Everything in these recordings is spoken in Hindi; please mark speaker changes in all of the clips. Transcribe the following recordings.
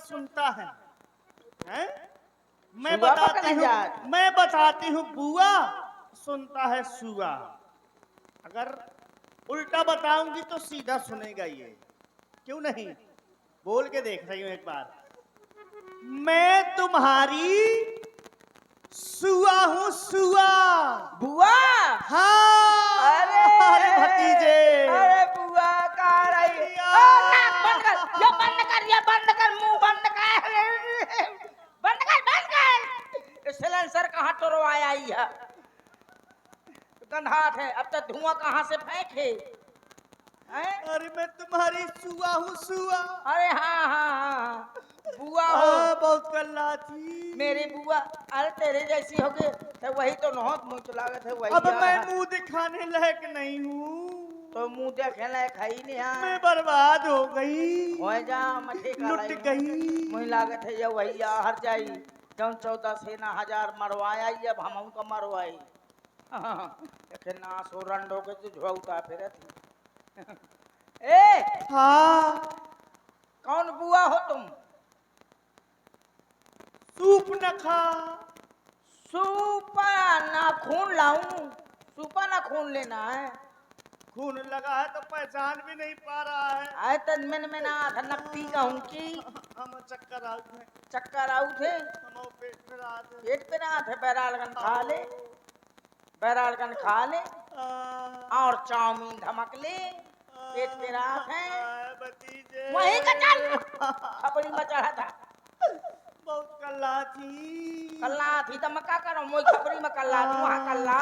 Speaker 1: सुनता है, हैं? मैं बताती हूँ बुआ, सुनता है सुआ। अगर उल्टा बताऊंगी तो सीधा सुनेगा ये, क्यों नहीं? बोल के देख रही हूँ एक बार। मैं तुम्हारी सुआ हूँ सुआ।
Speaker 2: बुआ।
Speaker 1: हाँ। अरे भतीजे।
Speaker 2: अरे बुआ कहाँ रही? नाक बंद कर, ये बंद कर, मुंह बंद कर, बंद कर। सिलेंसर कहाँ टोरवाया है? गंधात है, अब तक धुआं कहाँ से फेंके?
Speaker 1: अरे मैं तुम्हारी सुआ हूँ सुआ।
Speaker 2: अरे हाँ हाँ हाँ, बुआ हो।
Speaker 1: बहुत कल्ला थी
Speaker 2: मेरी बुआ। अरे तेरे जैसी होगी तो वही तो नौत मुँह लागत है वही।
Speaker 1: अब मैं मुंह दिखाने लायक नहीं हूँ,
Speaker 2: तो मुंह देखे लायक है ही नहीं।
Speaker 1: मैं बर्बाद हो गई,
Speaker 2: हो जा मठे
Speaker 1: लुट गई।
Speaker 2: मुझे लागत है ये वही हर जाई जौन 14 सेना 1000 मरवाया, अब हम का मरवाई। लेकिन ना सो रंडो के जो झोलता फिर थी। ए
Speaker 1: हाँ।
Speaker 2: कौन बुआ हो तुम?
Speaker 1: सूप न खा।
Speaker 2: सूपा ना खून लाऊं? सूपा ना खून लेना है?
Speaker 1: खून लगा है तो पहचान भी नहीं पा रहा है।
Speaker 2: आए तन में ना था नकती कहूं की
Speaker 1: हम चक्कर आउट है।
Speaker 2: चक्कर आउट है?
Speaker 1: हम पेट पे रात है।
Speaker 2: पेट पे रात है, बैरालगन खा ले, बैरालगन खा ले और चाउमीन धमक ले, पेट पे रात है।
Speaker 1: भतीजे
Speaker 2: वहीं का चल खपड़ी में चढ़ा था।
Speaker 1: बहुत कल्ला थी।
Speaker 2: कल्ला थी तो मैं क्या करूं? मोई खपड़ी में कल्ला थी, वहां कल्ला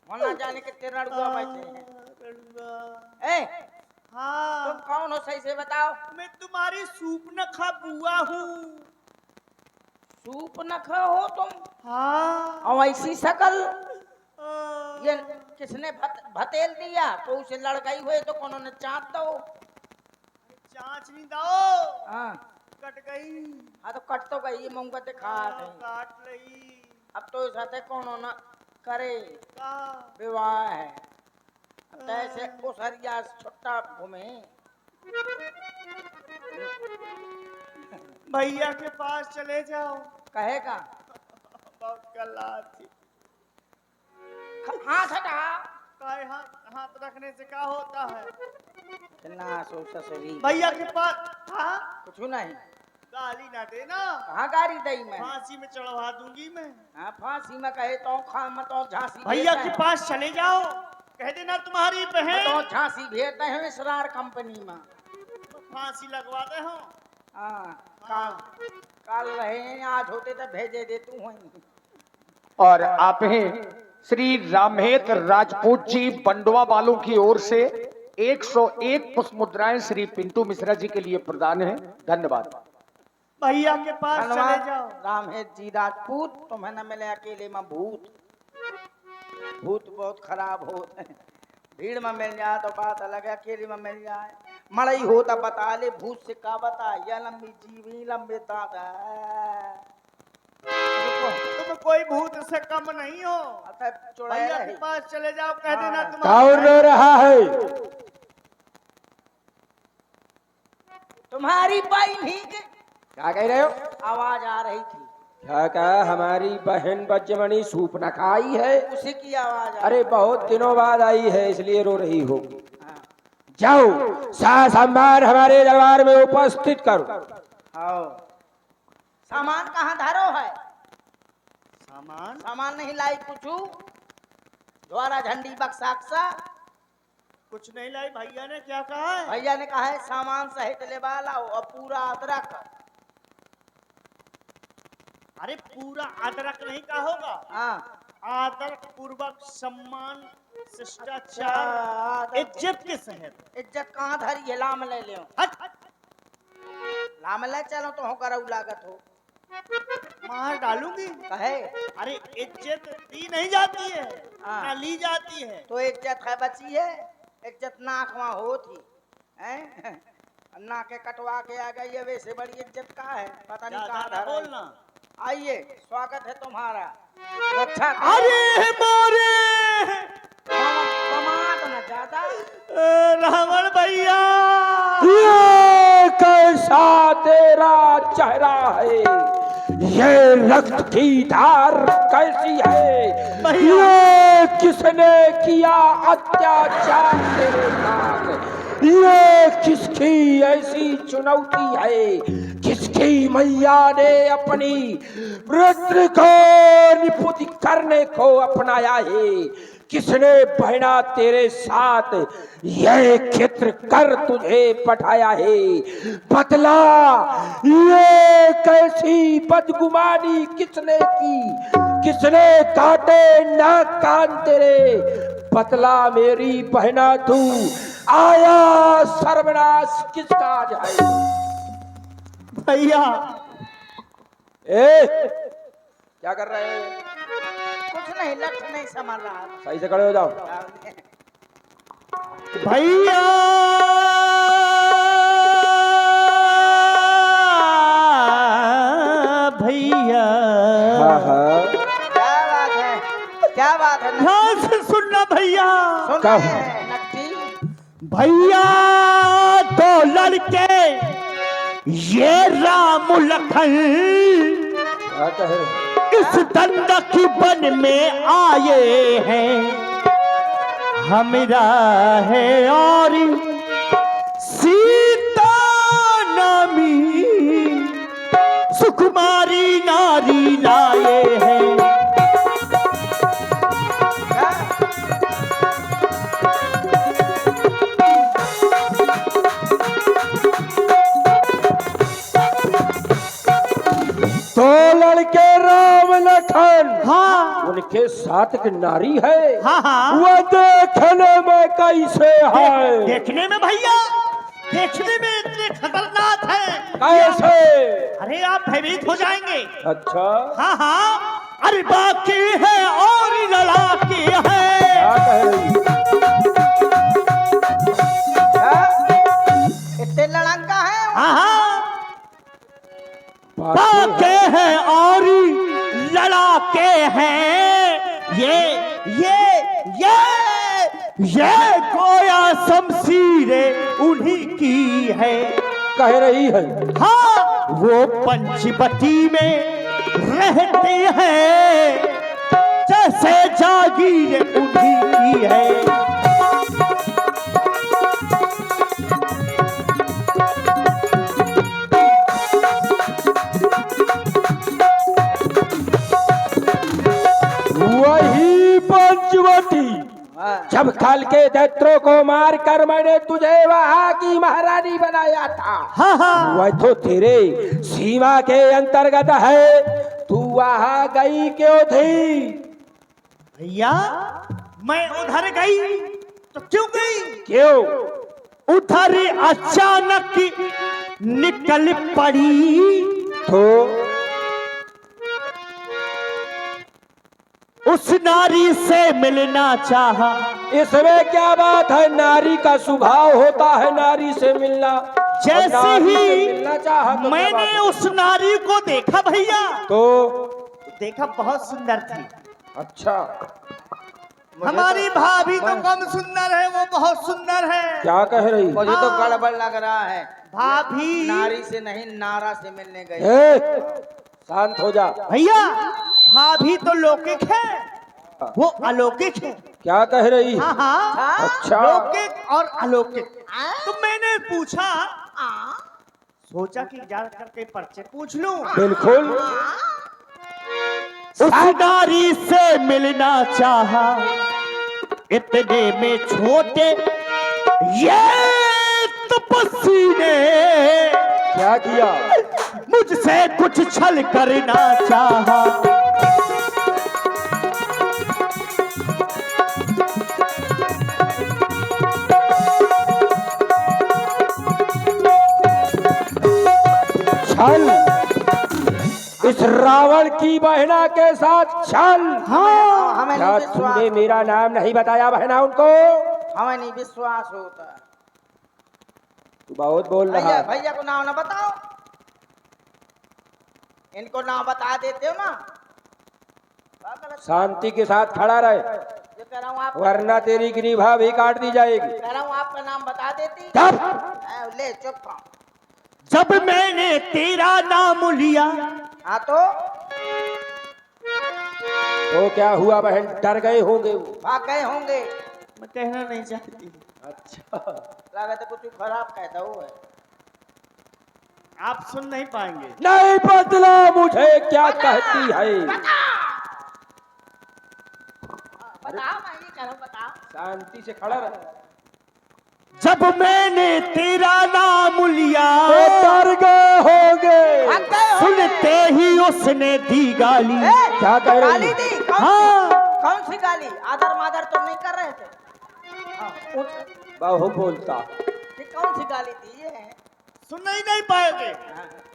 Speaker 2: होना जाने के तेरा रुआ बैठे हैं। ए
Speaker 1: हाँ।
Speaker 2: तुम कौन हो सही से बताओ?
Speaker 1: मैं तुम्हारी सूप न खा बुआ हूँ।
Speaker 2: सूप न खा हो तुम?
Speaker 1: हाँ।
Speaker 2: और ऐसी शकल ये किसने भतेल दिया? तो उसे लड़ गई हुए तो कौन ने चाट दो?
Speaker 1: चांच नहीं दो।
Speaker 2: हाँ
Speaker 1: कट गई।
Speaker 2: हाँ तो कट तो गई, मुंह ते खा गई।
Speaker 1: काट लई।
Speaker 2: अब तो साथे कौन न करे
Speaker 1: का
Speaker 2: विवाह है, कैसे उसरिया छुट्टा घूमे।
Speaker 1: भैया के पास चले जाओ।
Speaker 2: कहेगा
Speaker 1: बहुत कल्ला थी।
Speaker 2: हाथ हटा।
Speaker 1: काहे हाथ हाथ रखने से क्या होता है?
Speaker 2: ना सो ससुरी
Speaker 1: भैया के पास। हाँ
Speaker 2: कुछ नहीं।
Speaker 1: गाली ना देना।
Speaker 2: कहाँ गाड़ी दई मैं?
Speaker 1: फांसी में चढ़वा दूंगी मैं।
Speaker 2: हाँ फांसी में कहे तो खा मत तो झांसी।
Speaker 1: भैया के पास चले जाओ, कह देना तुम्हारी बहन
Speaker 2: तो झांसी भेजते हैं इसरार कंपनी में,
Speaker 1: फांसी लगवाते हो।
Speaker 2: हाँ काल रहे आज होते तो भेजे दे तू वहीं।
Speaker 3: और आप हैं श्री रामहेत राजपूत जी बंडवा वालों की ओर से 101 पुष्प मुद्राएं श्री पिंटू मिश्रा जी के लिए प्रदान है। धन्यवाद।
Speaker 1: भैया के पास चले जाओ।
Speaker 2: रामहेत जी राजपूत, तुम्हें न मिले अकेले में भूत। भूत बहुत खराब होते हैं, भीड़ में मिल जाए तो बात अलग है, अकेले में मिल जाए मड़ई होता बता ले। भूत से का बता, या लंबी जीवी लंबे दादा।
Speaker 1: तुम कोई भूत से कम नहीं हो। भैया के पास चले जाओ, कह देना
Speaker 3: कौन रो रहा है?
Speaker 2: तुम्हारी बहन ही के
Speaker 3: क्या कह रहे हो?
Speaker 2: आवाज आ रही थी।
Speaker 3: क्या कहा? हमारी बहन बच्चमणि सूप न खाई है?
Speaker 2: उसी की आवाज।
Speaker 3: अरे बहुत दिनों बाद आई है इसलिए रो रही होगी। जाओ सम्मान हमारे दरबार में उपस्थित करो।
Speaker 2: आओ सामान कहाँ धरो है?
Speaker 1: सामान
Speaker 2: नहीं लाई कुछ? द्वारा झंडी बक्सा
Speaker 1: कुछ नहीं लाई। भैया ने क्या कहा है?
Speaker 2: भैया ने कहा है सामान सहित ले वाला और पूरा अदरक।
Speaker 1: अरे पूरा अदरक नहीं का होगा।
Speaker 2: हाँ
Speaker 1: आदर पूर्वक सम्मान शिष्टाचार इज्जत के सहित।
Speaker 2: इज्जत कहाँ धरी है? लाम ले ले। लाम ले चलो तो होकर लागत हो
Speaker 1: मार डालूंगी।
Speaker 2: कहे
Speaker 1: अरे इज्जत दी नहीं जाती है,
Speaker 2: हाँ।
Speaker 1: ना ली जाती है।
Speaker 2: तो इज्जत है बची है? इज्जत नाक वहाँ होती है, नाके कटवा के आ गई है, वैसे बड़ी इज्जत का है पता नहीं कहाँ धरा।
Speaker 1: बोलना।
Speaker 2: आइए स्वागत है तुम्हारा। रक्षा
Speaker 1: अरे मोरे
Speaker 2: कमात न ज्यादा।
Speaker 1: रावण भैया
Speaker 3: ये
Speaker 4: कैसा तेरा चेहरा है, ये रक्त की धार कैसी है, ये किसने किया अत्याचार तेरे साथ, ये किसकी ऐसी चुनौती है, किसकी मैया ने अपनी वृत्ति को निपुत करने को अपनाया है, किसने बहना तेरे साथ यह चित्र कर तुझे पठाया है, बतला ये कैसी बदगुमानी किसने की, किसने काटे नाक कान तेरे, बतला मेरी बहना तू आया सर्वनाश किसका जाए।
Speaker 1: भैया
Speaker 4: ए क्या कर रहे हैं,
Speaker 2: कुछ नहीं, लठ नहीं संभाल रहा।
Speaker 4: सही से खड़े हो जाओ।
Speaker 1: भैया भैया
Speaker 4: हाँ हाँ
Speaker 2: क्या बात है, क्या बात है?
Speaker 1: ध्यान से सुनना भैया।
Speaker 2: सुन
Speaker 4: क्या
Speaker 2: रहे हैं, नकटी?
Speaker 1: भैया दो लड़के ये राम लखन
Speaker 4: क्या कह रहे हैं?
Speaker 1: इस दंडक वन में आए हैं, हमरा है और सीता नामी सुकुमारी नारी लाए हैं।
Speaker 4: दो लड़के राम लखन,
Speaker 1: हाँ
Speaker 4: उनके साथ एक नारी है,
Speaker 1: हाँ हाँ
Speaker 4: वह देखने में कैसे है,
Speaker 1: देखने में भैया, देखने में इतने खतरनाक है
Speaker 4: कैसे?
Speaker 1: अरे आप भयभीत हो जाएंगे।
Speaker 4: अच्छा
Speaker 1: हाँ हाँ अरे बाकी है और लड़ाकी है।
Speaker 4: क्या कह रही?
Speaker 2: इतने लड़का है?
Speaker 1: हाँ हाँ
Speaker 4: बाकी
Speaker 1: बाके हैं और लड़ाके हैं, ये गोया शमशीरें उन्हीं की है।
Speaker 4: कह रही है।
Speaker 1: हाँ वो पंचवटी में रहते हैं, जैसे जागीर उन्हीं की है।
Speaker 4: वही पंचवटी,
Speaker 2: हाँ।
Speaker 4: जब कल के दैत्रों को मार कर मैंने तुझे वहां की महारानी बनाया था,
Speaker 1: हाँ हाँ
Speaker 4: वह तो तेरे सीमा के अंतर्गत है, तू वहां गई क्यों थी?
Speaker 1: भैया मैं उधर गई तो क्यों गई?
Speaker 4: क्यों?
Speaker 1: उधर अचानक निकल पड़ी
Speaker 4: तो
Speaker 1: उस नारी से मिलना चाहा।
Speaker 4: इसमें क्या बात है, नारी का स्वभाव होता है नारी से मिलना।
Speaker 1: जैसे
Speaker 4: नारी से
Speaker 1: ही
Speaker 4: मिलना चाहा तो क्या
Speaker 1: मैंने
Speaker 4: बात है?
Speaker 1: उस नारी को देखा भैया,
Speaker 4: तो
Speaker 1: देखा बहुत सुंदर थी।
Speaker 4: अच्छा
Speaker 1: हमारी भाभी तो कम सुंदर है, वो बहुत सुंदर है।
Speaker 4: क्या कह रही?
Speaker 2: मुझे तो गड़बड़ लग रहा है।
Speaker 1: भाभी
Speaker 2: नारी से नहीं, नारा से मिलने गई।
Speaker 4: ए, शांत हो जा।
Speaker 1: भैया भाभी तो लौकिक है, वो अलौकिक है।
Speaker 4: क्या कह रही?
Speaker 1: हाँ हाँ
Speaker 4: अच्छा
Speaker 1: लौकिक और अलौकिक। तो मैंने पूछा, सोचा कि जा करके पर्चे पूछ लूं।
Speaker 4: बिल्कुल।
Speaker 1: उस नारी से मिलना चाहा, इतने में छोटे ये तपस्वी ने
Speaker 4: क्या किया?
Speaker 1: मुझसे कुछ छल करना चाहा।
Speaker 4: छल? इस रावण की बहना के साथ छल?
Speaker 1: हाँ
Speaker 2: हमें
Speaker 4: क्या
Speaker 2: नहीं विश्वास,
Speaker 4: तुमने मेरा नाम नहीं बताया बहना उनको?
Speaker 2: हमें नहीं विश्वास होता।
Speaker 4: तू बहुत बोल रहा
Speaker 2: भैया
Speaker 4: है।
Speaker 2: भैया को नाम ना बताओ, इनको नाम बता देते हो ना।
Speaker 4: शांति के साथ खड़ा रहे,
Speaker 2: जो कह रहा हूँ आप,
Speaker 4: वरना तेरी ग्रीवा भी काट दी जाएगी।
Speaker 2: कह रहा हूँ आपका नाम बता देती।
Speaker 4: चुप!
Speaker 2: ले चुप।
Speaker 1: जब मैंने तेरा नाम लिया।
Speaker 2: हाँ
Speaker 4: तो क्या हुआ बहन, डर गए होंगे वो?
Speaker 2: भाग गए होंगे।
Speaker 1: मैं कहना नहीं चाहती,
Speaker 4: अच्छा,
Speaker 2: लगा तो कुछ खराब कहता है।
Speaker 1: आप सुन नहीं पाएंगे।
Speaker 4: नहीं बदला मुझे क्या कहती है।
Speaker 2: बताओ, मैं ये करूं, बताओ।
Speaker 4: शांति से खड़ा रह।
Speaker 1: जब मैंने तेरा नाम लिया
Speaker 4: तो डर गए होंगे।
Speaker 2: भाग गए होंगे।
Speaker 1: सुनते ही उसने दी गाली।
Speaker 4: क्या कह रही?
Speaker 2: गाली दी?
Speaker 1: हाँ।
Speaker 2: कौन सी गाली? आदर मादर तो नहीं कर रहे थे? हाँ, पूछ।
Speaker 4: बहु बोलता।
Speaker 2: ये कौन सी गाली दी है?
Speaker 1: सुन नहीं पाओगे।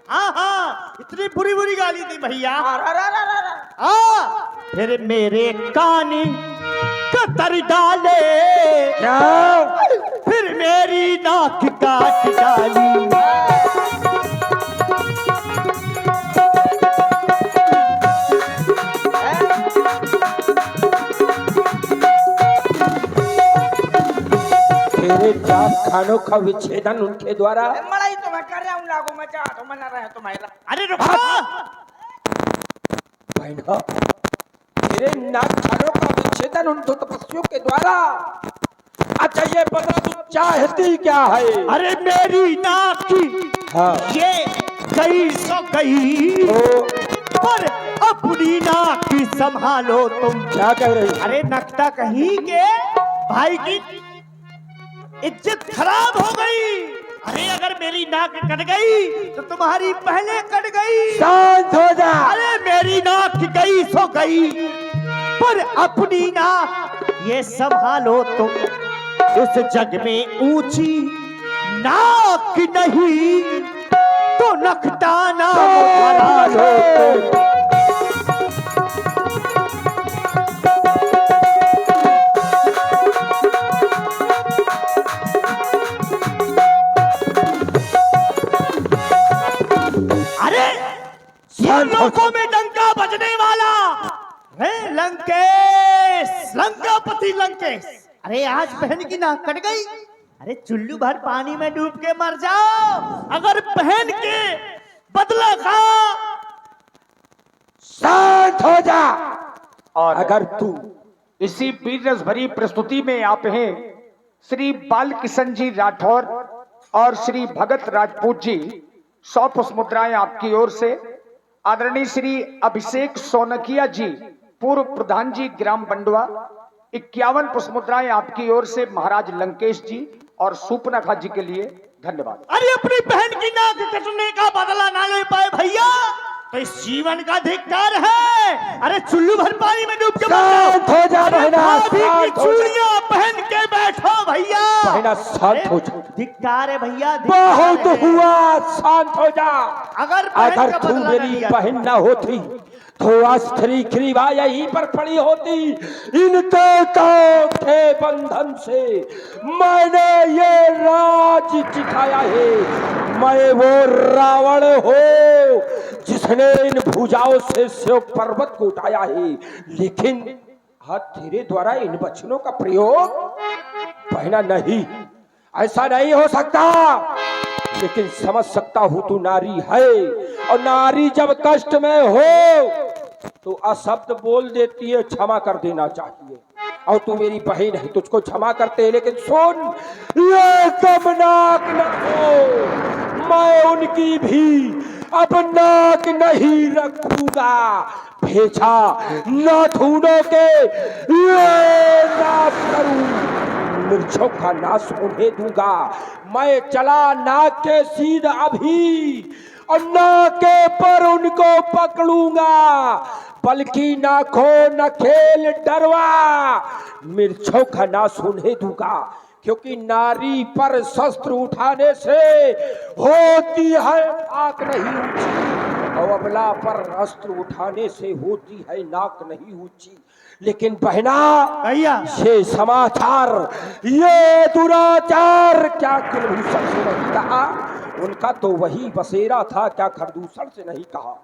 Speaker 1: हाँ हाँ, इतनी बुरी बुरी गाली दी भैया। हाँ, फिर मेरे कान कतर डाले,
Speaker 4: क्या?
Speaker 1: फिर मेरी नाक काट डाली।
Speaker 4: तेरे जात खानों का विच्छेदन उनके द्वारा।
Speaker 2: मड़ाई तो मैं कर रहा हूँ, लागू मैं चाहता हूँ, मना रहे तुम्हारा।
Speaker 1: अरे रुको।
Speaker 4: बहना, तेरे नाक खानों का विच्छेदन उन दो तपस्वियों के द्वारा। अच्छा ये बता तू चाहती क्या है?
Speaker 1: अरे मेरी नाक की
Speaker 4: हाँ।
Speaker 1: ये गई सो गई,
Speaker 4: तो
Speaker 1: पर अपनी नाक की संभालो तुम।
Speaker 4: क्या कह रही?
Speaker 1: अरे नकता कहीं के भाई की इज्जत खराब हो गई। अरे अगर मेरी नाक कट गई तो तुम्हारी पहले कट गई।
Speaker 4: शांत हो जा।
Speaker 1: अरे मेरी नाक गई सो गई, पर अपनी नाक ये संभालो तुम। इस जग में ऊंची नाक नहीं तो नकटा नाम हरा लो तुम। अरे लोगों में डंका बजने वाला है लंकेश, लंकापति लंकेश। अरे आज बहन की नाक कट गई। अरे चुल्लू भर पानी में डूब के मर जाओ अगर बहन के बदला खा।
Speaker 4: शांत हो जा।
Speaker 3: और
Speaker 4: अगर तू
Speaker 3: इसी वीररस भरी प्रस्तुति में आप हैं श्री बाल किशन जी राठौर और श्री भगत राजपूत जी, 100 पुष्प मुद्राएं आपकी ओर से। आदरणीय श्री अभिषेक सोनकिया जी, पूर्व प्रधान जी ग्राम बंडवा, 51 पुष्प मुद्राएं आपकी ओर से महाराज लंकेश जी और सुपनाखा जी के लिए धन्यवाद।
Speaker 1: अरे अपनी बहन की नाक कटने का बदला ना ले पाए भैया तो इस जीवन का धिक्कार है। अरे चुल्लू भर पानी में डूब के
Speaker 4: शांत हो जा बहना, शांत हो जा।
Speaker 1: चूड़ियां पहन के बैठो भैया।
Speaker 4: बहना शांत हो जा।
Speaker 1: धिक्कार है भैया, धिक्कार
Speaker 4: बहुत
Speaker 1: है।
Speaker 4: हुआ, शांत हो जा।
Speaker 1: अगर बहन
Speaker 4: अगर
Speaker 1: का
Speaker 4: तू
Speaker 1: बदला न
Speaker 4: मेरी
Speaker 1: लिया
Speaker 4: बहन न होती तो आज तेरी ग्रीवा यहीं पर पड़ी होती। इनके तो थे बंधन से मैंने ये राज जिताया है। मैं वो रावण हो जिसने इन भुजाओं से शिव पर्वत को उठाया है, लेकिन हाँ तेरे द्वारा इन वचनों का प्रयोग बहना नहीं, ऐसा नहीं हो सकता। लेकिन समझ सकता हूं तू नारी है, और नारी जब कष्ट में हो तो अशब्द बोल देती है, क्षमा कर देना चाहिए। और तू मेरी बहन है, तुझको क्षमा करते हैं, लेकिन सुन, ये कमनाक न हो, मैं उनकी भी अब नाक नहीं रखूंगा। भेजा नाथुनों के ये नाश करूं, मिर्चों का नाश उन्हें दूंगा। मैं चला नाक के सीध अभी, और नाके पर उनको पकड़ूंगा, बल्कि नाखों न खेल डरवा, मिर्चों का नाश उन्हें दूंगा। क्योंकि नारी पर शस्त्र उठाने से होती है नाक नहीं ऊंची, और अबला पर अस्त्र उठाने से होती है नाक नहीं ऊंची। लेकिन बहना
Speaker 1: भैया
Speaker 4: ये समाचार, ये दुराचार क्या कुलभूषण से नहीं कहा? उनका तो वही बसेरा था, क्या खरदूषण से नहीं कहा?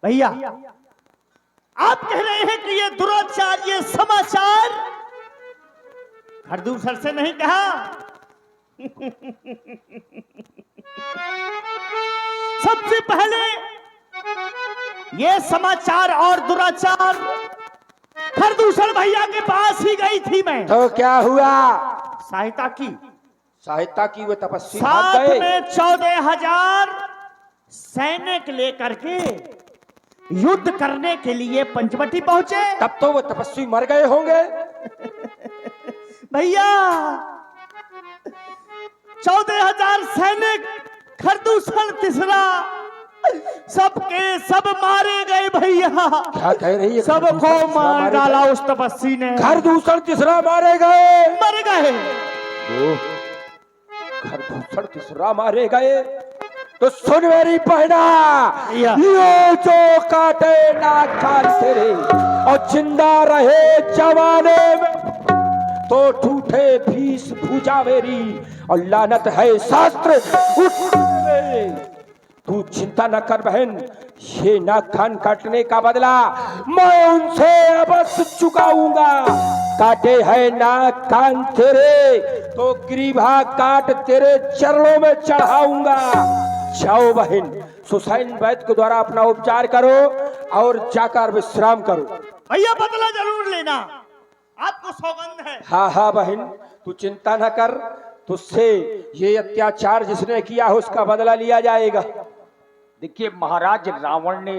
Speaker 1: भैया आप कह रहे हैं कि ये दुराचार, ये समाचार खरदूसर से नहीं कहा। सबसे पहले ये समाचार और दुराचार खरदूषण भैया के पास ही गई थी मैं।
Speaker 4: तो क्या हुआ?
Speaker 1: सहायता की,
Speaker 4: सहायता की, वो तपस्वी भाग
Speaker 1: साथ
Speaker 4: गए।
Speaker 1: में 14,000 सैनिक लेकर के युद्ध करने के लिए पंचवटी पहुंचे।
Speaker 4: तब तो वो तपस्वी मर गए होंगे।
Speaker 1: भैया 14,000 सैनिक खरदूषण तीसरा सबके सब मारे गए भैया।
Speaker 4: क्या कह रही है?
Speaker 1: सबको
Speaker 4: खरदूषण तीसरा
Speaker 1: मार
Speaker 4: मारे
Speaker 1: डाला
Speaker 4: गए?
Speaker 1: उस तपस्वी ने।
Speaker 4: खरदूषण तीसरा मारे गए।
Speaker 1: मर गए।
Speaker 4: ओ, खरदूषण तीसरा मारे गए। तो सुन मेरी बहना,
Speaker 1: या।
Speaker 4: ये जो काटे ना खान तेरे और जिंदा रहे जवाने में, तो टूटे भीष भुजा मेरी और लानत है शास्त्र उठने में। तू चिंता न कर बहन, ये नाक कान काटने का बदला मैं उनसे अवश्य चुकाऊंगा। काटे है नाक कान तेरे तो ग्रीवा काट तेरे चरणों में चढ़ाऊंगा। जाओ बहन, सुसैन वैद्य के द्वारा अपना उपचार करो और जाकर विश्राम करो।
Speaker 1: भैया बदला जरूर लेना, आपको सौगंध है।
Speaker 4: हाँ हाँ बहन, तू चिंता न कर, तुझसे ये अत्याचार जिसने किया है उसका बदला लिया जाएगा।
Speaker 3: देखिए महाराज रावण ने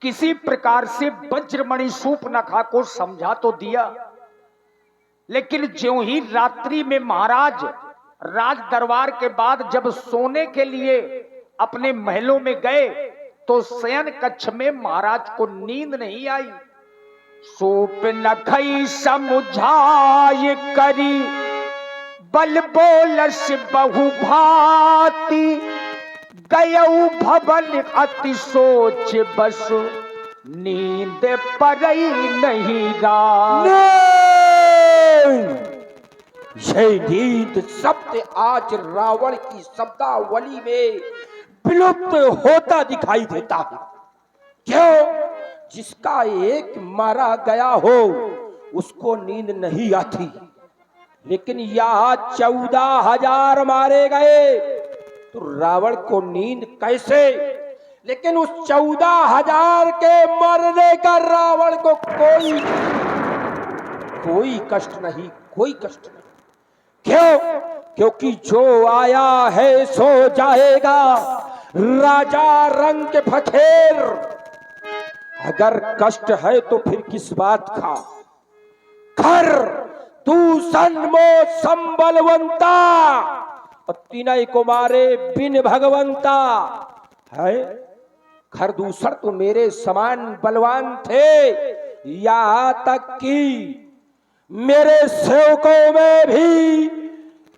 Speaker 3: किसी प्रकार से वज्रमणि शूर्पणखा को समझा तो दिया, लेकिन ज्यों ही रात्रि में महाराज राज दरबार के बाद जब सोने के लिए अपने महलों में गए तो शयन कक्ष में महाराज को नींद नहीं आई। शूर्पणखा समुझाय करी बल बोलस बहु भांति, गयऊ भवन अति सोच बस नींद परई नहीं रात।
Speaker 4: यह नींद शब्द आज रावण की शब्दावली में विलुप्त होता दिखाई देता है। क्यों? जिसका एक मारा गया हो उसको नींद नहीं आती, लेकिन यहाँ 14,000 मारे गए तो रावण को नींद कैसे? लेकिन उस 14,000 के मरने का रावण को कोई कष्ट नहीं, कोई कष्ट नहीं। क्यों? क्योंकि जो आया है सो जाएगा, राजा रंग फखेर। अगर कष्ट है तो फिर किस बात का? खर तू सन्मो संबलवंता और तीनई को मारे बिन भगवंता है। खरदूषण तो मेरे समान बलवान थे, यहाँ तक कि मेरे सेवकों में भी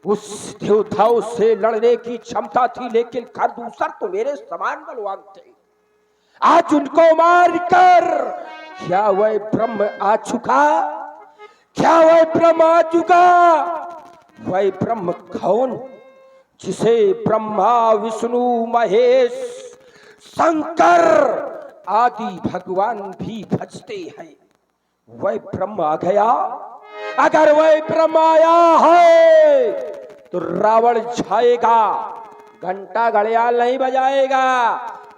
Speaker 4: उस योद्धाओं से लड़ने की क्षमता थी, लेकिन खरदूषण तो मेरे समान बलवान थे। आज उनको मारकर क्या वह ब्रह्म आ चुका? क्या वह ब्रह्म आ चुका? वह ब्रह्म कौन? जिसे ब्रह्मा विष्णु महेश शंकर आदि भगवान भी भजते हैं, वह ब्रह्म आ गया। अगर वह ब्रह्म आया है तो रावण छाएगा, घंटा घड़ियाल नहीं बजाएगा।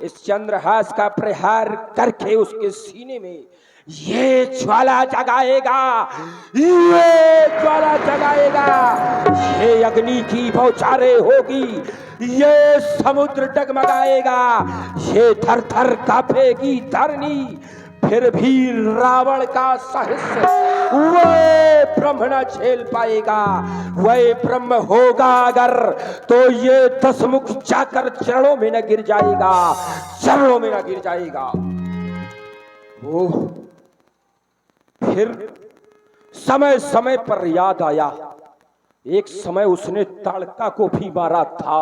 Speaker 4: इस चंद्रहास का प्रहार करके उसके सीने में ये ज्वाला जगाएगा, ये ज्वाला जगाएगा, ये अग्नि की बौछारें होगी, ये समुद्र डगमगाएगा, ये थर थर कांपेगी धरनी। फिर भी रावण का साहस वह ब्रह्म न झेल पाएगा। वह ब्रह्म होगा अगर तो ये 10 मुख जाकर चरणों में न गिर जाएगा, चरणों में न गिर जाएगा। वो फिर समय समय पर याद आया, एक समय उसने ताड़का को भी मारा था।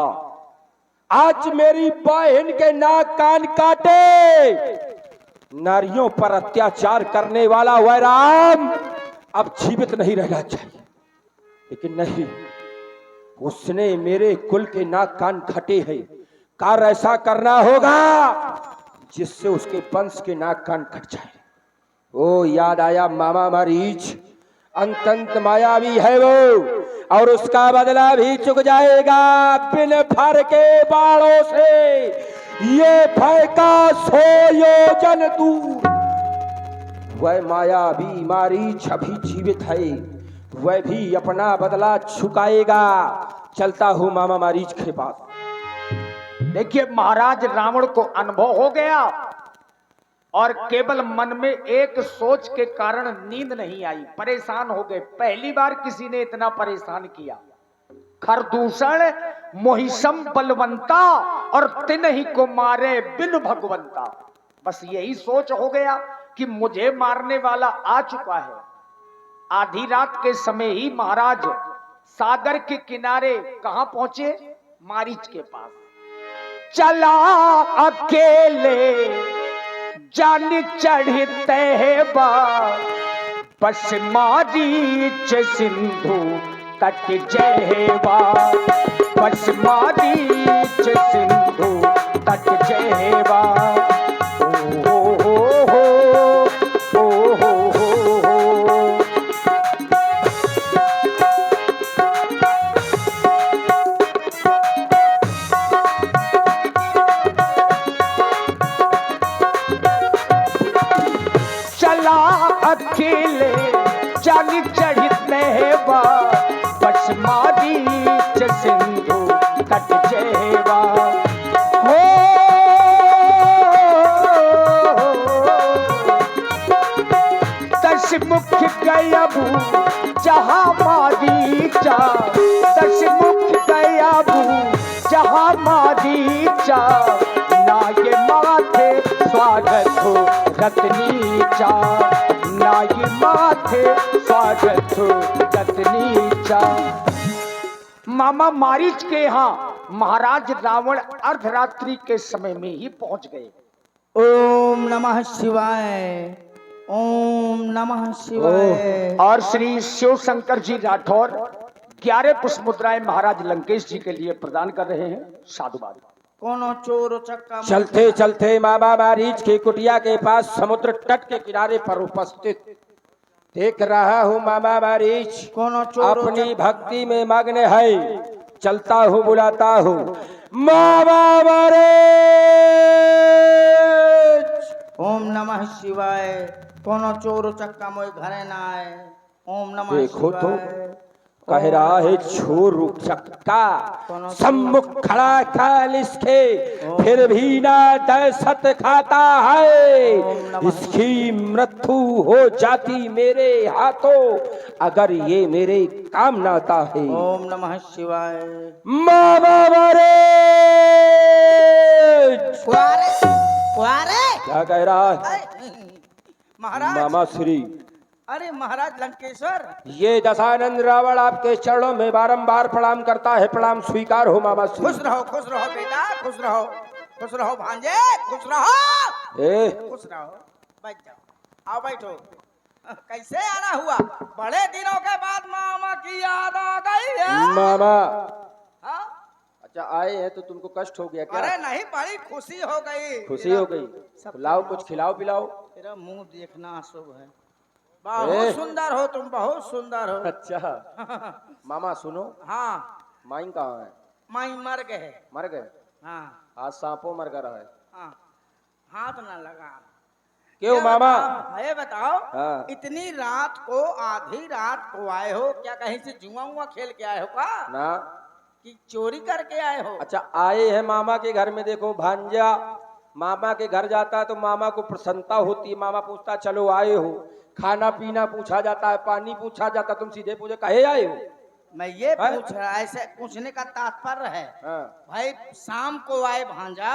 Speaker 4: आज मेरी बहन के नाक कान काटे नारियों पर अत्याचार करने वाला वह राम अब जीवित नहीं रहना चाहिए, लेकिन नहीं, उसने मेरे कुल के नाक कान खटे हैं। कार ऐसा करना होगा जिससे उसके वंश के नाक कान खट जाए। ओ याद आया मामा मरीच, अंतंत मायावी है वो, और उसका बदला भी चुक जाएगा। बिन फर के बाणों से ये भय का 100 योजन दूर। वह मायावी मारीच अभी जीवित है, वह भी अपना बदला चुकाएगा। चलता हूं मामा मारीच के पास।
Speaker 3: देखिए महाराज रावण को अनुभव हो गया और केवल मन में एक सोच के कारण नींद नहीं आई, परेशान हो गए। पहली बार किसी ने इतना परेशान किया। खरदूषण मोहिसम बलवंता और तिन्ही को मारे बिन भगवंता। बस यही सोच हो गया कि मुझे मारने वाला आ चुका है। आधी रात के समय ही महाराज सागर के किनारे कहां पहुंचे? मारीच के पास। चला अकेले जान चढ़ते है बस मारीच सिंधु तट जयवा। बस मारीच सिंधु तट जयवा। ओ हो हो ओ हो हो। चला अकेले जान चढ़ते है बस मारीच सिंधु तट जयवा। हो दस मुख गयबू जहां मारीचा। दस मुख गयबू जहां मारीचा। ना ये माथे स्वागत हो रत्नीचा। ना ये माथे स्वागत हो रत्नीचा। मामा मारीच के यहाँ महाराज रावण अर्धरात्रि के समय में ही पहुंच गए।
Speaker 2: ओम नमः शिवाय, ओम नमः शिवाय।
Speaker 3: और श्री शिव शंकर जी राठौर 11 पुष्प मुद्राएं महाराज लंकेश जी के लिए प्रदान कर रहे हैं। साधुवाद।
Speaker 2: कोनो चोर चक्का
Speaker 4: चलते चलते मामा मारीच की कुटिया के पास समुद्र तट के किनारे पर उपस्थित देख रहा हूँ मामा मारीच
Speaker 2: कोनो चोर
Speaker 4: अपनी भक्ति में मग्न है। चलता हूँ बुलाता हूँ मामा मारीच।
Speaker 2: ओम नमः शिवाय। कोनो चोर चक्का मोय घरे ना आए। ओम नमः
Speaker 4: देखो तो
Speaker 2: शिवाय।
Speaker 4: कह रहा है छोरू चक्का सम्मुख खड़ा काल इसके, फिर भी ना दहशत खाता है। इसकी मृत्यु हो जाती मेरे हाथों अगर ये मेरे काम ना आता है।
Speaker 2: ओम नमः शिवाय।
Speaker 4: मामा मारे क्या कह रहा है
Speaker 2: महाराज?
Speaker 4: मामा श्री?
Speaker 2: अरे महाराज लंकेश्वर,
Speaker 4: ये दशानंद रावण आपके चरणों में बारंबार प्रणाम करता है। प्रणाम स्वीकार हो मामा श्री।
Speaker 2: खुश रहो बेटा, खुश रहो भांजे, खुश रहो। खुश रहो, बैठ जाओ, आओ बैठो। कैसे आना हुआ? बड़े दिनों के बाद मामा की याद आ गई है।
Speaker 4: मामा
Speaker 2: हाँ?
Speaker 4: अच्छा आए हैं तो तुमको कष्ट हो गया क्या?
Speaker 2: अरे नहीं, बड़ी खुशी हो गई।
Speaker 4: खुशी हो गई? लाओ कुछ खिलाओ पिलाओ।
Speaker 2: तेरा मुंह देखना अशुभ है। बहुत सुंदर हो तुम, बहुत सुंदर हो।
Speaker 4: अच्छा मामा सुनो।
Speaker 2: हाँ।
Speaker 4: माई कहाँ है?
Speaker 2: माई मर गए।
Speaker 4: मर गए?
Speaker 2: हाँ।
Speaker 4: आज सांपों मर गया है।
Speaker 2: हाँ, हाथ ना लगा।
Speaker 4: क्यों मामा?
Speaker 2: ये बताओ,
Speaker 4: हाँ।
Speaker 2: इतनी रात को, आधी रात को आए हो क्या? कहीं से जुआ उआ खेल के आए हो का?
Speaker 4: ना।
Speaker 2: कि चोरी करके आए हो?
Speaker 4: अच्छा आए हैं मामा के घर में। देखो भांजा मामा के घर जाता है तो मामा को प्रसन्नता होती है। मामा पूछता चलो आए हो, खाना पीना पूछा जाता है, पानी पूछा जाता है। तुम सीधे पूछे कहे आए हो?
Speaker 2: मैं ये पूछ रहा, ऐसे पूछने का तात्पर्य है भाई शाम को आए भांजा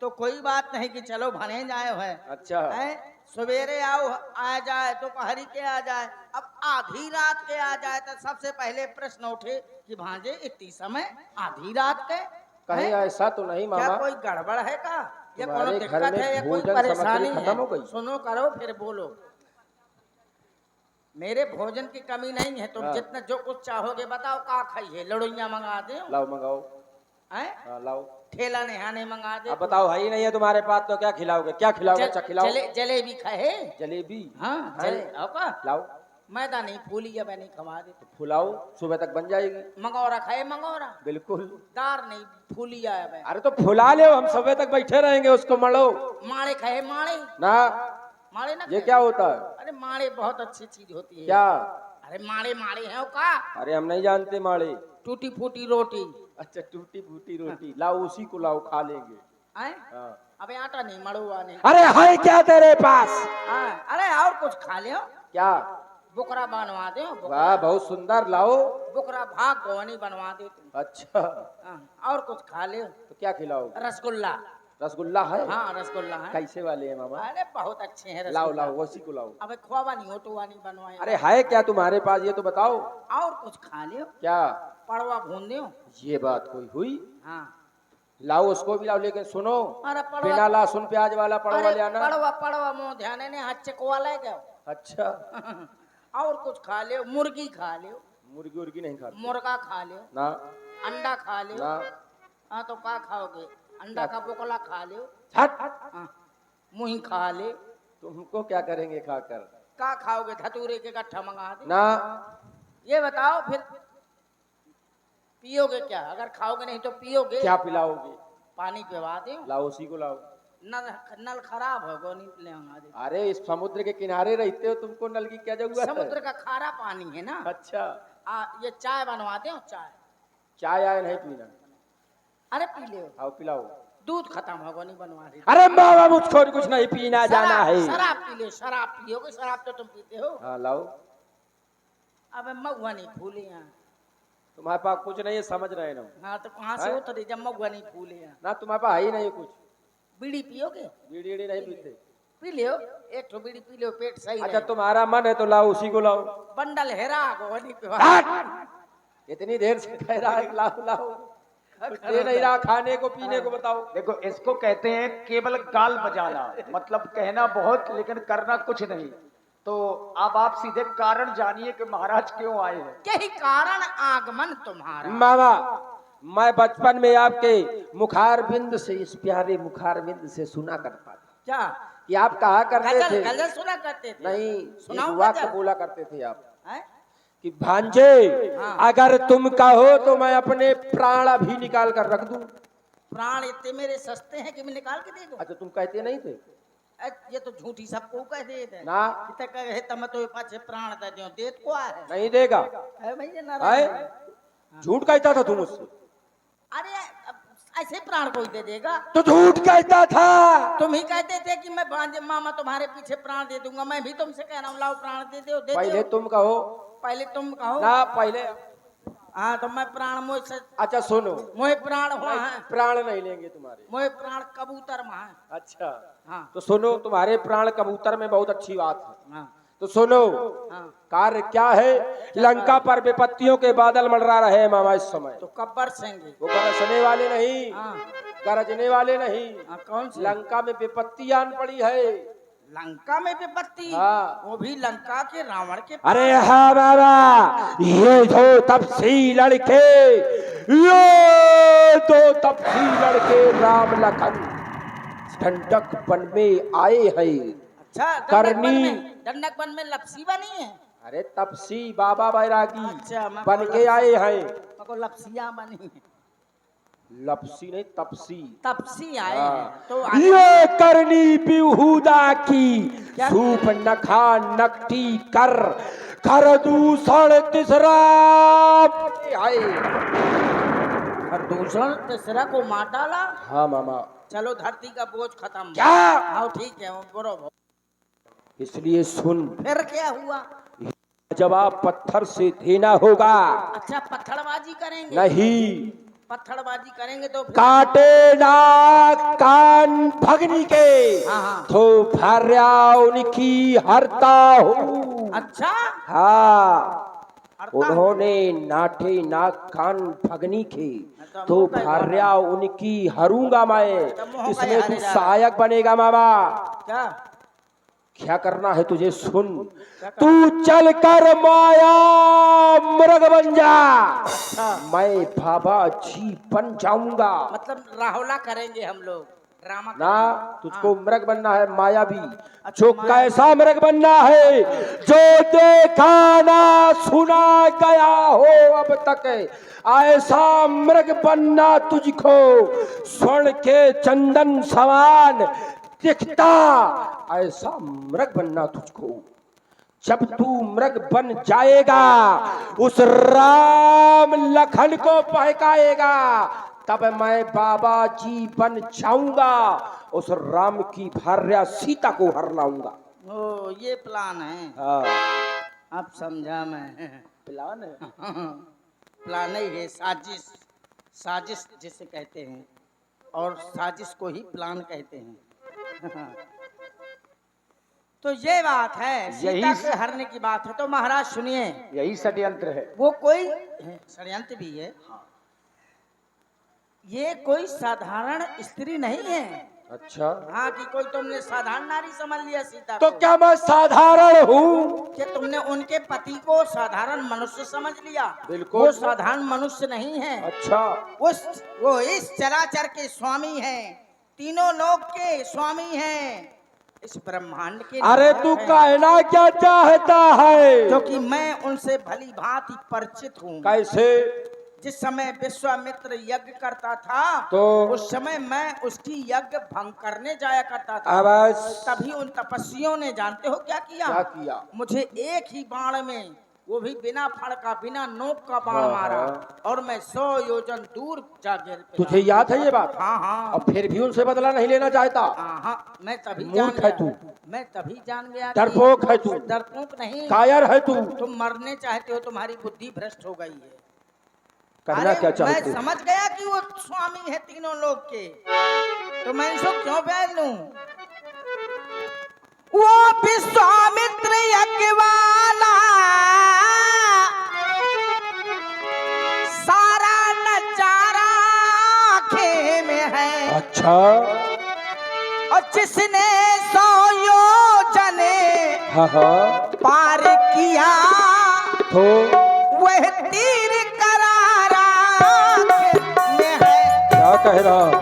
Speaker 2: तो कोई बात नहीं कि चलो भने जाए है।
Speaker 4: अच्छा
Speaker 2: है सवेरे आओ आ जाए, दोपहरी के आ जाए, अब आधी रात के आ जाए तो सबसे पहले प्रश्न उठे कि भांजे इतनी समय आधी रात के?
Speaker 4: कहीं ऐसा तो नहीं मामा?
Speaker 2: क्या कोई गड़बड़ है का? या कोनो
Speaker 4: तुम्हारे घर
Speaker 2: दिक्कत
Speaker 4: में
Speaker 2: है या कोई
Speaker 4: भोजन
Speaker 2: परेशानी
Speaker 4: सामग्री
Speaker 2: है?
Speaker 4: खत्म हो गई?
Speaker 2: सुनो करो फिर बोलो। मेरे भोजन की कमी नहीं है, तुम जितना जो कुछ चाहोगे बताओ। का खाइए? लड़ोइया मंगा दे?
Speaker 4: लाओ मंगाओ।
Speaker 2: हैं?
Speaker 4: लाओ।
Speaker 2: ठेला नहाने मंगा दे?
Speaker 4: अब बताओ है ही नहीं है तुम्हारे पास तो क्या खिलाओगे? क्या खिलाओगे? अच्छा खिलाओ।
Speaker 2: जलेबी खाए?
Speaker 4: जलेबी?
Speaker 2: हाँ, आओ का?
Speaker 4: लाओ।
Speaker 2: मैदा नहीं फूली जब नहीं खवा दे तो
Speaker 4: फुलाओ, सुबह तक बन जाएगी।
Speaker 2: मंगौरा खाए मंगौरा
Speaker 4: बिल्कुल।
Speaker 2: दार नहीं फूली जाए बे
Speaker 4: अरे तो फुला ले, हम सुबह तक बैठे रहेंगे, उसको मलो
Speaker 2: माड़े खाए माड़े
Speaker 4: ना।
Speaker 2: माड़े ना
Speaker 4: ये
Speaker 2: खाए।
Speaker 4: क्या होता है?
Speaker 2: अरे माड़े बहुत अच्छी चीज होती है।
Speaker 4: क्या?
Speaker 2: अरे माड़े माड़े हैं वो का
Speaker 4: अरे हम नहीं जानते माड़े।
Speaker 2: टूटी फूटी रोटी
Speaker 4: अच्छा, टूटी फूटी रोटी लाओ, उसी को लाओ, खा लेंगे।
Speaker 2: हैं?
Speaker 4: हाँ।
Speaker 2: अबे आटा नहीं मड़ुआ नहीं।
Speaker 4: अरे है क्या तेरे पास?
Speaker 2: हाँ, अरे और कुछ खा लियो।
Speaker 4: क्या?
Speaker 2: बुकरा बनवा दे
Speaker 4: वाह, बहुत सुंदर, लाओ।
Speaker 2: बुकरा भाग गोवनी बनवा दे तुम।
Speaker 4: अच्छा,
Speaker 2: हाँ, और कुछ खा लियो।
Speaker 4: तो क्या खिलाओ?
Speaker 2: रसगुल्ला।
Speaker 4: रसगुल्ला है?
Speaker 2: हाँ रसगुल्ला है।
Speaker 4: कैसे वाले हैं मामा?
Speaker 2: अरे बहुत अच्छे हैं
Speaker 4: लाओ
Speaker 2: रसगुल्ला।
Speaker 4: लाओ, उसी को लाओ।
Speaker 2: अबे खोवा नहीं होटुआ नहीं बनवाए।
Speaker 4: अरे है क्या तुम्हारे पास, ये तो बताओ।
Speaker 2: और कुछ खा लियो।
Speaker 4: क्या?
Speaker 2: पड़वा भून दियो।
Speaker 4: ये बात कोई हुई?
Speaker 2: हाँ
Speaker 4: लाओ, उसको भी लाओ, लेकिन सुनो,
Speaker 2: अरे
Speaker 4: बिना
Speaker 2: पड़वा
Speaker 4: लहसुन प्याज वाला पड़वा ले आना।
Speaker 2: पड़वा पड़वा मुंह ध्यान ने हाथ चकवा ले गया।
Speaker 4: अच्छा,
Speaker 2: और कुछ खा लियो। मुर्गी खा लियो।
Speaker 4: मुर्गी उर्गी नहीं खाते
Speaker 2: मुर्गा खा लियो।
Speaker 4: ना।
Speaker 2: अंडा खा लियो।
Speaker 4: ना।
Speaker 2: हाँ तो क्या खाओगे? अंडा का बुकला खा लियो।
Speaker 4: हट।
Speaker 2: हाँ, मुही खा ले।
Speaker 4: तुमको क्या करेंगे खाकर?
Speaker 2: क्या खाओगे? धतूरे के गट्ठा मंगा दे।
Speaker 4: ना।
Speaker 2: ये बताओ फिर पियोगे क्या? अगर खाओगे नहीं तो पियोगे
Speaker 4: क्या पिलाओगे?
Speaker 2: पानी पिवा दे।
Speaker 4: लाओ, उसी को लाओ।
Speaker 2: नल नल खराब है वो नहीं ले मंगा दे।
Speaker 4: अरे इस समुद्र के किनारे रहते हो, तुमको नल की क्या जरूरत है?
Speaker 2: समुद्र का खारा पानी है ना।
Speaker 4: अच्छा,
Speaker 2: ये चाय बनवा दे चाय।
Speaker 4: चाय आय नहीं पीना।
Speaker 2: अरे पी ले।
Speaker 4: आओ पिलाओ।
Speaker 2: दूध खत्म होगा नहीं बनवा दे।
Speaker 4: अरे मामा, मुझको कुछ नहीं पीना, जाना है।
Speaker 2: शराब पी ले। शराब पियोगे? शराब तो तुम पीते हो।
Speaker 4: हाँ लाओ।
Speaker 2: अबे महुआ नहीं फूले यहाँ।
Speaker 4: तुम्हारे पास कुछ नहीं है, समझ रहे ना।
Speaker 2: हाँ तो कहाँ से
Speaker 4: हैं?
Speaker 2: उतरे जब महुआ नहीं फूले यहाँ।
Speaker 4: ना तुम्हारे पास है ही नहीं कुछ।
Speaker 2: बीड़ी पियोगे?
Speaker 4: बीड़ी बीड़ी नहीं पीते।
Speaker 2: पी लियो। एक तो बीड़ी पी लियो, पेट सही
Speaker 4: अच्छा,
Speaker 2: रहेगा।
Speaker 4: तुम्हारा मन है तो लाओ, उसी को लाओ।
Speaker 2: बंडल हेरा गो नहीं पिवा।
Speaker 4: इतनी देर से कह रहा है लाओ लाओ, कुछ दे नहीं रहा खाने को पीने को, बताओ।
Speaker 3: देखो, इसको कहते हैं केवल गाल बजाना, मतलब कहना बहुत लेकिन करना कुछ नहीं। तो अब आप सीधे कारण जानिए कि महाराज क्यों आए हैं।
Speaker 2: यही कारण आगमन तुम्हारा।
Speaker 4: मामा, मैं बचपन में आपके मुखारबिंद से, इस प्यारे मुखारबिंद से सुना करता था
Speaker 2: क्या?
Speaker 4: कि आप कहा करते
Speaker 2: गजल
Speaker 4: थे।
Speaker 2: गजल सुना करते थे?
Speaker 4: नहीं,
Speaker 2: सुनाओ
Speaker 4: एक वाक्य
Speaker 2: गजल।
Speaker 4: बोला करते थे आप
Speaker 2: हैं?
Speaker 4: कि भांजे,
Speaker 2: हाँ।
Speaker 4: अगर तुम कहो तो मैं अपने प्राण अभी निकाल कर रख दूं।
Speaker 2: प्राण इतने मेरे सस्ते हैं कि मैं निकाल के दे दूं?
Speaker 4: अच्छा, तुम कहते नहीं थे
Speaker 2: ये तो झूठी सबको कह देते हैं
Speaker 4: ना?
Speaker 2: इतना कहे तम तो पाछे प्राण दे दियो देत को है।
Speaker 4: नहीं देगा।
Speaker 2: है भैया
Speaker 4: है?
Speaker 2: नारायण।
Speaker 4: झूठ कहता था तुम उससे?
Speaker 2: अरे अब ऐसे प्राण कोई दे देगा?
Speaker 4: तो झूठ कहता था।
Speaker 2: तुम ही कहते थे कि मैं भांजे मामा तुम्हारे पीछे प्राण दे दूंगा। मैं भी तुमसे कह रहा हूँ लाओ प्राण दे दो। दे
Speaker 4: पहले
Speaker 2: दो।
Speaker 4: तुम कहो
Speaker 2: पहले तुम कहो
Speaker 4: ना, पहले।
Speaker 2: हाँ तो मैं प्राण मोह
Speaker 4: अच्छा सुनो,
Speaker 2: मोह प्राण हुआ है।
Speaker 4: प्राण नहीं लेंगे तुम्हारे।
Speaker 2: मोह प्राण कबूतर में है।
Speaker 4: अच्छा,
Speaker 2: हाँ
Speaker 4: तो सुनो, तुम्हारे प्राण कबूतर में बहुत अच्छी बात है।
Speaker 2: हाँ
Speaker 4: तो सुनो,
Speaker 2: हाँ।
Speaker 4: कार्य क्या है? लंका पर विपत्तियों के बादल मंडरा रहे हैं मामा इस समय।
Speaker 2: तो कब बरसेंगे?
Speaker 4: वो बरसने वाले नहीं,
Speaker 2: हाँ
Speaker 4: गरजने वाले नहीं।
Speaker 2: हाँ, कौन सी?
Speaker 4: लंका में विपत्ति आन पड़ी है।
Speaker 2: लंका में विपत्ति?
Speaker 4: हाँ।
Speaker 2: वो भी लंका के रावण के
Speaker 4: अरे हाँ बाबा, ये दो तपसी लड़के, ये दो तपसी लड़के राम लखन ठंडक वन में आए हैं।
Speaker 2: अच्छा
Speaker 4: करनी।
Speaker 2: दंडक वन में लपसी बनी है?
Speaker 4: अरे तपसी बाबा बैरागी
Speaker 2: अच्छा, मैं
Speaker 4: बन के आए हैं।
Speaker 2: को लपसिया बनी है।
Speaker 4: लपसी नहीं, तपसी।
Speaker 2: तपसी आए
Speaker 4: हाँ।
Speaker 2: हैं तो आगे-
Speaker 4: ये करनी बिहुदा की
Speaker 2: क्या?
Speaker 4: सूप नखा नकटी कर दूषण तीसरा आए।
Speaker 2: प्रदूषण तीसरा को मार डाला।
Speaker 4: हाँ मामा।
Speaker 2: चलो धरती का बोझ खत्म।
Speaker 4: क्या?
Speaker 2: हाँ ठीक है वो बरोबर।
Speaker 4: इसलिए सुन,
Speaker 2: फिर क्या हुआ?
Speaker 4: जवाब पत्थर से देना होगा।
Speaker 2: अच्छा पत्थरबाजी करेंगे?
Speaker 4: नहीं,
Speaker 2: पत्थरबाजी करेंगे तो फिर-
Speaker 4: काटे ना कान भगनी के,
Speaker 2: हाँ, हाँ।
Speaker 4: तो भार्या उनकी हरता हूँ।
Speaker 2: अच्छा
Speaker 4: हाँ,
Speaker 2: हरता
Speaker 4: उन्होंने नाटे ना कान भगनी के, तो भार्या उनकी हरूंगा मैं।
Speaker 2: तो मोह का
Speaker 4: इसमें
Speaker 2: हारे
Speaker 4: तू
Speaker 2: जा रहा।
Speaker 4: सहायक बनेगा मामा।
Speaker 2: क्या?
Speaker 4: क्या करना है तुझे? सुन, तू चल कर माया मृग बन जा, मैं बाबा जी बन जाऊंगा।
Speaker 2: मतलब राहुला करेंगे हम लोग? ड्रामा
Speaker 4: ना, तुझको मृग बनना है मायावी।
Speaker 2: अच्छा,
Speaker 4: जो
Speaker 2: मायावी।
Speaker 4: कैसा मृग बनना है, जो देखा ना सुना गया हो अब तक, ऐसा मृग बनना तुझको। स्वर्ण के चंदन समान दिखता ऐसा मृग बनना तुझको। जब तू मृग बन जाएगा, उस राम लखन को बहकाएगा, तब मैं बाबा जी बन जाऊंगा, उस राम की भार्या सीता को हर लाऊंगा।
Speaker 2: ओ ये प्लान है।
Speaker 4: हाँ,
Speaker 2: अब समझा मैं।
Speaker 4: प्लान है।
Speaker 2: प्लान ही है, साजिश। साजिश जिसे कहते हैं, और साजिश को ही प्लान कहते हैं। तो ये बात है, सीता के हरने की बात है। तो महाराज सुनिए,
Speaker 3: यही षड्यंत्र है।
Speaker 2: वो कोई षड्यंत्र भी है। ये कोई साधारण स्त्री नहीं है।
Speaker 4: अच्छा,
Speaker 2: हाँ, कि कोई तुमने साधारण नारी समझ लिया सीता
Speaker 4: तो
Speaker 2: को।
Speaker 4: क्या मैं साधारण हूँ?
Speaker 2: कि तुमने उनके पति को साधारण मनुष्य समझ लिया?
Speaker 4: बिल्कुल।
Speaker 2: वो साधारण मनुष्य नहीं है।
Speaker 4: अच्छा,
Speaker 2: वो इस चराचर के स्वामी हैं, तीनों लोक के स्वामी हैं, इस ब्रह्मांड के
Speaker 4: अरे
Speaker 2: नायक
Speaker 4: तू
Speaker 2: हैं।
Speaker 4: कहना क्या चाहता है?
Speaker 2: क्योंकि मैं उनसे भली भांति परिचित हूँ।
Speaker 4: कैसे?
Speaker 2: जिस समय विश्वामित्र यज्ञ करता था,
Speaker 4: तो
Speaker 2: उस समय मैं उसकी यज्ञ भंग करने जाया करता था।
Speaker 4: अवश्य।
Speaker 2: तभी उन तपस्वियों ने जानते हो क्या किया?
Speaker 4: क्या किया?
Speaker 2: मुझे एक ही बाण में, वो भी बिना फड़ का, बिना नोक का बाण
Speaker 4: हाँ,
Speaker 2: मारा,
Speaker 4: हाँ।
Speaker 2: और मैं 100 योजन दूर जा गिर पड़ा।
Speaker 4: तुझे याद है ये बात?
Speaker 2: हाँ हाँ।
Speaker 4: और फिर भी उनसे बदला नहीं लेना चाहता?
Speaker 2: हाँ, मैं तभी
Speaker 4: मूर्ख
Speaker 2: जान
Speaker 4: है
Speaker 2: गया।
Speaker 4: तू।
Speaker 2: मैं तभी जान गया कि
Speaker 4: डरपोक है तू।
Speaker 2: डरपोक नहीं,
Speaker 4: कायर है तू।
Speaker 2: तुम मरने चाहते हो, तुम्हारी बुद्धि भ्रष्ट हो गई है।
Speaker 4: करना
Speaker 2: अरे
Speaker 4: क्या चाहते
Speaker 2: मैं
Speaker 4: हो?
Speaker 2: समझ गया कि वो स्वामी है तीनों लोग के, तो मैं इसको क्यों बैल लूं? वो विश्वामित्र यज्ञ वाला सारा नजारा आंखें में है।
Speaker 4: अच्छा,
Speaker 2: और जिसने 100 योजन
Speaker 4: हाँ हाँ,
Speaker 2: पार किया,
Speaker 4: तो
Speaker 2: वह तीर करारा आंखें में है।
Speaker 4: क्या कह रहा?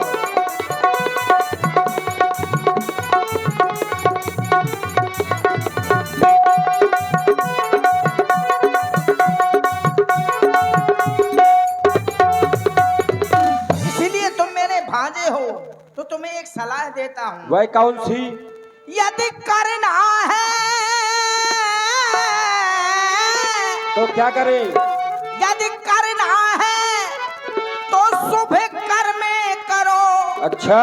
Speaker 2: इसीलिए तुम मेरे भांजे हो, तो तुम्हें एक सलाह देता हूँ।
Speaker 4: वह कौन सी?
Speaker 2: यदि करना है
Speaker 4: तो क्या करे?
Speaker 2: यदि करना है तो शुभ कर्म करो।
Speaker 4: अच्छा,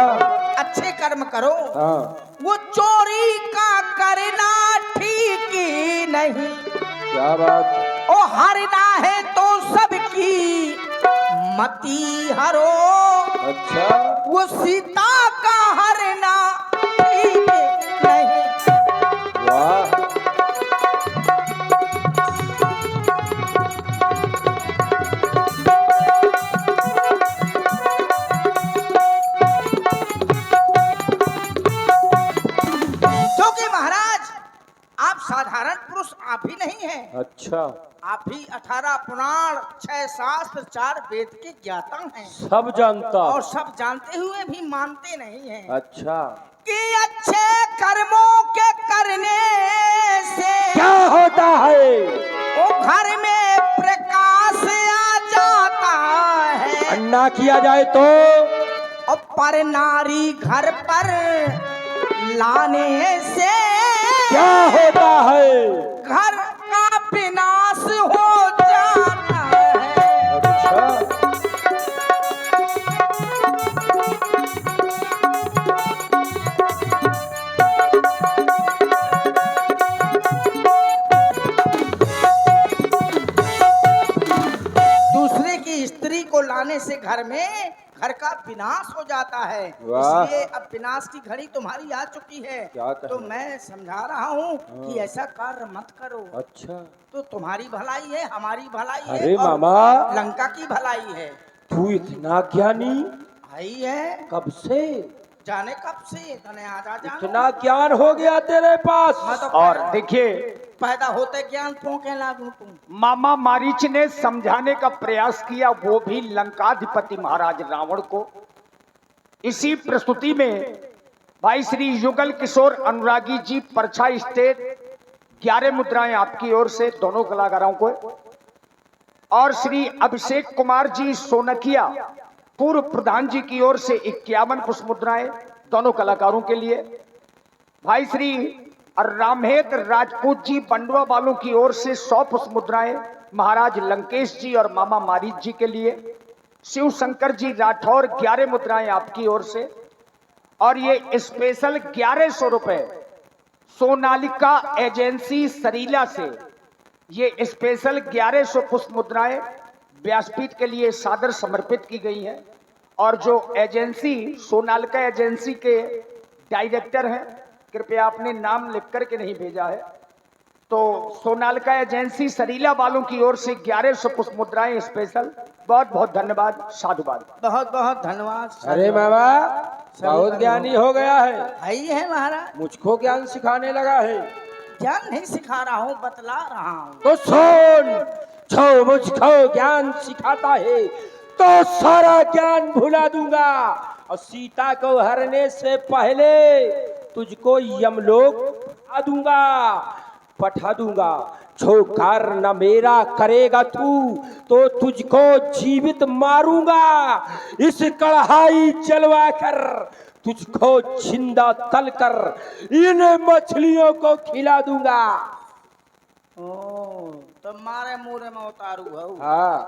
Speaker 2: अच्छे कर्म करो।
Speaker 4: हाँ,
Speaker 2: वो चोरी का करना ठीक ही नहीं।
Speaker 4: क्या बात?
Speaker 2: ओ हरना है तो सबकी मति हरो।
Speaker 4: अच्छा,
Speaker 2: वो सीता का हरना ठीक नहीं।
Speaker 4: वाह,
Speaker 2: क्योंकि महाराज आप साधारण पुरुष आप ही नहीं हैं।
Speaker 4: अच्छा,
Speaker 2: आप भी 18 पुराण, 6 शास्त्र, 4 वेद के ज्ञाता हैं,
Speaker 4: सब जानता।
Speaker 2: और सब जानते हुए भी मानते नहीं हैं
Speaker 4: अच्छा,
Speaker 2: कि अच्छे कर्मों के करने से
Speaker 4: क्या होता है?
Speaker 2: वो घर में प्रकाश आ जाता है,
Speaker 4: अन्ना किया जाए तो?
Speaker 2: और पर नारी घर पर लाने से
Speaker 4: क्या होता है?
Speaker 2: घर का विनाश हो जाता है।
Speaker 4: अच्छा,
Speaker 2: दूसरे की स्त्री को लाने से घर में घर का विनाश हो जाता है।
Speaker 4: वाह।
Speaker 2: इसलिए अब विनाश की घड़ी तुम्हारी आ चुकी है।
Speaker 4: क्या कहे?
Speaker 2: तो मैं समझा रहा हूँ कि ऐसा कार्य मत करो।
Speaker 4: अच्छा,
Speaker 2: तो तुम्हारी भलाई है, हमारी भलाई है,
Speaker 4: अरे
Speaker 2: और
Speaker 4: मामा,
Speaker 2: लंका की भलाई है।
Speaker 4: तू इतना ज्ञानी
Speaker 2: भाई है,
Speaker 4: कब से?
Speaker 2: जाने कब से तने आज आ जानो।
Speaker 4: इतना ज्ञान हो गया तेरे पास?
Speaker 2: मैं तो
Speaker 3: और देखिए,
Speaker 2: पैदा होते ज्ञान पोंके लागू तुम।
Speaker 3: मामा मारीच ने समझाने का प्रयास किया, वो भी लंकाधिपति महाराज रावण को, इसी प्रस्तुति में भाई श्री युगल किशोर अनुरागी जी परछा स्टेट 11 मुद्राएं आपकी ओर से दोनों कलाकारों को, और श्री अभिषेक कुमार जी सोनकिया पूर्व प्रधान जी की ओर से 51 पुष्प मुद्राएं दोनों कलाकारों के लिए। भाई श्री रामहेत राजपूत जी बंडवा वालों की ओर से 100 पुष्प मुद्राएं महाराज लंकेश जी और मामा मारीज जी के लिए। शिव शंकर जी राठौर 11 मुद्राएं आपकी ओर से, और ये स्पेशल 1100 रुपए सोनालिका एजेंसी सरीला से ये स्पेशल 1100 पुष्प मुद्राएं व्यासपीठ के लिए सादर समर्पित की गई हैं। और जो एजेंसी सोनालिका एजेंसी के डायरेक्टर हैं, कृपया आपने नाम लिख करके नहीं भेजा है, तो सोनालिका एजेंसी सरीला वालों की ओर से 1100 पुष्प मुद्राएं स्पेशल। बहुत बहुत धन्यवाद, साधुवाद।
Speaker 2: बहुत बहुत धन्यवाद।
Speaker 4: अरे बाबा बहुत ज्ञानी हो गया है,
Speaker 2: ही है महाराज।
Speaker 4: मुझको ज्ञान सिखाने लगा है।
Speaker 2: ज्ञान नहीं सिखा रहा हूँ, बतला रहा हूँ।
Speaker 4: तो सुन, जो मुझको ज्ञान सिखाता है तो सारा ज्ञान भुला दूंगा, और सीता को हरने से पहले तुझको यमलोक पठा दूंगा। जो कार्य न मेरा करेगा तू तो तुझको जीवित मारूंगा। इस कढ़ाई जलवा कर तुझको जिंदा तल कर इन मछलियों को खिला दूंगा।
Speaker 2: ओ तो मारे मुरे में उतारू है।
Speaker 4: हाँ,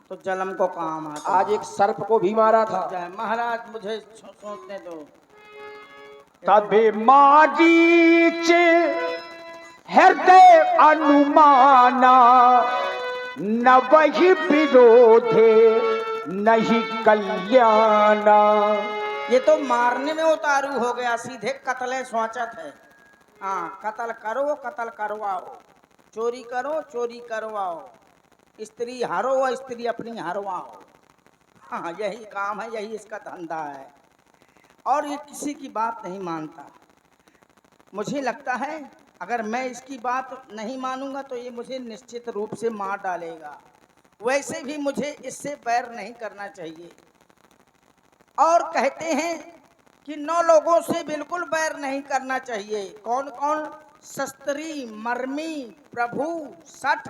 Speaker 2: तो जलम को काम आता।
Speaker 4: आज एक सर्प को भी मारा था।
Speaker 2: जय महाराज, मुझे सोचने दो।
Speaker 3: तबे मारीच हृदय अनुमाना, न वही विरोधे नहीं कल्याणा।
Speaker 2: ये तो मारने में उतारू हो गया, सीधे कत्ले सोचत है। हाँ, कत्ल करो, कत्ल करवाओ, चोरी करो, चोरी करवाओ, स्त्री हरो, स्त्री अपनी हरवाओ। हाँ, यही काम है, यही इसका धंधा है। और ये किसी की बात नहीं मानता। मुझे लगता है अगर मैं इसकी बात नहीं मानूंगा तो ये मुझे निश्चित रूप से मार डालेगा। वैसे भी मुझे इससे बैर नहीं करना चाहिए। और कहते हैं कि 9 लोगों से बिल्कुल बैर नहीं करना चाहिए। कौन कौन? शस्त्री, मर्मी, प्रभु, सठ,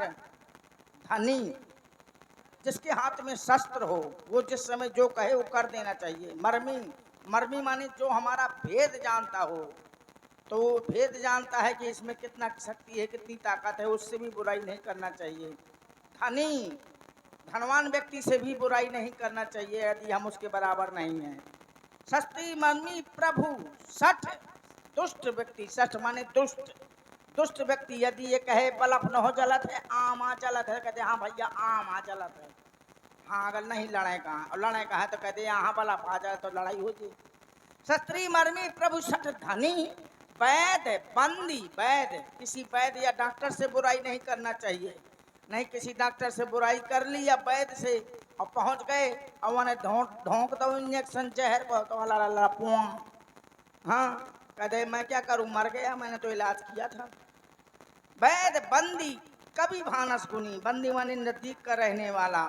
Speaker 2: धनी। जिसके हाथ में शस्त्र हो वो जिस समय जो कहे वो कर देना चाहिए। मर्मी माने जो हमारा भेद जानता हो, तो वो भेद जानता है कि इसमें कितना शक्ति है, कितनी ताकत है, उससे भी बुराई नहीं करना चाहिए। धनी, धनवान व्यक्ति से भी बुराई नहीं करना चाहिए यदि हम उसके बराबर नहीं हैं। शस्त्री, मर्मी, प्रभु, सठ, दुष्ट व्यक्ति। सठ माने दुष्ट व्यक्ति यदि ये कहे बलफ न हो जलत है, आम आ जलत है, कहते हाँ भैया आम आ जलत है। हाँ, अगर नहीं लड़ाई कहाँ, और लड़ाई कहाँ तो कहते यहाँ बलफ आ जाए तो लड़ाई हो जाए। शस्त्री, मर्मी, प्रभु, सठ, धनी, वैद, बंदी। वैद, किसी वैद या डॉक्टर से बुराई नहीं करना चाहिए। नहीं, किसी डॉक्टर से बुराई कर ली या वैद से और पहुंच गए और उन्हें ढोंक दो इंजेक्शन जहर बहुत वाला पुआ। हाँ, कहते मैं क्या करूं, मर गया, मैंने तो इलाज किया था। वैद, बंदी, कभी भानस गुनी। बंदी माने नजदीक का रहने वाला,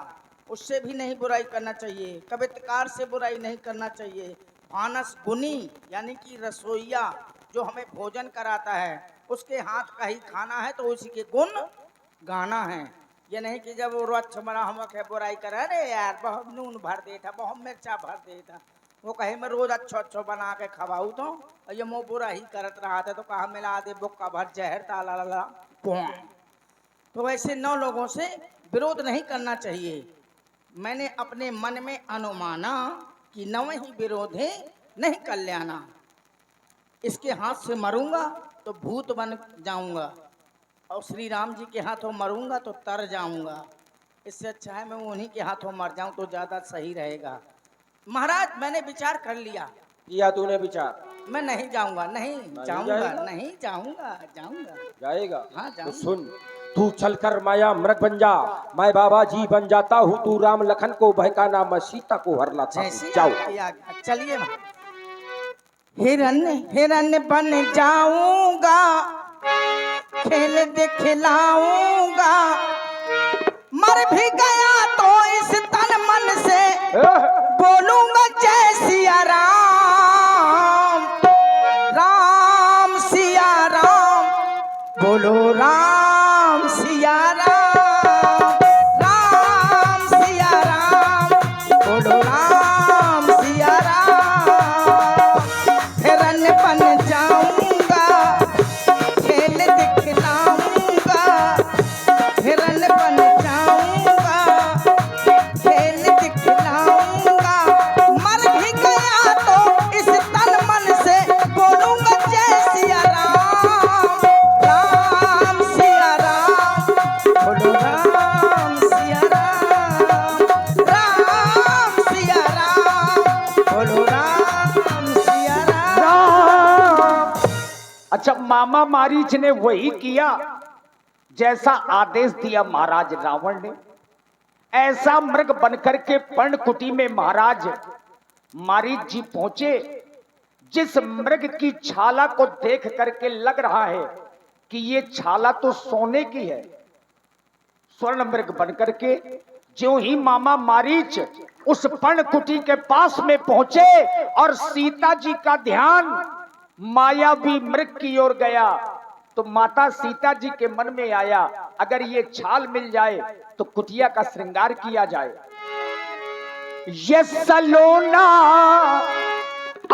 Speaker 2: उससे भी नहीं बुराई करना चाहिए। कवितकार से बुराई नहीं करना चाहिए। भानस गुनी यानी कि रसोईया जो हमें भोजन कराता है, उसके हाथ का ही खाना है तो उसी के गुण गाना है। ये नहीं कि जब वो रोज बना हम बुराई करे, अरे यार बहुत नून भर देता, बहुत मिर्चा भर देता, वो कहे मैं रोज अच्छो बना के खवाऊँ तो, और ये मुँह बुरा ही करत रहा था तो कहा मिला दे बुक्का भर जहर ताला ला। तो वैसे 9 लोगों से विरोध नहीं करना चाहिए। मैंने अपने मन में अनुमाना कि 9 ही विरोध है, नहीं कल्याणा। इसके हाथ से मरूंगा तो भूत बन जाऊंगा, और श्री राम जी के हाथों मरूंगा तो तर जाऊंगा। इससे अच्छा है मैं उन्हीं के हाथों मर जाऊं तो ज्यादा सही रहेगा। महाराज, मैंने विचार कर लिया।
Speaker 4: किया तूने विचार?
Speaker 2: मैं नहीं जाऊंगा, नहीं जाऊंगा,
Speaker 4: जाएगा?
Speaker 2: नहीं जाऊंगा, जाऊंगा।
Speaker 4: जाएगा?
Speaker 2: हाँ,
Speaker 4: तो
Speaker 2: जाऊंगा।
Speaker 4: सुन, तू चलकर माया मृग बन जा, मैं बाबा जी बन जाता हूँ। तू राम लखन को बहकाना, मैं सीता को हर लाता हूँ।
Speaker 2: जैसे
Speaker 4: जाओ।
Speaker 2: चलिए। हिरन बन जाऊंगा, खेल दिखलाऊंगा, मर भी गया तो इस तन मन से बोलूंगा जय श्री बोलो राम सिया राम, राम सिया राम, बोलो राम सिया राम। हिरन बन जाऊंगा, खेल दिखलाऊंगा, हिरन बन जाऊंगा, खेल दिखलाऊंगा। मर भी गया तो इस तन मन से बोलूंगा जय सिया राम, राम सिया राम, बोलो राम सिया राम, राम सिया राम, बोलो राम सिया राम।
Speaker 3: राम। अच्छा, मामा मारीच ने वही किया जैसा आदेश दिया महाराज रावण ने। ऐसा मृग बनकर के पर्णकुटी में महाराज मारीच जी पहुंचे, जिस मृग की छाला को देख करके लग रहा है कि ये छाला तो सोने की है। स्वर्ण मृग बनकर के ज्यों ही मामा मारीच उस पर्णकुटी के पास में पहुंचे और सीता जी का ध्यान मायावी मृग की ओर गया, तो माता सीता जी के मन में आया अगर ये छाल मिल जाए तो कुटिया का श्रृंगार किया जाए। ये सलोना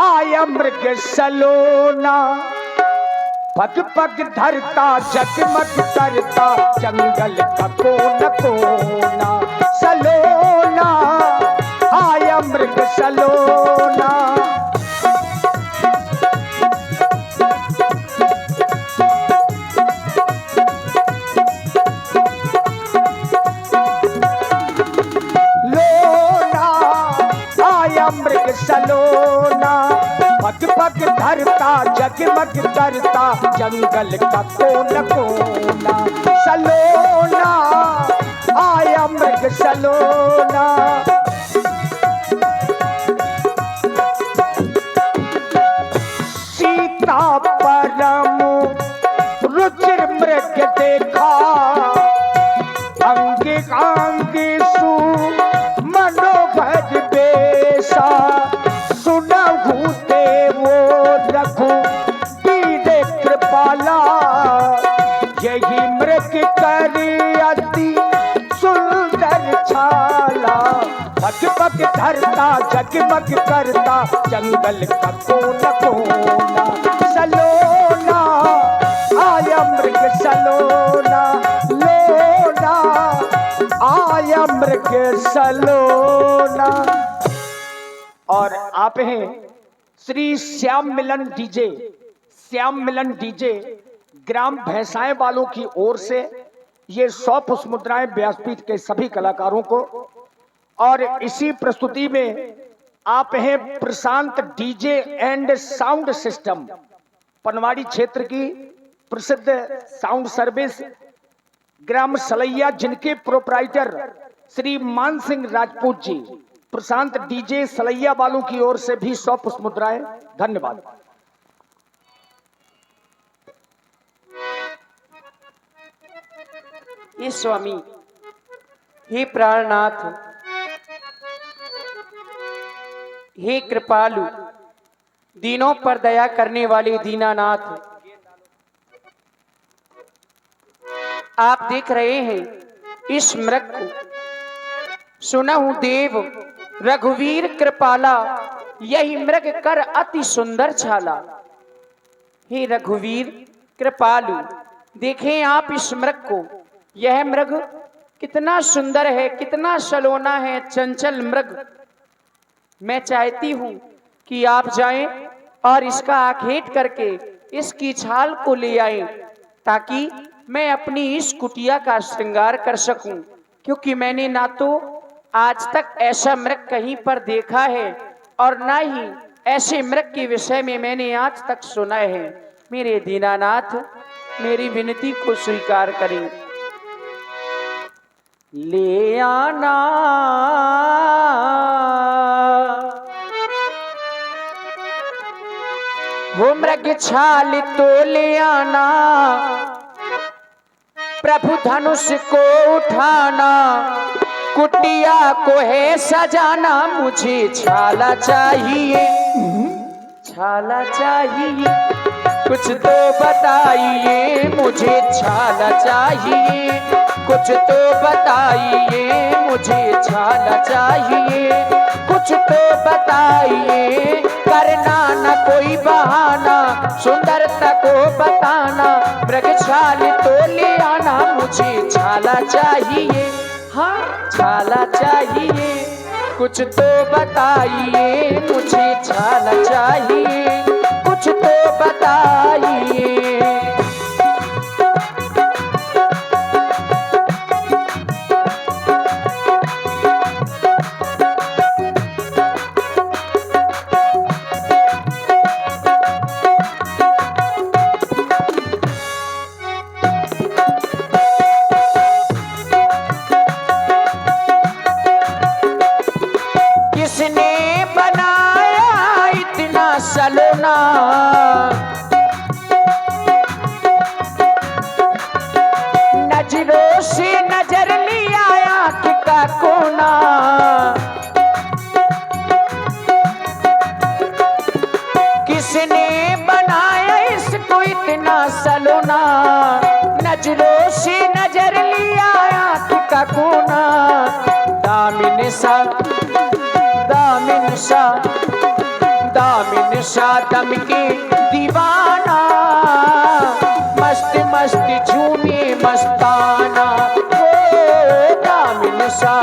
Speaker 3: आया मृग सलोना, पग पग धरता जगमग करता जंगल का कोना कोना। सलोना आया मृग सलोना, लोना आया मृग सलोना, पग पग धरता जगमग करता जंगल का कोना कोना। सलोना आया मृग सलोना, सीता परम रुचिर मृग देखा, अंगे अंगे सु मनोभज बेसा। सुनहु देवो रघु बीरे कृपाला, यही मृग करी अति सुंदर छाला। पग पग धरता जगमग करता जंगल का कोना कोना। सलोना आया मृग सलोना, लोना आया मृग सलोना। और आप हैं श्री श्याम मिलन डीजे, श्याम मिलन डीजे ग्राम भैंसाएं वालों की ओर से ये 100 पुष्प मुद्राएं व्यासपीठ के सभी कलाकारों को। और इसी प्रस्तुति में आप हैं प्रशांत डीजे एंड साउंड सिस्टम, पनवाड़ी क्षेत्र की प्रसिद्ध साउंड सर्विस ग्राम सलैया, जिनके प्रोप्राइटर श्री मान सिंह राजपूत जी। प्रशांत डीजे सलैया वालों की ओर से भी 100 पुष्प मुद्राएं। धन्यवाद।
Speaker 5: ये स्वामी, हे प्राणनाथ, हे कृपालु, दीनों पर दया करने वाले दीनानाथ, आप देख रहे हैं इस मृग को। सुना हूं देव रघुवीर कृपाला, यही मृग कर अति सुंदर छाला। हे रघुवीर कृपालु, देखें आप इस मृग को। यह मृग कितना सुंदर है, कितना सलोना है, चंचल मृग। मैं चाहती हूं कि आप जाएं और इसका आखेट करके इसकी छाल को ले आएं, ताकि मैं अपनी इस कुटिया का श्रृंगार कर सकूं। क्योंकि मैंने ना तो आज तक ऐसा मृग कहीं पर देखा है और ना ही ऐसे मृग के विषय में मैंने आज तक सुना है। मेरे दीनानाथ, मेरी विनती को स्वीकार करें। ले आना वो मृग छाल तो ले आना, प्रभु धनुष को उठाना, कुटिया को है सजाना। मुझे छाला चाहिए, छाला चाहिए। कुछ तो बताइए मुझे छाला चाहिए, कुछ तो बताइए मुझे छाला चाहिए, कुछ तो बताइए, करना न कोई बहाना, सुंदरता को बताना, मृगछाल तो ले आना, मुझे छाला चाहिए, हाँ छाला चाहिए, कुछ तो बताइए मुझे छाला चाहिए, कुछ तो बताइए। किसने बनाया इतना सलोना, नजरों से नजर लिया आँख का कोना, किसने बनाया इसको इतना सलोना, नजरों से नजर लिया आँख का कोना, दामिन सा दामिन सा दामिन सा दम के दीवाना, मस्त मस्त झूमे मस्ताना, ओ दामिन सा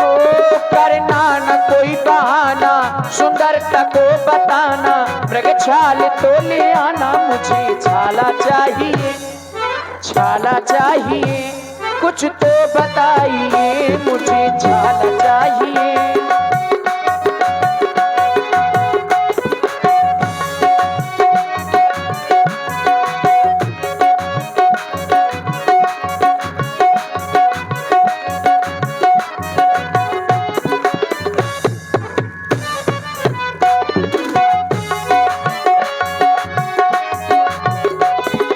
Speaker 5: ओ करना न कोई बहाना, सुंदरता को बताना, मृगछाल तो ले आना, मुझे छाला चाहिए, छाला चाहिए, कुछ तो बताइए मुझे छाला चाहिए।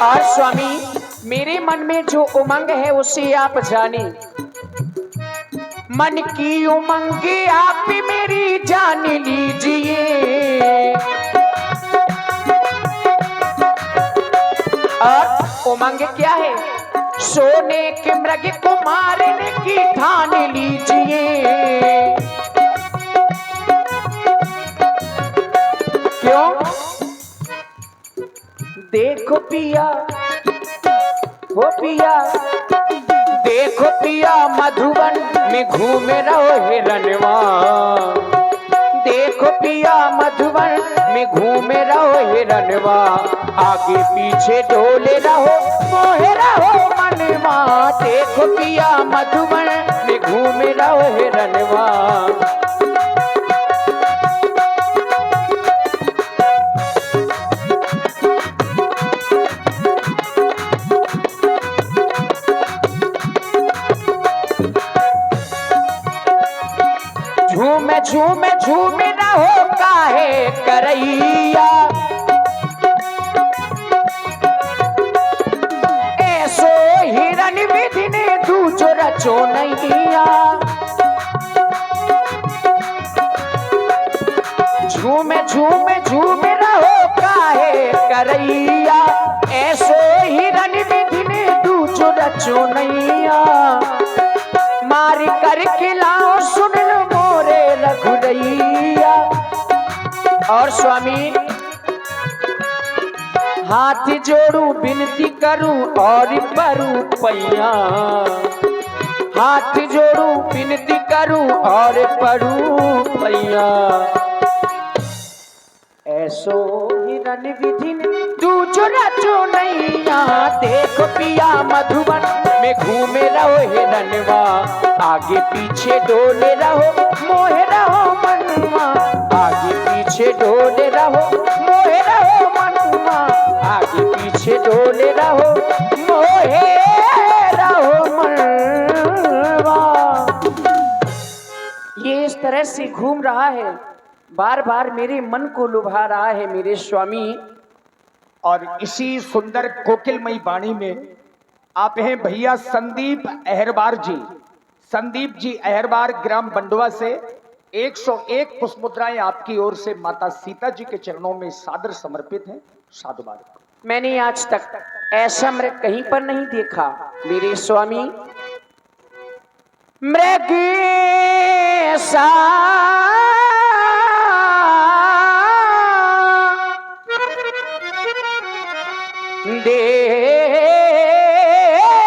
Speaker 5: और स्वामी मेरे मन में जो उमंग है उसे आप जाने, मन की उमंग आप मेरी जान लीजिए, और उमंग क्या है, सोने के मृग को मारने की ठान लीजिए, क्यों देखो पिया हो पिया, देखो पिया मधुबन में घूमे रहो हिरनवा, देखो पिया मधुबन में घूमे रहो हिरनवा, आगे पीछे डोले रहो मोहे रहो मनवा, देखो पिया मधुबन में घूमे रहो हिरनवा। झूमे झूमे झूमे रहो काहे करैया, ऐसो हिरन विधि ने दूजो रचो नैया, झूमे झूमे झूमे रहो काहे करैया, ऐसो हिरन विधि ने दूजो रचो नैया, मार कर खिलाओ सुन लो मोरे रघुरैया। और स्वामी हाथ जोड़ू विनती करूं और परू पैया, हाथ जोड़ू विनती करूं और परू पैया, ऐसो हिरन विधि तू जो रचो नैया, देखो पिया मधुबन में घूमे रहो हिरनवा, आगे पीछे डोले रहो मोहे रहो मनवा, आगे पीछे डोले रहो मोहे रहो मनवा, आगे पीछे डोले रहो मोहे रहो मनवा। ये इस तरह से घूम रहा है, बार बार मेरे मन को लुभा रहा है मेरे स्वामी।
Speaker 3: और इसी सुंदर कोकिलमयी वाणी में आप हैं भैया संदीप अहरबार जी, संदीप जी अहरबार ग्राम बंडवा से, 101 पुष्प मुद्राएं आपकी ओर से माता सीता जी के चरणों में सादर समर्पित हैं। साधुवाद।
Speaker 5: मैंने आज तक ऐसा मृग कहीं पर नहीं देखा मेरे स्वामी। मृग सा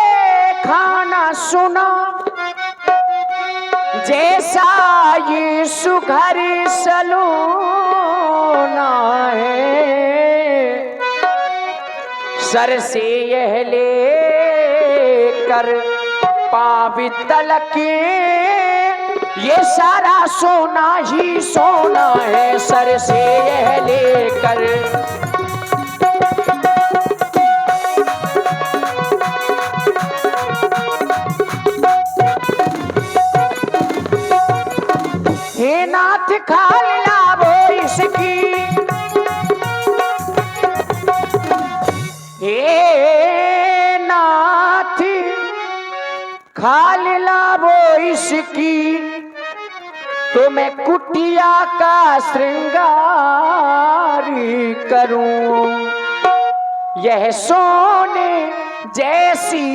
Speaker 5: देखा ना सुना जैसा ये सुघर सलोना है। सर से यह ले कर पावी तलक ये सारा सोना ही सोना है। सर से यह लेकर हे नाथ खाल लाभो इसकी, हे नाथ खाल लाभो इसकी, तो मैं कुटिया का श्रृंगार करूं। यह सोने जैसी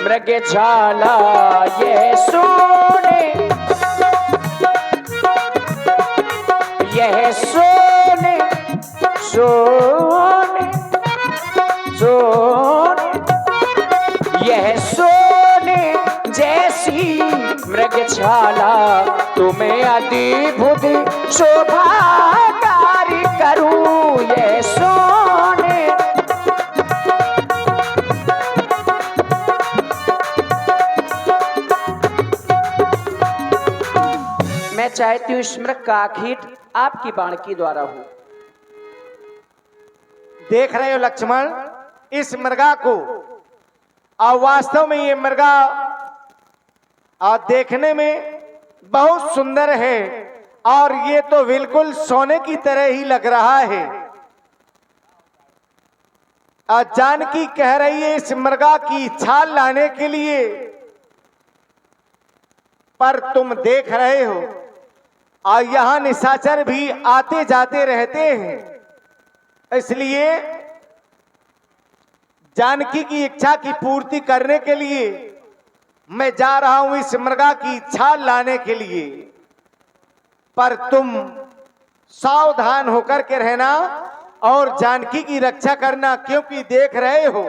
Speaker 5: मृगशाला, यह सोने, यह सोने सोने सोने, यह सोने जैसी मृगशाला, तुम्हें अद्भुत शोभाकारी करूं। यह सोने, मैं चाहती हूँ इस मृग का आखिर आपकी बाणकी द्वारा हो।
Speaker 6: देख रहे हो लक्ष्मण इस मृगा को, और वास्तव में ये मृगा देखने में बहुत सुंदर है, और ये तो बिल्कुल सोने की तरह ही लग रहा है। जानकी कह रही है इस मृगा की छाल लाने के लिए, पर तुम देख रहे हो और यहां निशाचर भी आते जाते रहते हैं, इसलिए जानकी की इच्छा की पूर्ति करने के लिए मैं जा रहा हूं इस मृगा की छाल लाने के लिए। पर तुम सावधान होकर के रहना और जानकी की रक्षा करना, क्योंकि देख रहे हो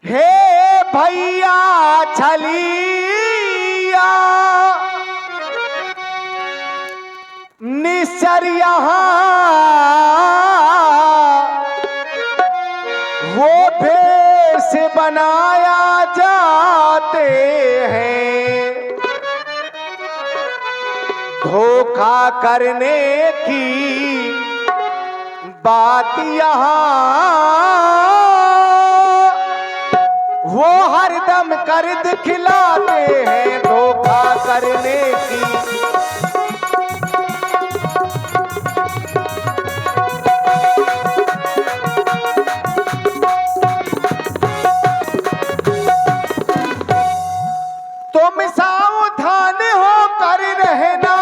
Speaker 6: हे भैया छलिया निश्चर वो भेष बनाया जाते हैं, धोखा करने की बात वो हरदम कर दिखलाते हैं, धोखा करने की। तुम सावधान होकर रहना,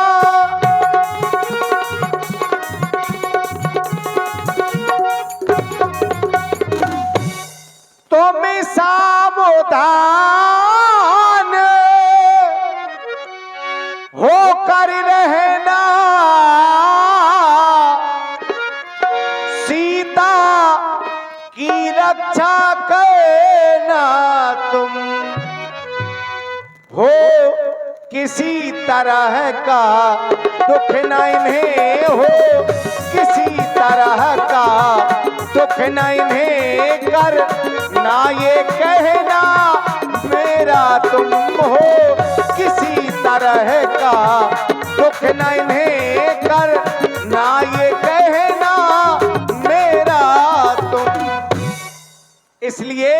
Speaker 6: तुम सावधान होकर रहना, सीता की रक्षा करना तुम हो, किसी तरह का दुख न इन्हें हो, किसी तरह का दुख न इन्हें कर ना, ये कहना मेरा तुम हो, किसी तरह का दुख न इन्हें कर ना, ये कहना मेरा तुम। इसलिए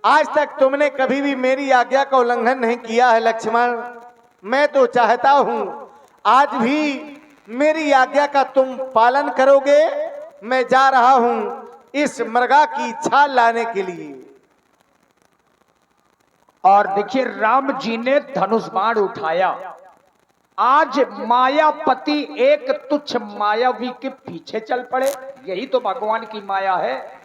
Speaker 6: आज तक तुमने कभी भी मेरी आज्ञा का उल्लंघन नहीं किया है लक्ष्मण। मैं तो चाहता हूं आज भी मेरी आज्ञा का तुम पालन करोगे। मैं जा रहा हूं इस मृगा की छाल लाने के लिए।
Speaker 3: और देखिए राम जी ने धनुष बाण उठाया। आज मायापति एक तुच्छ मायावी के पीछे चल पड़े। यही तो भगवान की माया है।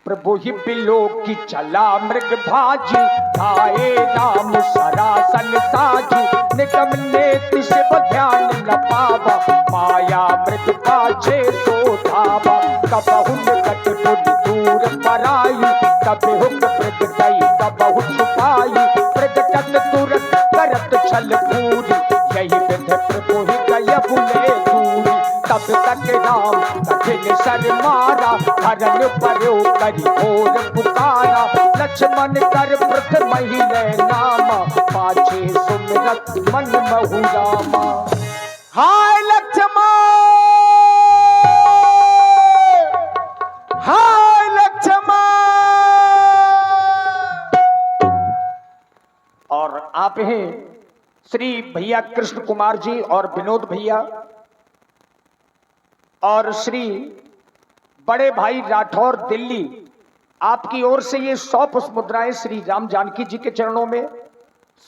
Speaker 3: प्रभु ही बिलो की चला मृग भाजी, आए राम सरासन साजी, निगम नेति शिव ध्यान न पावा, माया मृग पाछे सो धावा, कबहु निकट बुद्धि दूर पराई, कभी हुक मृग गई कबहु छुपाई, प्रगटत तुरंत करत छल पूरी, यही विध प्रभु ही गय बुले दूरी, तब तक राम कठिन सर मारा, हरण पर्यो करी घोर पुकारा, लक्ष्मण कर प्रथम ही नामा, पाछे सुमिरत मन महु रामा।
Speaker 6: हाय लक्ष्मण, हाय लक्ष्मण।
Speaker 3: और आप हैं श्री भैया कृष्ण कुमार जी और विनोद भैया और श्री बड़े भाई राठौर दिल्ली, आपकी ओर से ये 100 पुष्प मुद्राएं श्री राम जानकी जी के चरणों में।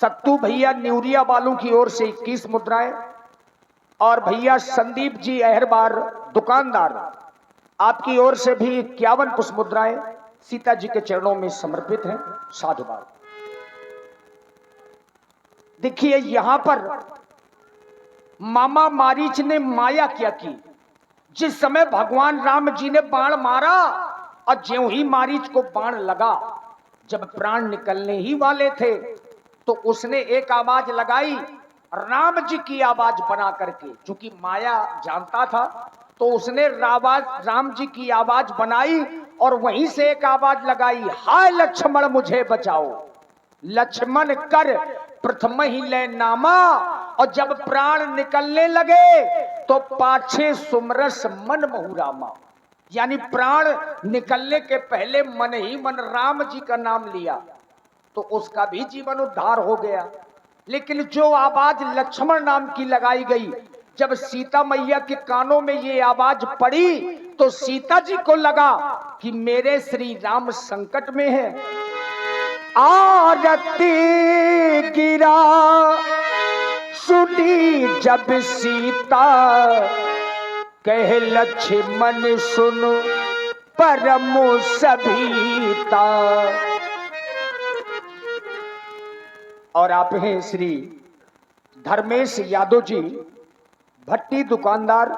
Speaker 3: सत्तू भैया न्यूरिया वालों की ओर से 21 मुद्राएं और भैया संदीप जी अहरबार दुकानदार, आपकी ओर से भी 51 पुष्प मुद्राएं सीता जी के चरणों में समर्पित हैं। साधुवाद। देखिए यहां पर मामा मारीच ने माया क्या की। जिस समय भगवान राम जी ने बाण मारा और ज्यों ही मारीच को बाण लगा, जब प्राण निकलने ही वाले थे तो उसने एक आवाज लगाई, राम जी की आवाज बना करके। चूंकि माया जानता था तो उसने राम जी की आवाज बनाई और वहीं से एक आवाज लगाई, हाय लक्ष्मण मुझे बचाओ। लक्ष्मण कर प्रथम ही ले नामा, और जब प्राण निकलने लगे तो पाछे सुमरस मन महु रामा, यानी प्राण निकलने के पहले मन ही मन राम जी का नाम लिया तो उसका भी जीवन उद्धार हो गया। लेकिन जो आवाज लक्ष्मण नाम की लगाई गई, जब सीता मैया के कानों में ये आवाज पड़ी तो सीता जी को लगा कि मेरे श्री राम संकट में है। आरती गिरा सुनी जब सीता, कह लक्ष्मण सुन परम सभीता। और आप हैं श्री धर्मेश यादव जी भट्टी दुकानदार,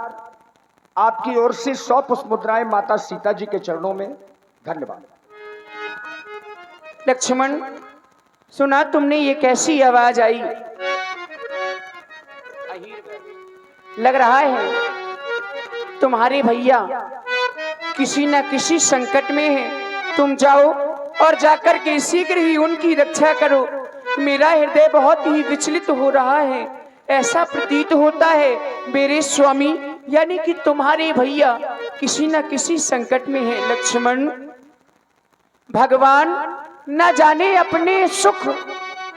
Speaker 3: आपकी ओर से 100 पुष्प मुद्राएं माता सीता जी के चरणों में। धन्यवाद।
Speaker 5: लक्ष्मण, सुना तुमने ये कैसी आवाज आई? लग रहा है तुम्हारे भैया किसी न किसी संकट में है। तुम जाओ और जाकर के शीघ्र ही उनकी रक्षा करो। मेरा हृदय बहुत ही विचलित हो रहा है। ऐसा प्रतीत होता है मेरे स्वामी यानी कि तुम्हारे भैया किसी न किसी संकट में है। लक्ष्मण, भगवान न जाने अपने सुख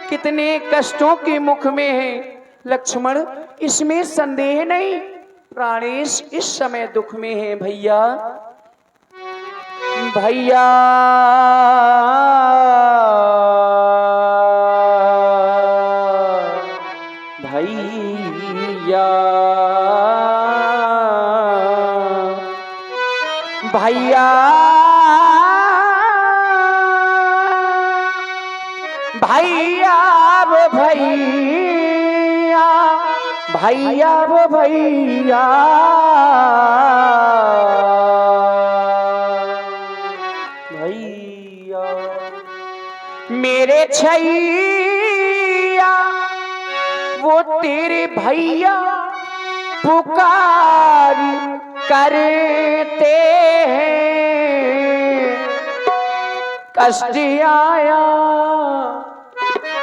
Speaker 5: कितने कष्टों के मुख में है। लक्ष्मण, इसमें संदेह नहीं, प्राणेश इस समय दुख में है। भैया भैया भैया भैया भैया वो भैया भैया वो भैया भैया मेरे छैया वो तेरे भैया पुकार करते हैं। कष्ट आया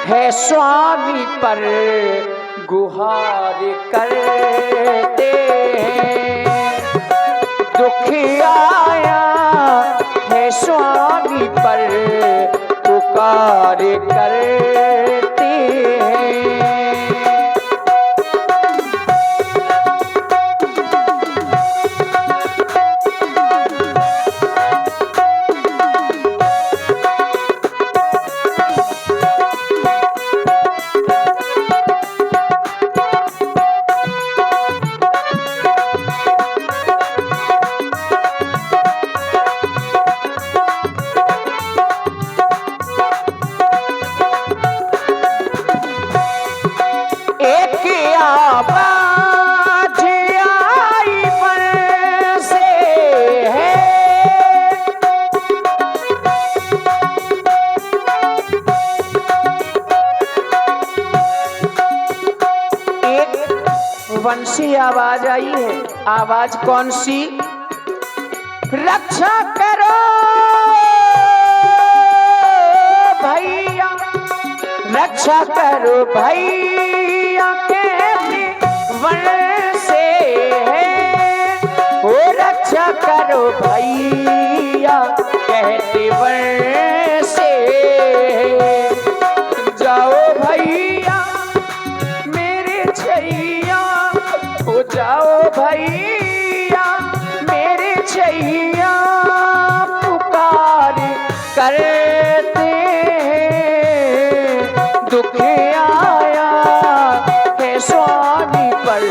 Speaker 5: है स्वामी पर गुहार करते हैं। दुख आया है स्वामी पर पुकार करते हैं। आवाज आई पर से है। एक वंशी आवाज आई है। आवाज कौन सी? रक्षा करो भैया, रक्षा करो भैया कहते वन से है। ओ रक्षा करो भैया कहते वन से है। जाओ भैया मेरे छैया, हो जाओ भैया मेरे छैया, पुकार करते हैं। दुख आया है स्वामी पर,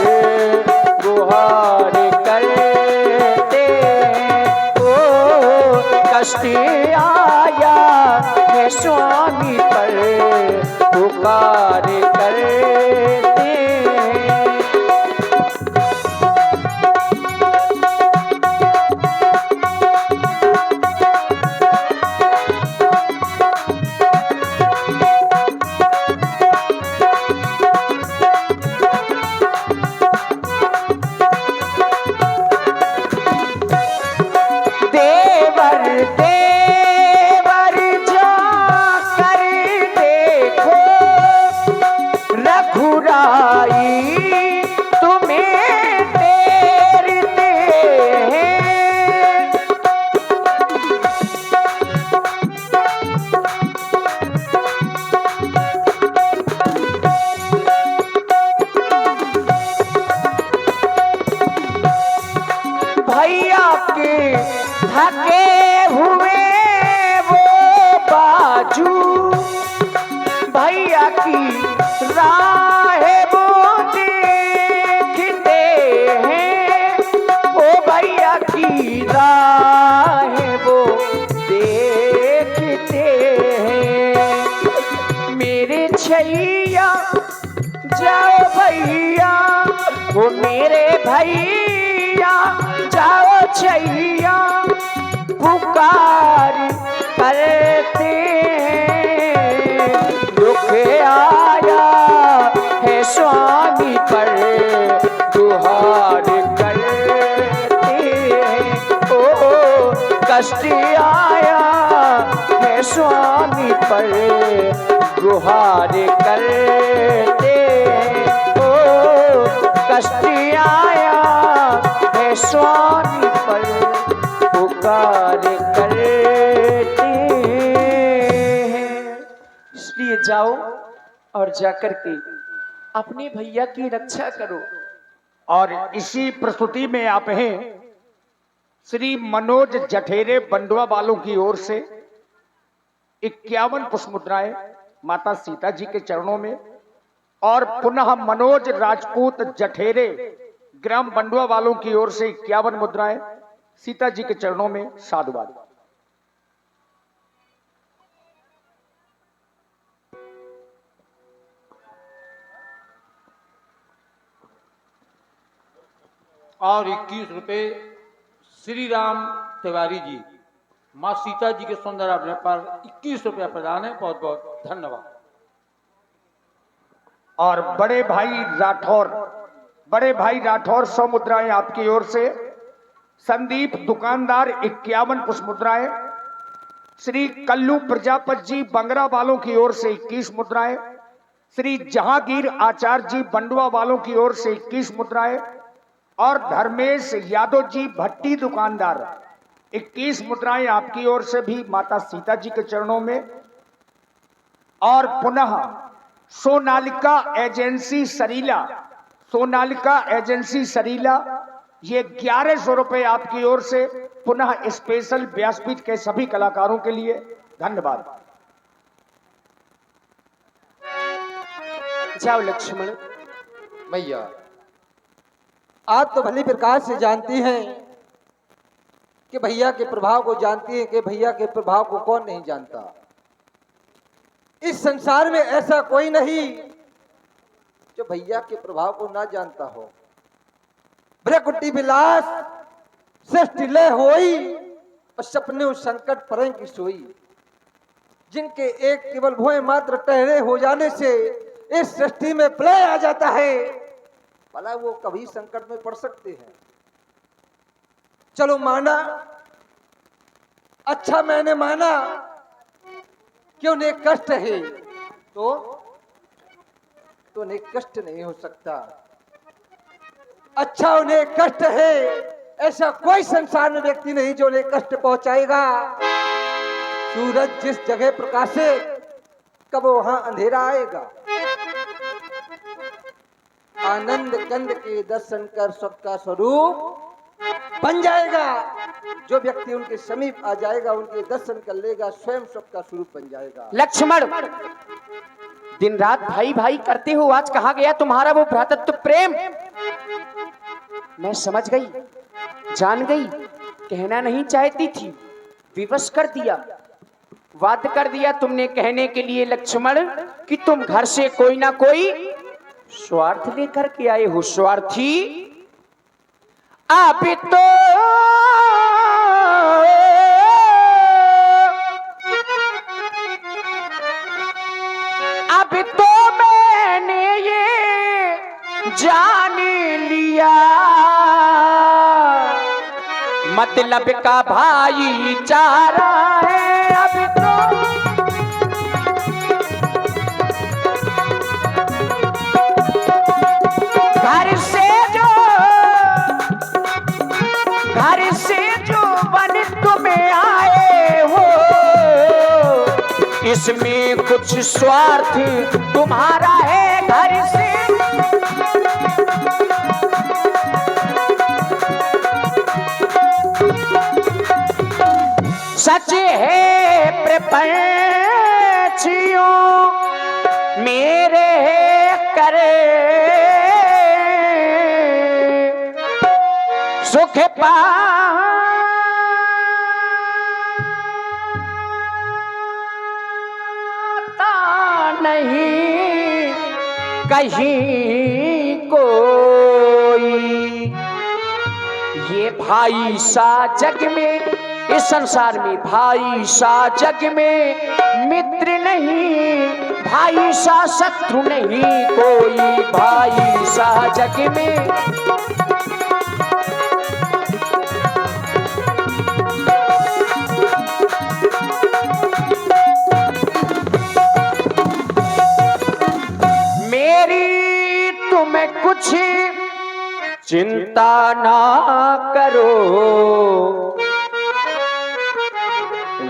Speaker 5: गुहार करते हैं। ओ कष्ट आया है स्वामी पर, पुकार करते हैं। देवर देवर जाकर देखो, रघुराई तुम्हें तेरते हैं। भैया के थके हुए वो बाजू, भैया की राह वो देखते हैं। ओ भैया की राह वो देखते हैं। मेरे छैया जाओ भैया, वो मेरे भैया जाओ छैया, पुकार करते हैं। दुख आया है स्वामी पर, गुहार करते हैं। ओ कष्ट आया है स्वामी पर, गुहार करते हैं। ओ कष्ट आया है स्वामी पर, पुकार करते हैं। इसलिए जाओ और जाकर के अपने भैया की रक्षा करो।
Speaker 3: और इसी प्रस्तुति में आप हैं श्री मनोज जठेरे बंडवा वालों की ओर से 51 पुष्प मुद्राएं माता सीता जी के चरणों में, और पुनः मनोज राजपूत जठेरे ग्राम बंडवा वालों की ओर से 51 मुद्राएं सीता जी के चरणों में। साधुवाद।
Speaker 4: और 21 रुपए श्री राम तिवारी जी, माँ सीता जी के सुंदर आभरण पर 21 रुपया प्रदान है। बहुत बहुत धन्यवाद।
Speaker 3: और बड़े भाई राठौर 100 मुद्राएं आपकी ओर से। संदीप दुकानदार 51 पुष्प मुद्राएं। श्री कल्लू प्रजापत जी बंगरा वालों की ओर से 21 मुद्राएं। श्री जहांगीर आचार्य जी बंडवा वालों की ओर से 21 मुद्राएं। और धर्मेश यादव जी भट्टी दुकानदार 21 मुद्राएं आपकी ओर से भी माता सीता जी के चरणों में। और पुनः सोनालिका एजेंसी सरीला ये 1100 रुपए आपकी ओर से पुनः स्पेशल व्यासपीठ के सभी कलाकारों के लिए। धन्यवाद।
Speaker 5: जाओ लक्ष्मण।
Speaker 7: भैया आप तो भली प्रकार से जानती हैं कि भैया के प्रभाव को जानती हैं कि भैया के प्रभाव को कौन नहीं जानता। इस संसार में ऐसा कोई नहीं जो भैया के प्रभाव को ना जानता हो। ब्रकुटी विलास सृष्टि लय होई और सपने संकट परें की सोई। जिनके एक केवल भोए मात्र टहरे हो जाने से इस सृष्टि में प्रलय आ जाता है, भला वो कभी संकट में पड़ सकते हैं। चलो माना, अच्छा मैंने माना कि उन्हें कष्ट है, तो उन्हें कष्ट नहीं हो सकता। अच्छा उन्हें कष्ट है, ऐसा कोई संसार में व्यक्ति नहीं जो उन्हें कष्ट पहुंचाएगा। सूरज जिस जगह प्रकाशे, कब वहां अंधेरा आएगा। आनंद कंद के दर्शन कर सबका स्वरूप बन जाएगा। जो व्यक्ति उनके समीप आ जाएगा, उनके दर्शन कर लेगा, स्वयं सबका स्वरूप बन जाएगा।
Speaker 5: लक्ष्मण, दिन रात भाई भाई करते हो, आज कहाँ गया तुम्हारा वो भ्रातृत्व प्रेम? मैं समझ गई, जान गई, कहना नहीं चाहती थी, विवश कर दिया, वाद कर दिया तुमने कहने के लिए लक्ष्मण कि तुम घर से कोई ना कोई स्वार्थ लेकर के आए हो। स्वार्थी अभी तो मैंने ये जान लिया, मतलब का भाईचारा है अभी तो। घर से जो बन तुम्हें आए हो, इसमें कुछ स्वार्थ तुम्हारा है। घर से सच है प्रपंचियों मेरे करे सुख पाता नहीं कहीं कोई। ये भाई सा जग में, इस संसार में भाई सा जग में मित्र नहीं, भाई सा शत्रु नहीं कोई। भाई सा जग में कुछ चिंता ना करो,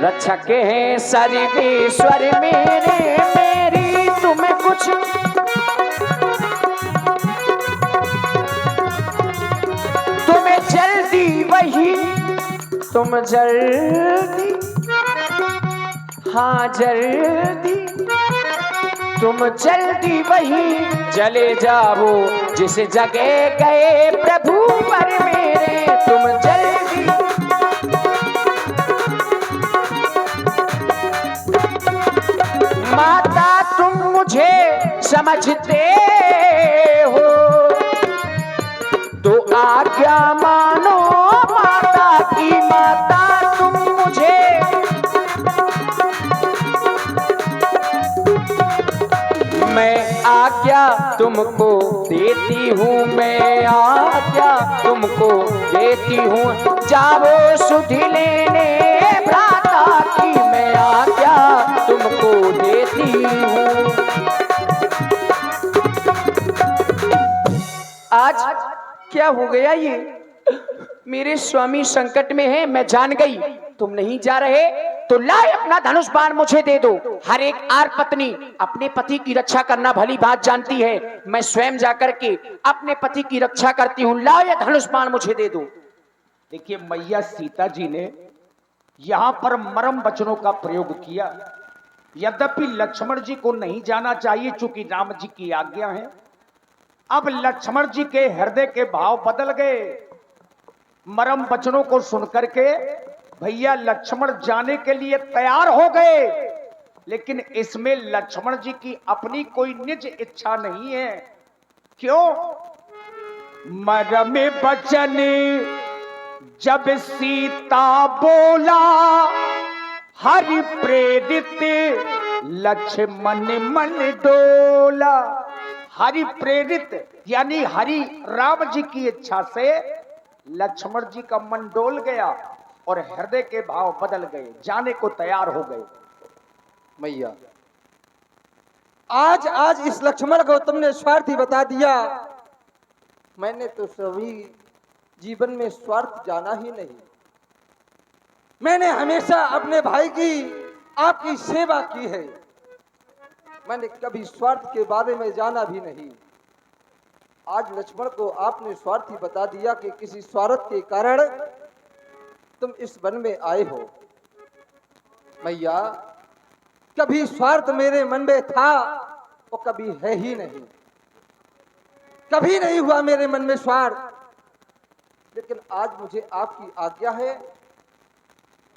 Speaker 5: रक्षक है सर्वेश्वर मेरे। मेरी तुम्हें कुछ तुम्हें जल्दी वही, तुम जल्दी, हाँ जल्दी, तुम जल्दी वही चले जाओ जिस जगह गए प्रभु पर मेरे। तुम जल्दी माता, तुम मुझे समझते हो तो आज्ञा मानो माता की। माता तुम मुझे मैं आज्ञा तुमको देती हूँ, मैं आज्ञा तुमको देती हूँ। जाओ सुधि लेने भ्राता की, मैं आज्ञा तुमको देती हूँ। आज क्या हो गया ये? मेरे स्वामी संकट में है, मैं जान गई। तुम नहीं जा रहे तो लाए अपना धनुष बाण मुझे दे दो। हर एक आर पत्नी अपने पति की रक्षा करना भली बात जानती है। मैं स्वयं जाकर के अपने पति की रक्षा करती हूँ। लाओ ये धनुष बाण मुझे दे दो।
Speaker 3: देखिए मैया सीता जी ने यहाँ पर मरम वचनों का प्रयोग किया। यद्यपि लक्ष्मण जी को नहीं जाना चाहिए चूंकि राम जी की आज्ञा है। अब लक्ष्मण जी के हृदय के भाव बदल गए। मरम वचनों को सुनकर के भैया लक्ष्मण जाने के लिए तैयार हो गए, लेकिन इसमें लक्ष्मण जी की अपनी कोई निज इच्छा नहीं है। क्यों? मरम बचन जब सीता बोला, हरि प्रेरित लक्ष्मण मन डोला। हरि प्रेरित यानी हरि राम जी की इच्छा से लक्ष्मण जी का मन डोल गया और हृदय के भाव बदल गए, जाने को तैयार हो गए।
Speaker 7: मैया, आज इस लक्ष्मण को तुमने स्वार्थी बता दिया। मैंने तो सभी जीवन में स्वार्थ जाना ही नहीं। मैंने हमेशा अपने भाई की आपकी सेवा की है। मैंने कभी स्वार्थ के बारे में जाना भी नहीं। आज लक्ष्मण को आपने स्वार्थी बता दिया कि किसी स्वार्थ के कारण तुम इस वन में आए हो। मैया, कभी स्वार्थ मेरे मन में था और कभी है ही नहीं। कभी नहीं हुआ मेरे मन में स्वार्थ। लेकिन आज मुझे आपकी आज्ञा है,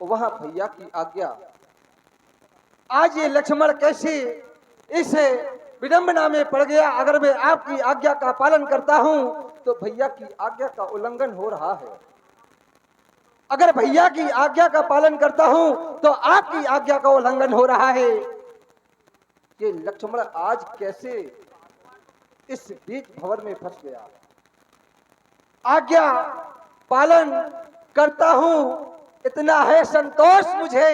Speaker 7: वहां भैया की आज्ञा। आज ये लक्ष्मण कैसे इस विडंबना में पड़ गया? अगर मैं आपकी आज्ञा का पालन करता हूं तो भैया की आज्ञा का उल्लंघन हो रहा है। अगर भैया की आज्ञा का पालन करता हूं तो आपकी आज्ञा का उल्लंघन हो रहा है। ये लक्ष्मण आज कैसे इस बीच भंवर में फंस गया? आज्ञा पालन करता हूं, इतना है संतोष मुझे।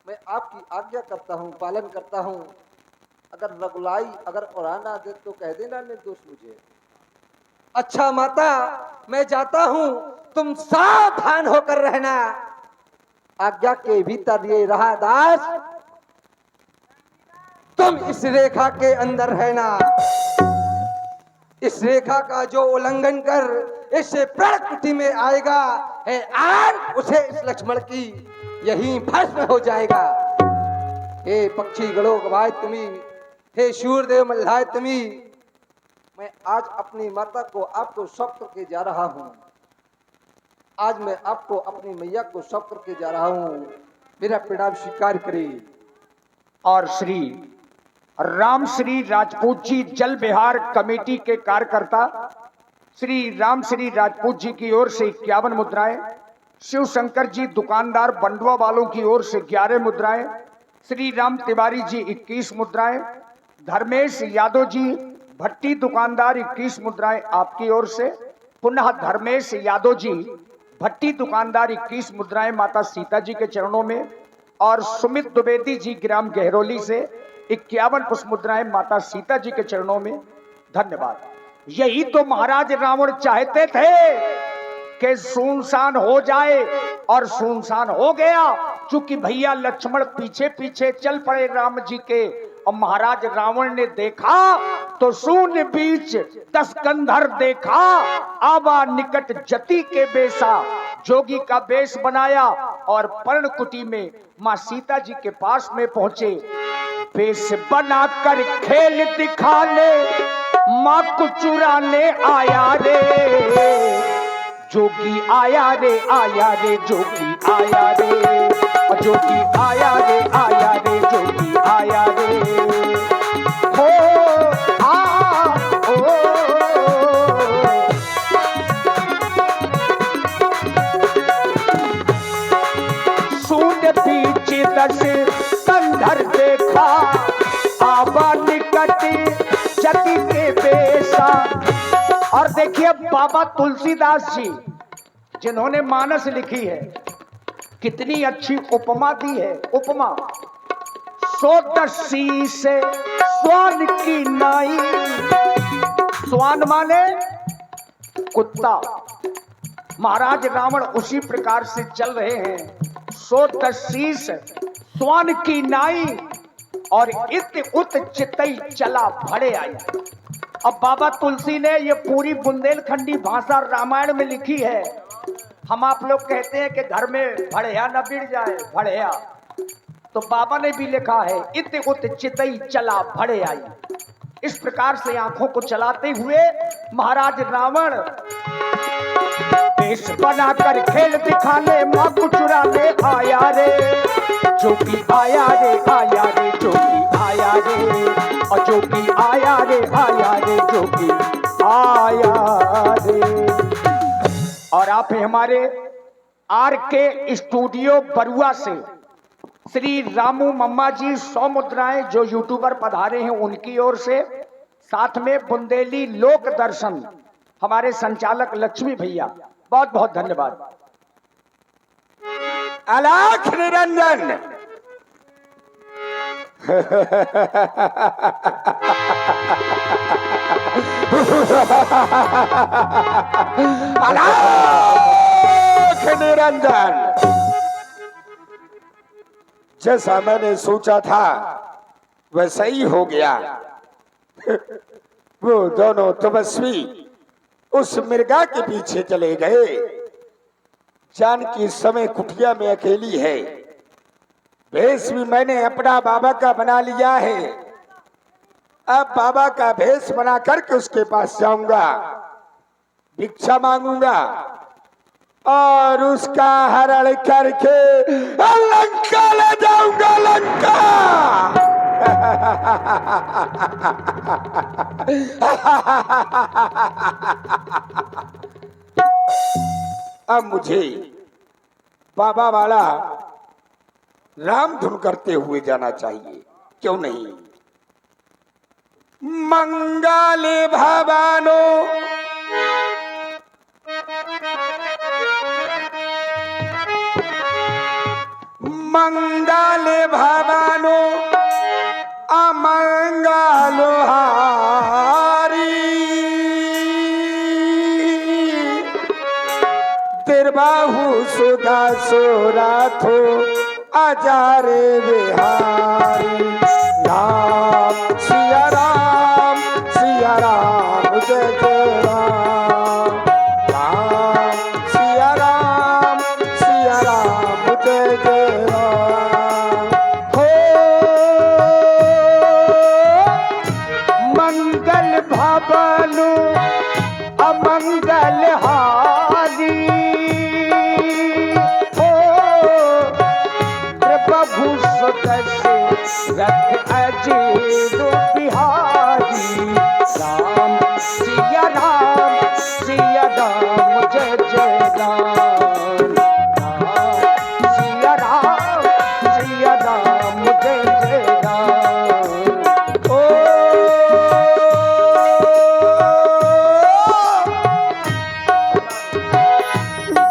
Speaker 7: मैं आपकी आज्ञा करता हूं, पालन करता हूं। अगर रगुलाई अगर औराना दे तो कह देना निर्दोष मुझे। अच्छा माता, मैं जाता हूं, तुम सावधान होकर रहना। आज्ञा के भीतर ये रहा दास, तुम इस रेखा के अंदर रहना। इस रेखा का जो उल्लंघन कर इससे प्रकृति में आएगा है आज उसे इस लक्ष्मण की यही भस्म हो जाएगा। हे पक्षी गणों गवाय तुम्ही, हे सूर्यदेव मल्लाय तुम्ही, मैं आज अपनी माता को आपको सौंप करके जा रहा हूं। आज मैं आपको अपनी मैया को सौंप करके जा रहा हूं। मेरा प्रणाम स्वीकार करें।
Speaker 3: और श्री रामश्री राजपूत जी जल विहार कमेटी के कार्यकर्ता श्री रामश्री राजपूत जी की ओर से 51 मुद्राएं, शिव शंकर जी दुकानदार बंडवा वालों की ओर से 11 मुद्राएं, श्री राम तिवारी जी 21 मुद्राएं, धर्मेश यादव जी भट्टी दुकानदार 21 मुद्राएं आपकी ओर से, पुनः धर्मेश यादव जी भट्टी दुकानदार 21 मुद्राएं माता सीता जी के चरणों में, और सुमित द्विवेदी जी ग्राम गहरोली से 51 पुष्प मुद्राएं माता सीता जी के चरणों में। धन्यवाद। यही तो महाराज रावण चाहते थे कि सुनसान हो जाए, और सुनसान हो गया। चूंकि भैया लक्ष्मण पीछे पीछे चल पड़े राम जी के, और महाराज रावण ने देखा तो शून्य बीच 10 कंधर देखा, आवा निकट जति के बेसा, जोगी का वेश बनाया और पर्णकुटी में मां सीता जी के पास में पहुंचे। वेश बनाकर खेल दिखा ले, मां को चुराने आया रे, जोगी आया रे आया रे, जोगी आया रे, जोगी आया रे आया रे, जोगी आया रे। हो आ ओ शून्य बीच 10 कंधर देखा, आवा निकट जति के बेसा। और देखिए बाबा तुलसीदास जी जिन्होंने मानस लिखी है, कितनी अच्छी उपमा दी है। उपमा, सोदसी से स्वान की नाई, स्वान माने कुत्ता। महाराज रावण उसी प्रकार से चल रहे हैं। सोदसी से स्वान की नाई, और इत उत चितई चला भड़े आई। अब बाबा तुलसी ने ये पूरी बुंदेलखंडी भाषा रामायण में लिखी है। हम आप लोग कहते हैं कि घर में भड़िया न बिड़ जाए, भड़िया, तो बाबा ने भी लिखा है इत उत चितई चला भड़े आई। इस प्रकार से आंखों को चलाते हुए महाराज रावण वेश बनाकर खेल दिखाने, मां को चुराने आया रे, जोगी आया रे आया रे, जोगी आया रे, और जोगी आया रे आया रे, जोगी आप हैं हमारे आर के स्टूडियो बरुआ से श्री रामू मम्मा जी 100 मुद्राएं जो यूट्यूबर पधारे हैं उनकी ओर से, साथ में बुंदेली लोक दर्शन हमारे संचालक लक्ष्मी भैया, बहुत बहुत धन्यवाद।
Speaker 4: अलख निरंजन अलख निरंजन। जैसा मैंने सोचा था वैसा ही हो गया। वो दोनों तपस्वी उस मृगा के पीछे चले गए। जानकी इस समय कुटिया में अकेली है। भेष भी मैंने अपना बाबा का बना लिया है। अब बाबा का भेष बना करके उसके पास जाऊंगा, भिक्षा मांगूंगा और उसका हरण करके लंका ले जाऊंगा। लंका अब मुझे बाबा वाला राम धुन करते हुए जाना चाहिए, क्यों नहीं। मंगले भवानो मंगले भवानो अमंगलो हारी। तिरबाहु सुधा सोराथो आजारे बिहारी। राम सिया राम जय जय राम। राम सिया राम जय जय राम।
Speaker 3: हो मंगल भवनु अमंगल हारी। हो प्रभु सुदर्शन रख अजीर बिहारी। राम सिया राम जय जय राम। राम सिया राम जय जय राम।
Speaker 4: ओ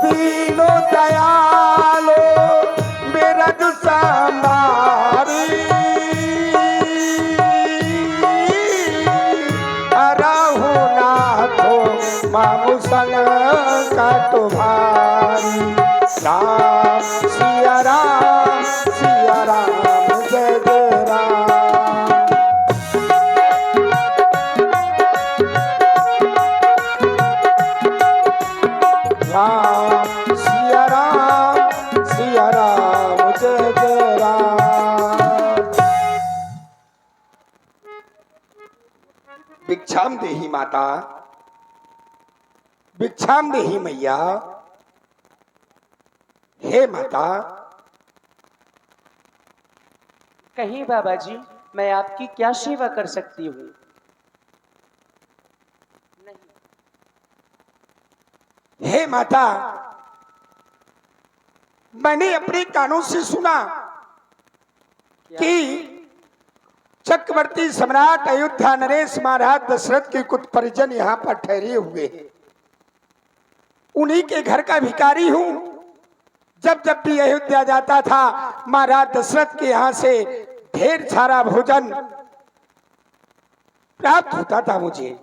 Speaker 4: दीनो दयालो मेरा दुसारी। अराहु नाथो मामू संग का तुम्हारी। राम सिया राम जय जय राम। राम सिया राम जय जय राम। भिक्षाम देही माता, भिक्षाम देही मैया। हे माता,
Speaker 5: कहीं बाबा जी, मैं आपकी क्या सेवा कर सकती हूँ?
Speaker 4: हे माता, मैंने अपने कानों से सुना कि चक्रवर्ती सम्राट अयोध्या नरेश महाराज दशरथ के कुछ परिजन यहाँ पर ठहरे हुए हैं। उन्हीं के घर का भिखारी हूँ। जब जब भी अयोध्या जाता था महाराज दशरथ के यहाँ से ढेर सारा भोजन प्राप्त होता था मुझे।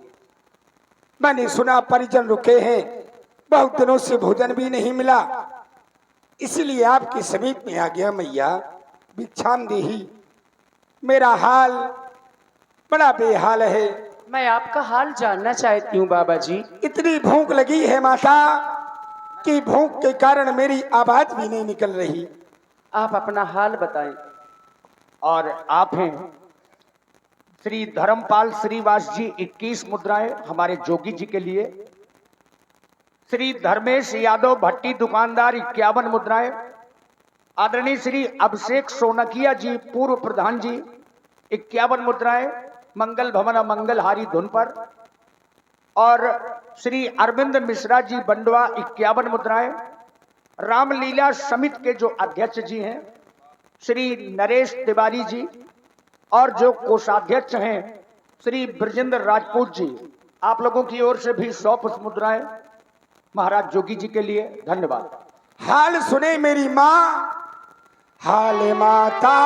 Speaker 4: मैंने सुना परिजन रुके हैं, बहुत दिनों से भोजन भी नहीं मिला, इसलिए आपके समीप में आ गया मैया। भिक्षाम देही। मेरा हाल बड़ा बेहाल है।
Speaker 5: मैं आपका हाल जानना चाहती हूँ बाबा जी।
Speaker 4: इतनी भूख लगी है माता कि भूख के कारण मेरी आवाज भी नहीं निकल रही।
Speaker 5: आप अपना हाल बताएं।
Speaker 3: और आप हैं श्री धर्मपाल श्रीवास जी 21 मुद्राएं हमारे जोगी जी के लिए। श्री धर्मेश यादव भट्टी दुकानदार 51 मुद्राएं। आदरणीय श्री अभिषेक सोनकिया जी पूर्व प्रधान जी 51 मुद्राएं मंगल भवन मंगलहारी धुन पर। और श्री अरविंद मिश्रा जी बंडवा 51 मुद्राएं, रामलीला समिति के जो अध्यक्ष जी हैं श्री नरेश तिवारी जी, और जो कोषाध्यक्ष हैं श्री ब्रजेंद्र राजपूत जी, आप लोगों की ओर से भी 100 पुष्प मुद्राएं महाराज जोगी जी के लिए। धन्यवाद।
Speaker 4: हाल सुने मेरी माँ, हाल माता,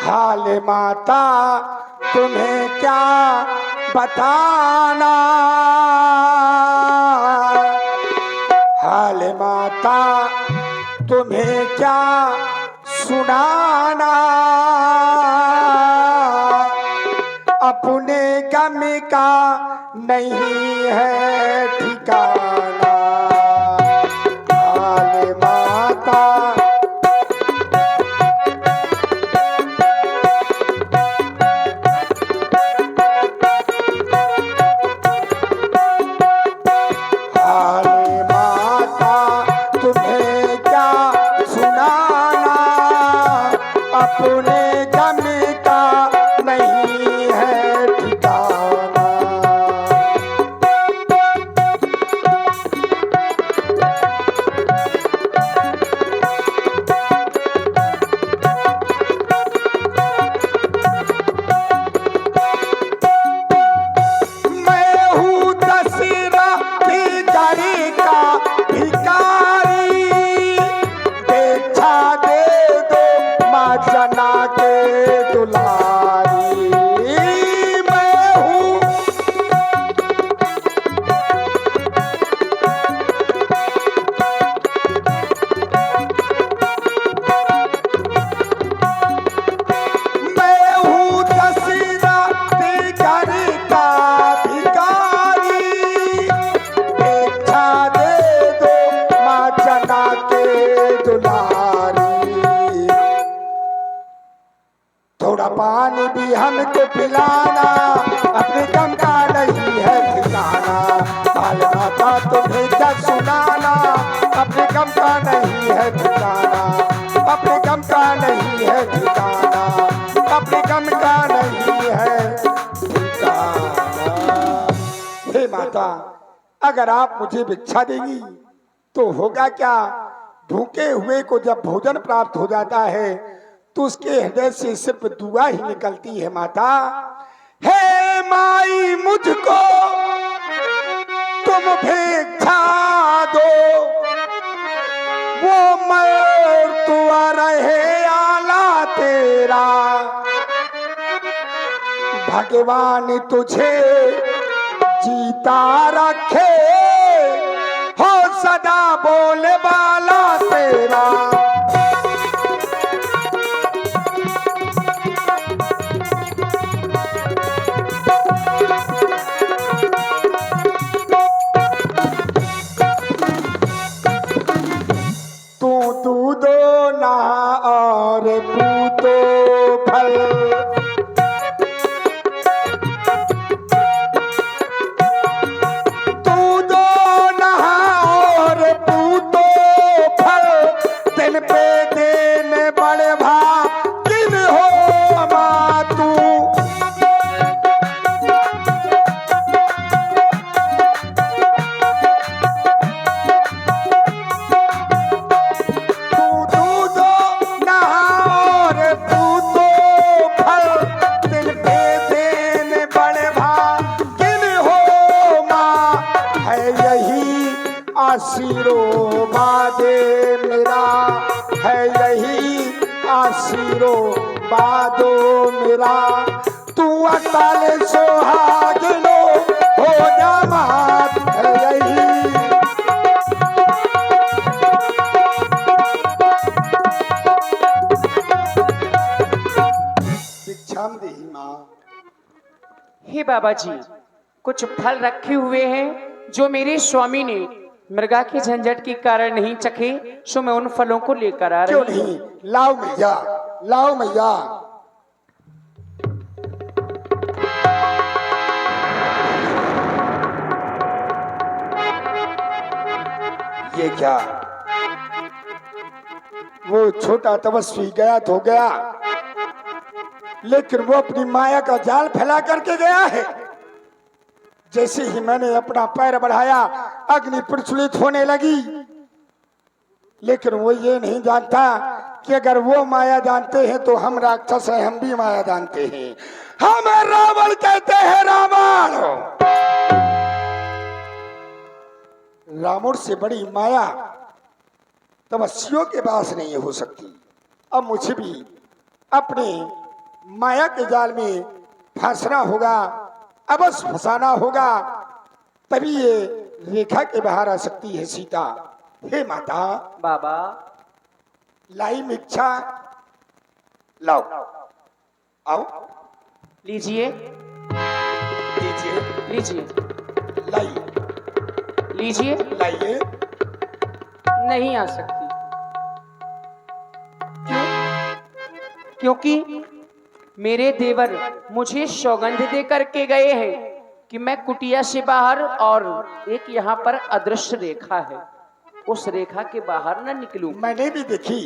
Speaker 4: हाल माता तुम्हें क्या बताना, हाल माता तुम्हें क्या सुनाना, अपने गम का नहीं है ठिकाना, हाल माता। अपने गम का नहीं है ठिकाना। मैं हूँ दशहरा भिखारी का भिखारी, देखा दे दो माँ जना के दुलारी। मैं हूँ दशहरा भिखारी का भिखारी, देखा दे दो माँ जना के दुलारी। थोड़ा पानी भी हमको पिलाना, अपने गम का नहीं है ठिकाना, हाल माता तुम्हें क्या सुनाना, अपने गम का नहीं है ठिकाना, अपने गम का नहीं है ठिकाना, अपने गम का नहीं है ठिकाना। हे माता, अगर आप मुझे भिक्षा देंगी तो होगा क्या, भूखे हुए को जब भोजन प्राप्त हो जाता है तो उसके हृदय से सिर्फ दुआ ही निकलती है। माता, हे माई मुझको तुम भिक्षा दो, वो मर तुआ रहे आला तेरा, भगवान तुझे जीता रखे, हो सदा बोले बाला तेरा। तू दो ना और पूतो फल, तू दो ना और पूतो फल, दिन पे दिन बड़े भागिन हो माँ तू। आशीर्वादे मेरा है यही आशीर्वादो मेरा, तू अकाल सुहागिनो हो जा मात है यही। भिक्षाम देहि माँ।
Speaker 5: हे बाबा जी, कुछ फल रखे हुए हैं जो मेरे स्वामी ने मृगा के झंझट के कारण नहीं चखे, सो मैं उन फलों को लेकर आ रही हूं।
Speaker 4: क्यों नहीं, लाओ मैया, लाओ मैया। ये क्या, वो छोटा तपस्वी गया तो गया,
Speaker 3: लेकिन वो अपनी माया का जाल फैला करके गया है। जैसे ही मैंने अपना पैर बढ़ाया अग्नि प्रज्वलित होने लगी, लेकिन वो ये नहीं जानता कि अगर वो माया जानते हैं तो हम राक्षस हैं, हम भी माया जानते हैं। हमें रावण कहते हैं, रावण। रावण से बड़ी माया तपस्वियों के पास नहीं हो सकती। अब मुझे भी अपने माया के जाल में फंसना होगा, अवश्य फंसाना होगा, तभी ये रेखा के बाहर आ सकती है सीता। हे माता,
Speaker 2: बाबा
Speaker 3: लाई मिच्छा, लाओ, आओ,
Speaker 5: लीजिए
Speaker 3: लीजिए,
Speaker 5: लीजिए
Speaker 3: लाइए,
Speaker 5: लीजिए।
Speaker 3: लाइए।
Speaker 5: नहीं आ सकती। क्योंकि मेरे देवर मुझे सौगंध दे करके गए हैं कि मैं कुटिया से बाहर, और एक यहाँ पर अदृश्य रेखा है, उस रेखा के बाहर न निकलूं।
Speaker 3: मैंने भी देखी,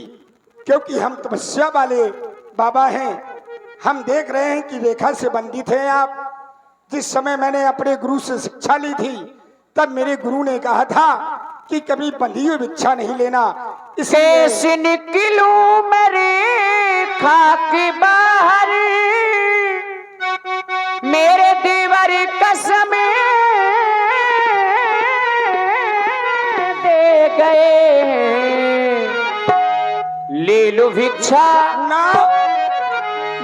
Speaker 3: क्योंकि हम तपस्या वाले बाबा हैं। हम देख रहे हैं कि रेखा से बंधित हैं आप। जिस समय मैंने अपने गुरु से शिक्षा ली थी, तब मेरे गुरु ने कहा था कि कभी बंधी हुई भिक्षा नहीं लेना।
Speaker 5: कैसे निकलूं मैं रेखा के बाहर, मेरे देवर कसम दे गए हैं। ले लो भिक्षा,
Speaker 3: ना,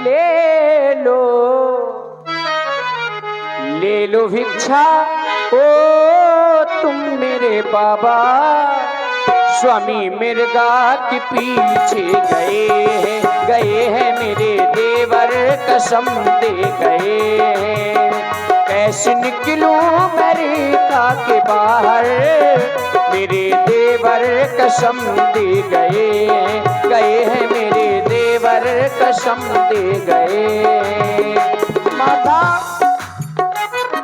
Speaker 5: ले लो, ले लो भिक्षा। ओ तुम मेरे बाबा स्वामी मिर्गा के पीछे गए हैं मेरे देवर कसम दे गए हैं। कैसे निकलूं मैं रेखा के बाहर, मेरे देवर कसम दे गए हैं मेरे देवर कसम दे गए।
Speaker 3: माता,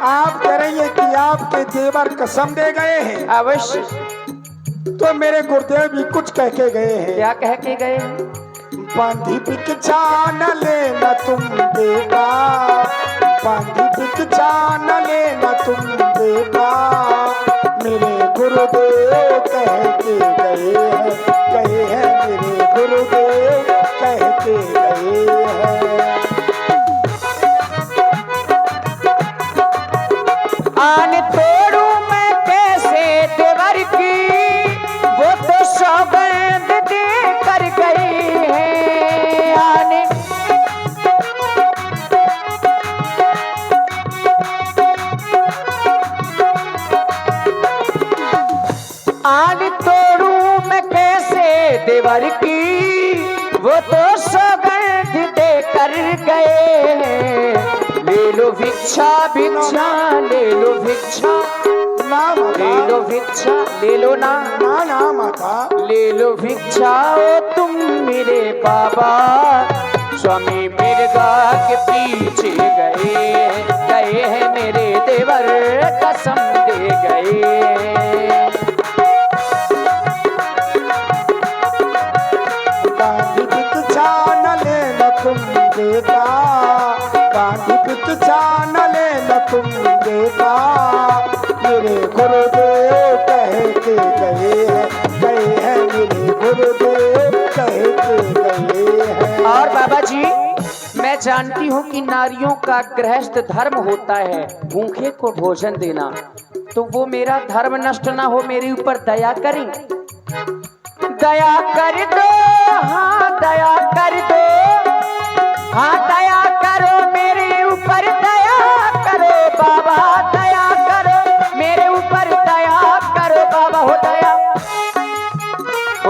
Speaker 3: आप कह रही है कि आपके देवर कसम दे गए हैं,
Speaker 5: अवश्य।
Speaker 3: तो मेरे गुरुदेव भी कुछ कह के गए हैं।
Speaker 5: क्या कह के गए?
Speaker 3: बांधी भिक्षा न लेना तुम बेटा, बांधी भिक्षा न लेना तुम बेटा, मेरे गुरुदेव कह के गए हैं, मेरे गुरुदेव कह के गए हैं।
Speaker 5: आन तोड़ू मैं कैसे देवर की, वो तो सौगंध दे कर गई है। आन तोड़ू मैं कैसे देवर की, वो तो सौगंध दे कर गए हैं। ले लो भिक्षा, भिक्षा ले लो भिक्षा,
Speaker 3: ना माता,
Speaker 5: ले लो भिक्षा, ले लो ना,
Speaker 3: ना ना माता,
Speaker 5: ले लो भिक्षा। ओ तुम मेरे बाबा स्वामी मिर्गा के पीछे गए हैं मेरे देवर कसम दे गए।
Speaker 3: बांधी भिक्षा न लेना तुम बेटा, बांधी भिक्षा न लेना तुम बेटा, मेरे गुरुदेव कह के गए हैं, मेरे गुरुदेव कह के गए हैं।
Speaker 5: और बाबा जी, मैं जानती हूँ कि नारियों का गृहस्थ धर्म होता है भूखे को भोजन देना, तो वो मेरा धर्म नष्ट ना हो, मेरे ऊपर दया करें। दया कर दो, हाँ दया कर दो, हाँ दया करो मेरे ऊपर, दया करो बाबा, दया करो मेरे ऊपर, दया करो बाबा, हो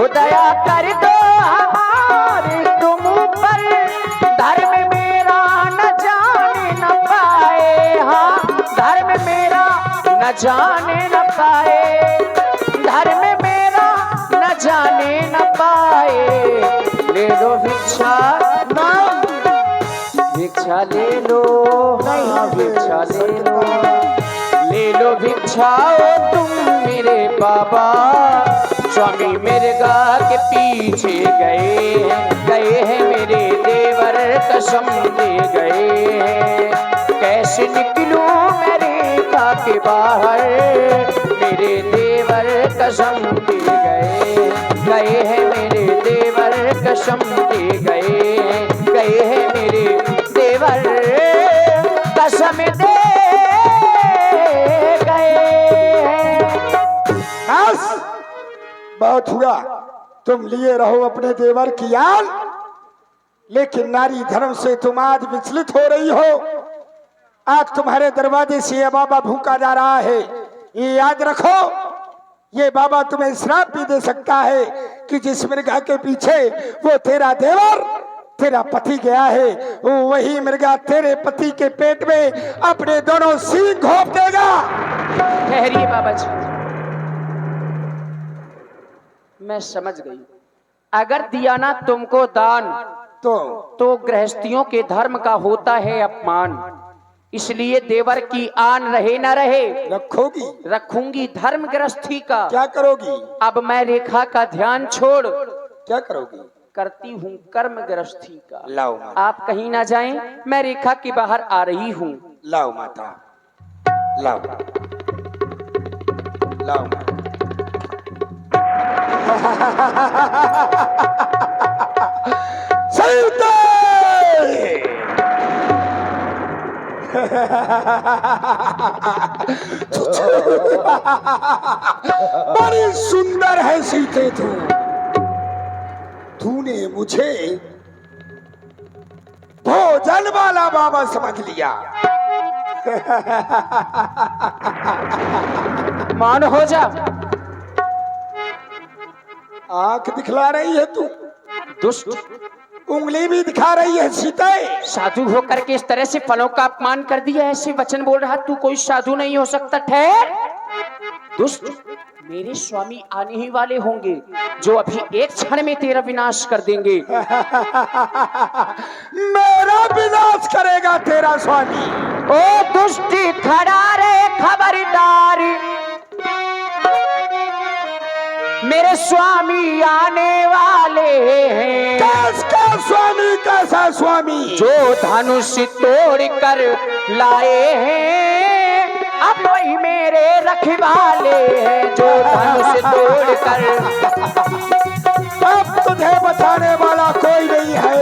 Speaker 5: दया कर दो हमारे तुम ऊपर, धर्म मेरा न जाने न पाए, हाँ धर्म मेरा न जाने न पाए, धर्म मेरा न जाने न पाए। ले लो भिक्षा, भिक्षा ले लो, हाँ भिक्षा ले लो, ले लो भिक्षा। ओ तुम मेरे बाबा स्वामी मिर्गा के पीछे गए हैं मेरे देवर कसम दे गए हैं। कैसे निकलूं मैं रेखा के बाहर, मेरे देवर कसम दे गए हैं मेरे देवर कसम दे गए हैं मेरे देवर कसम दे गए हैं।
Speaker 3: बस बहुत हुआ, तुम लिए रहो अपने देवर की आन, लेकिन नारी धर्म से तुम आज विचलित हो रही हो। आज तुम्हारे दरवाजे से ये बाबा भूखा जा रहा है, ये याद रखो। ये बाबा तुम्हें श्राप भी दे सकता है कि जिस मृगा के पीछे वो तेरा देवर तेरा पति गया है, वही मृगा तेरे पति के पेट में अपने दोनों सींग घोंप देगा।
Speaker 5: ठहरिए बाबा जी, मैं समझ गई। अगर दिया ना तुमको दान तो गृहस्थियों के धर्म का होता है अपमान, इसलिए देवर की आन रहे ना रहे
Speaker 3: रखोगी,
Speaker 5: रखूंगी धर्म गृहस्थी का।
Speaker 3: क्या करोगी?
Speaker 5: अब मैं रेखा का ध्यान छोड़
Speaker 3: क्या करोगी?
Speaker 5: करती हूँ कर्म गृहस्थी का।
Speaker 3: लाओ माता,
Speaker 5: आप कहीं ना जाएं, मैं रेखा के बाहर आ रही हूँ।
Speaker 3: लाओ माता, लाओ लाओ माता। सीते! बड़ी सुंदर है सीते तू। तूने मुझे भोजन वाला बाबा समझ लिया।
Speaker 5: मान हो जा।
Speaker 3: आंख दिखला रही है तू,
Speaker 5: दुष्ट,
Speaker 3: उंगली भी दिखा रही है सीते।
Speaker 5: साधु होकर के इस तरह से फलों का अपमान कर दिया, ऐसे वचन बोल रहा, तू कोई साधु नहीं हो सकता। ठहर दुष्ट, मेरे स्वामी आने ही वाले होंगे जो अभी एक क्षण में तेरा विनाश कर देंगे।
Speaker 3: मेरा विनाश करेगा तेरा स्वामी।
Speaker 5: ओ दुष्टी खड़ा रे, खबरदार, मेरे स्वामी आने वाले हैं।
Speaker 3: कैसा स्वामी? कैसा स्वामी?
Speaker 5: जो धनुष तोड़ कर लाए हैं, अब वही मेरे रखवाले हैं। जो धनुष तोड़ कर,
Speaker 3: अब तुझे बचाने वाला कोई नहीं है।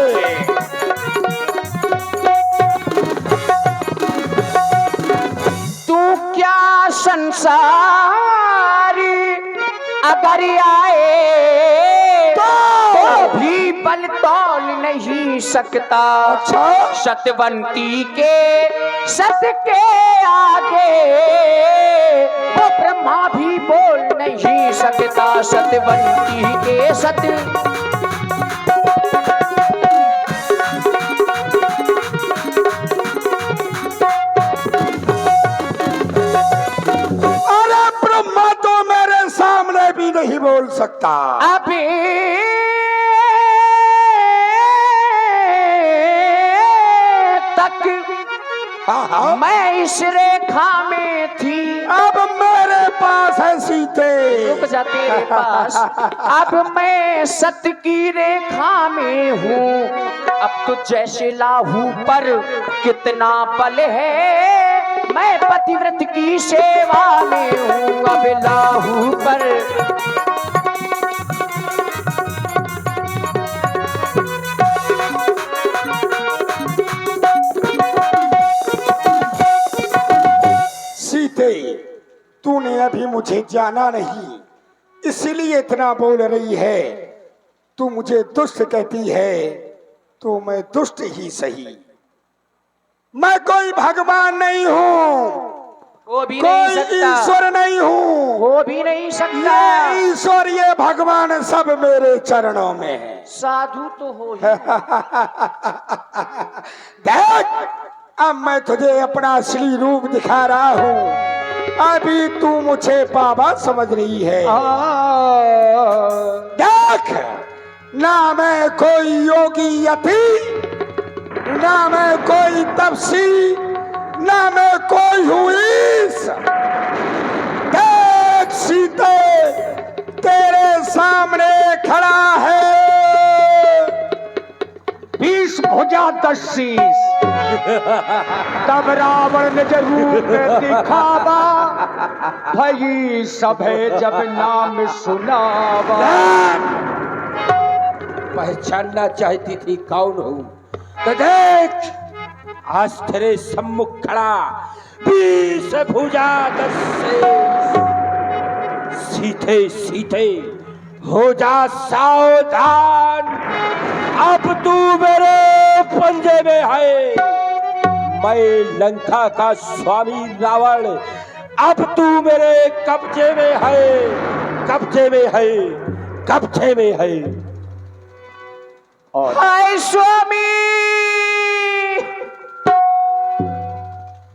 Speaker 5: तू क्या संसारी अगर आए तो भी बल तौल नहीं सकता। सतवंती के सत के आगे वो ब्रह्मा भी बोल नहीं सकता। सतवंती के सत,
Speaker 3: नहीं बोल सकता।
Speaker 5: अभी तक
Speaker 3: हाँ।
Speaker 5: मैं इस रेखा में थी,
Speaker 3: अब मेरे पास है सीते।
Speaker 5: रुक जा तेरे पास। अब मैं सत्य की रेखा में हूँ। अब तो जैसे लाहू पर कितना बल है, मैं पतिव्रत की सेवा में हूँ। अब लाहू पर
Speaker 3: सीते, तूने अभी मुझे जाना नहीं, इसलिए इतना बोल रही है। तू मुझे दुष्ट कहती है तो मैं दुष्ट ही सही। मैं कोई भगवान नहीं हूँ,
Speaker 5: वो भी नहीं
Speaker 3: कोई
Speaker 5: सकता,
Speaker 3: ईश्वर नहीं हूँ।
Speaker 5: वो भी नहीं सकता।
Speaker 3: ये ईश्वर ये भगवान सब मेरे चरणों में है।
Speaker 5: साधु तो हो ही।
Speaker 3: देख, अब मैं तुझे अपना असली रूप दिखा रहा हूँ। अभी तू मुझे बाबा समझ रही है। देख, ना मैं कोई योगी यति, ना मैं कोई तपसी, ना मैं कोई हूँ ईश। देख सीते, तेरे सामने खड़ा है 20 भुजा 10 शीश। तब रावण ने रूप दिखावा, भई सभे जब नाम सुनावा।
Speaker 4: पहचानना चाहती थी कौन हूं, तो देख आज तेरे सम्मुख खड़ा 20 भुजा 10 शीश। सीधे सीधे हो जा सावधान, अब तू मेरे पंजे में है। मैं लंका का स्वामी रावण, अब तू मेरे कब्जे में है, कब्जे में है, कब्जे में है। और
Speaker 5: हाय स्वामी,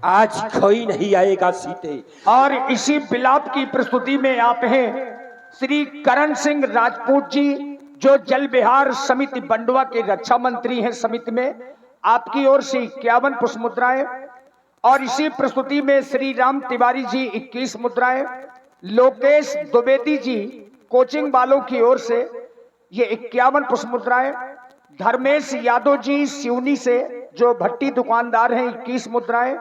Speaker 4: आज कोई नहीं आएगा सीते।
Speaker 3: और इसी विलाप की प्रस्तुति में आप हैं श्री करण सिंह राजपूत जी, जो जल विहार समिति बंडवा के रक्षा मंत्री हैं समिति में। आपकी ओर से 51 पुष्प मुद्राएं, और इसी प्रस्तुति में श्री राम तिवारी जी 21 मुद्राएं, लोकेश द्विवेदी जी कोचिंग वालों की ओर से ये 51 पुष्प मुद्राएं, धर्मेश यादव जी सिवनी से जो भट्टी दुकानदार हैं 21 मुद्राएं,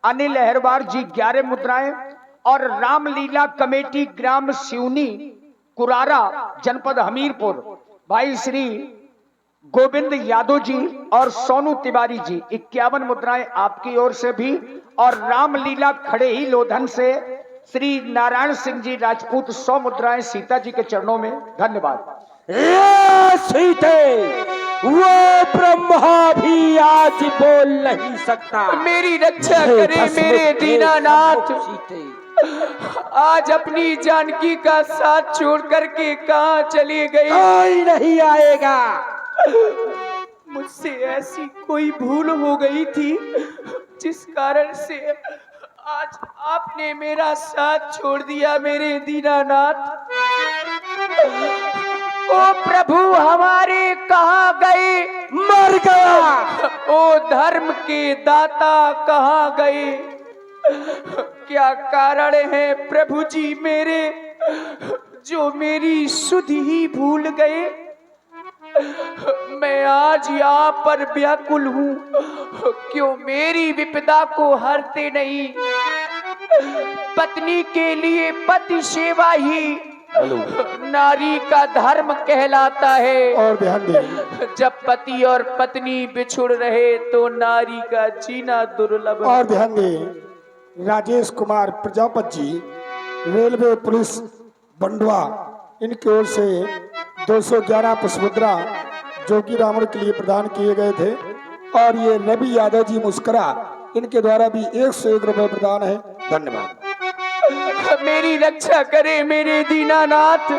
Speaker 3: अनिल अहरवार जी 11 मुद्राएं, और रामलीला कमेटी ग्राम सिवनी कुरारा जनपद हमीरपुर भाई श्री गोविंद यादव जी और सोनू तिवारी जी 51 मुद्राएं आपकी ओर से भी, और रामलीला खड़े ही लोधन से श्री नारायण सिंह जी राजपूत 100 मुद्राएं सीता जी के चरणों में। धन्यवाद।
Speaker 4: ये सीते, वो ब्रह्मा भी आज बोल नहीं सकता।
Speaker 5: मेरी रक्षा करे मेरे दीनानाथ।
Speaker 4: सीते,
Speaker 5: आज अपनी जानकी का साथ छोड़ करके कहाँ चली गई?
Speaker 4: कोई नहीं आएगा।
Speaker 5: मुझसे ऐसी कोई भूल हो गई थी जिस कारण से आज आपने मेरा साथ छोड़ दिया मेरे दीनानाथ। ओ प्रभु हमारे कहाँ गए?
Speaker 4: मर गया।
Speaker 5: ओ धर्म के दाता कहाँ गए? क्या कारण है प्रभु जी मेरे, जो मेरी सुध ही भूल गए? मैं आज यहाँ पर व्याकुल हूँ, क्यों मेरी विपदा को हरते नहीं? पत्नी के लिए पति सेवा ही नारी का धर्म कहलाता है।
Speaker 7: और ध्यान दें,
Speaker 5: जब पति और पत्नी बिछुड़ रहे तो नारी का जीना दुर्लभ है।
Speaker 7: और ध्यान दें, राजेश कुमार प्रजापति जी, रेलवे पुलिस बंडवा, इनकी ओर से 211 पुष्पमुद्रा जोगी रावण के लिए प्रदान किए गए थे। और ये रवि यादव जी मुस्करा, इनके द्वारा भी 101 रुपए प्रदान है। धन्यवाद।
Speaker 5: मेरी रक्षा करे मेरे दीनानाथ,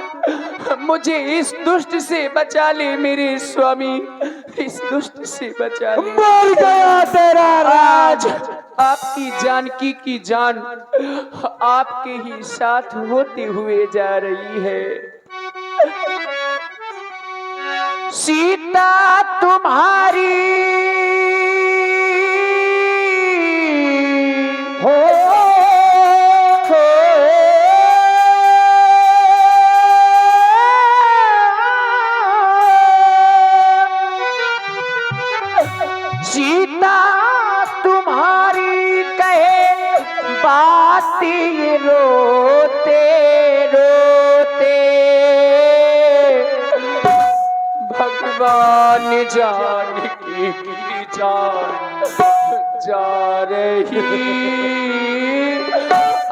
Speaker 5: मुझे इस दुष्ट से बचा ले मेरे स्वामी, इस दुष्ट से बचा ले।
Speaker 4: मर गया तेरा
Speaker 5: आज
Speaker 4: राज।
Speaker 5: आपकी जानकी की जान आपके ही साथ होते हुए जा रही है। सीता तुम्हारी हो, सीता तुम्हारी कहे बात रोते रोते, भगवान जानकी की जान जा रही,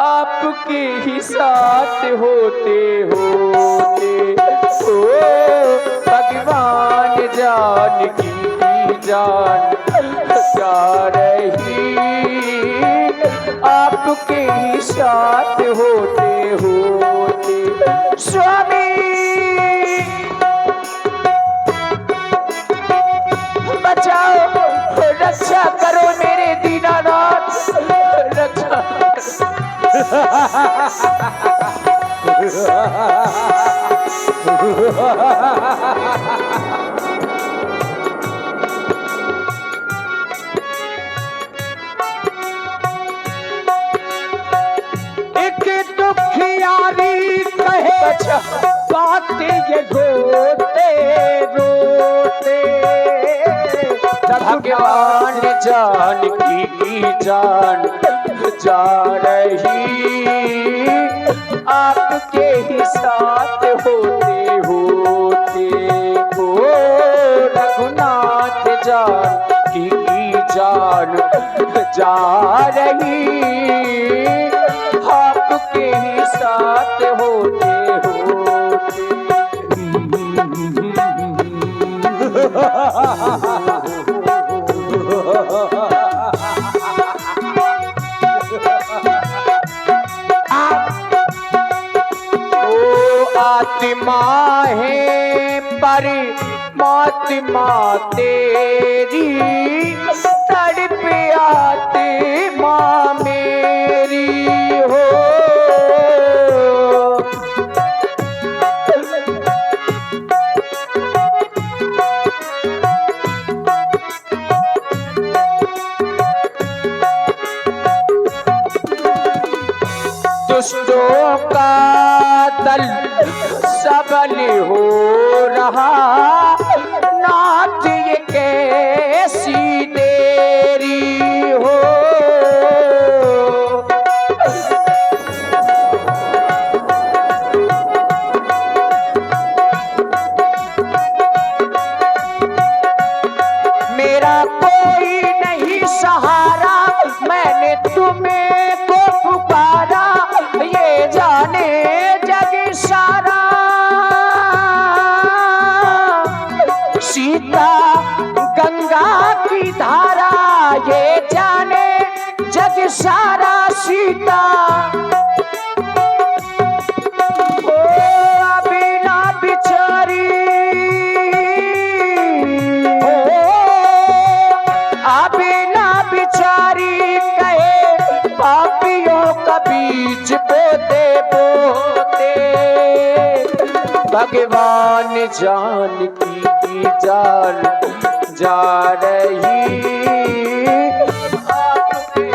Speaker 5: आपके ही साथ होते होते ओ भगवान जानकी की जान जा रही, आपके ही साथ होते होते। स्वामी बचाओ, रक्षा करो मेरे दीनानाथ, रक्षा
Speaker 3: एक दुखियारी कहे
Speaker 5: बचाओ।
Speaker 3: बातें ये रोते रोते
Speaker 5: भगवान जानकी की जान जा रही, आपके ही साथ होते होते हो रघुनाथ जानकी की जान जा रही, आपके ही साथ होते आत्मा है परमात्मा तेरी, तड़प आत्मा मेरी हो। दुष्टों का दल सबल हो रहा, नाथ ये कैसी देरी हो। मेरा कोई नहीं सहारा, मैंने तुम्हें को पुकारा, ये जाने जग सारा। सीता गंगा की धारा, ये जाने जग सारा। सीता ओ अबीना बिचारी, ओ अबीना बिचारी, कहे पापियों का बीज बोते बोते। भगवान जानकी की जान जा रही, आपके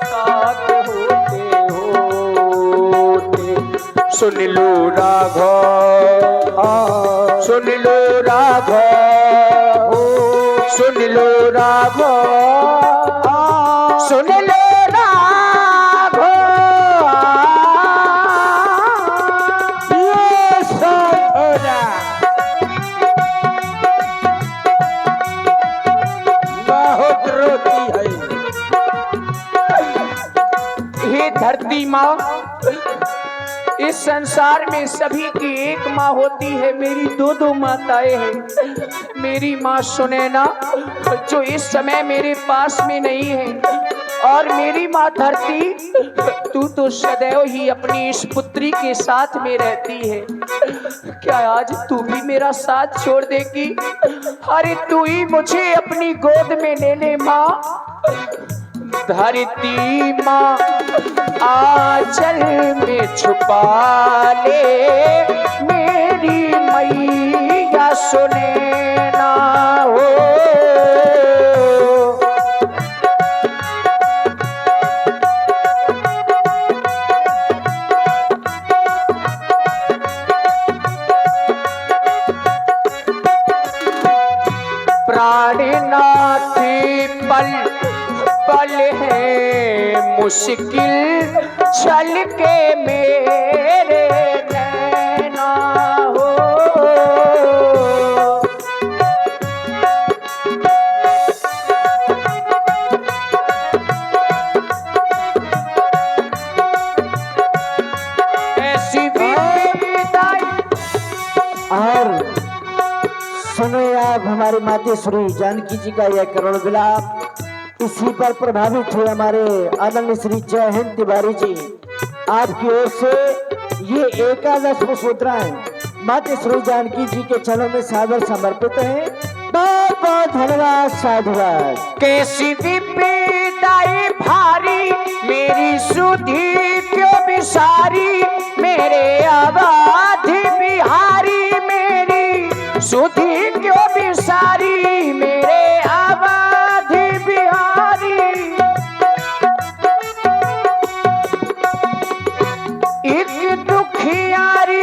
Speaker 5: साथ होते होते। सुन लो राघव, सुन लो राघव, सुन लो राघव, सुन लो राघव। ये साधना बहुत रोती है। हे धरती माँ, इस संसार में सभी की एक माँ होती है, मेरी दो दो माताएं हैं। मेरी माँ सुनैना जो इस समय मेरे पास में नहीं है, और मेरी माँ धरती, तू तो सदैव ही अपनी इस पुत्री के साथ में रहती है। क्या आज तू भी मेरा साथ छोड़ देगी? अरे तू ही मुझे अपनी गोद में ले ले माँ। धरती माँ आंचल में छुपा ले, मेरी मैया सुनैना हो। प्राणनाथ पल पल है मुश्किल, छल के मेरे नैना हो। ऐसी विदाई।
Speaker 8: और सुनो आप हमारे मातेश्वरी जानकी जी का यह करुण विलाप, इसी पर प्रभावित हुए हमारे आदरणीय श्री जय हिंद तिवारी जी, आपकी ओर से ये 11 मुद्राएं मातेश्वरी जानकी जी के चरणों में सादर समर्पित हैं। बहुत बहुत धन्यवाद, साधुवाद।
Speaker 5: कैसी विदाई भारी, मेरी सुधी क्यों बिसारी, मेरे आबाद बिहारी, मेरी सुधी क्यों बिसारी, मेरे आबाद बिहारी। एक दुखियारी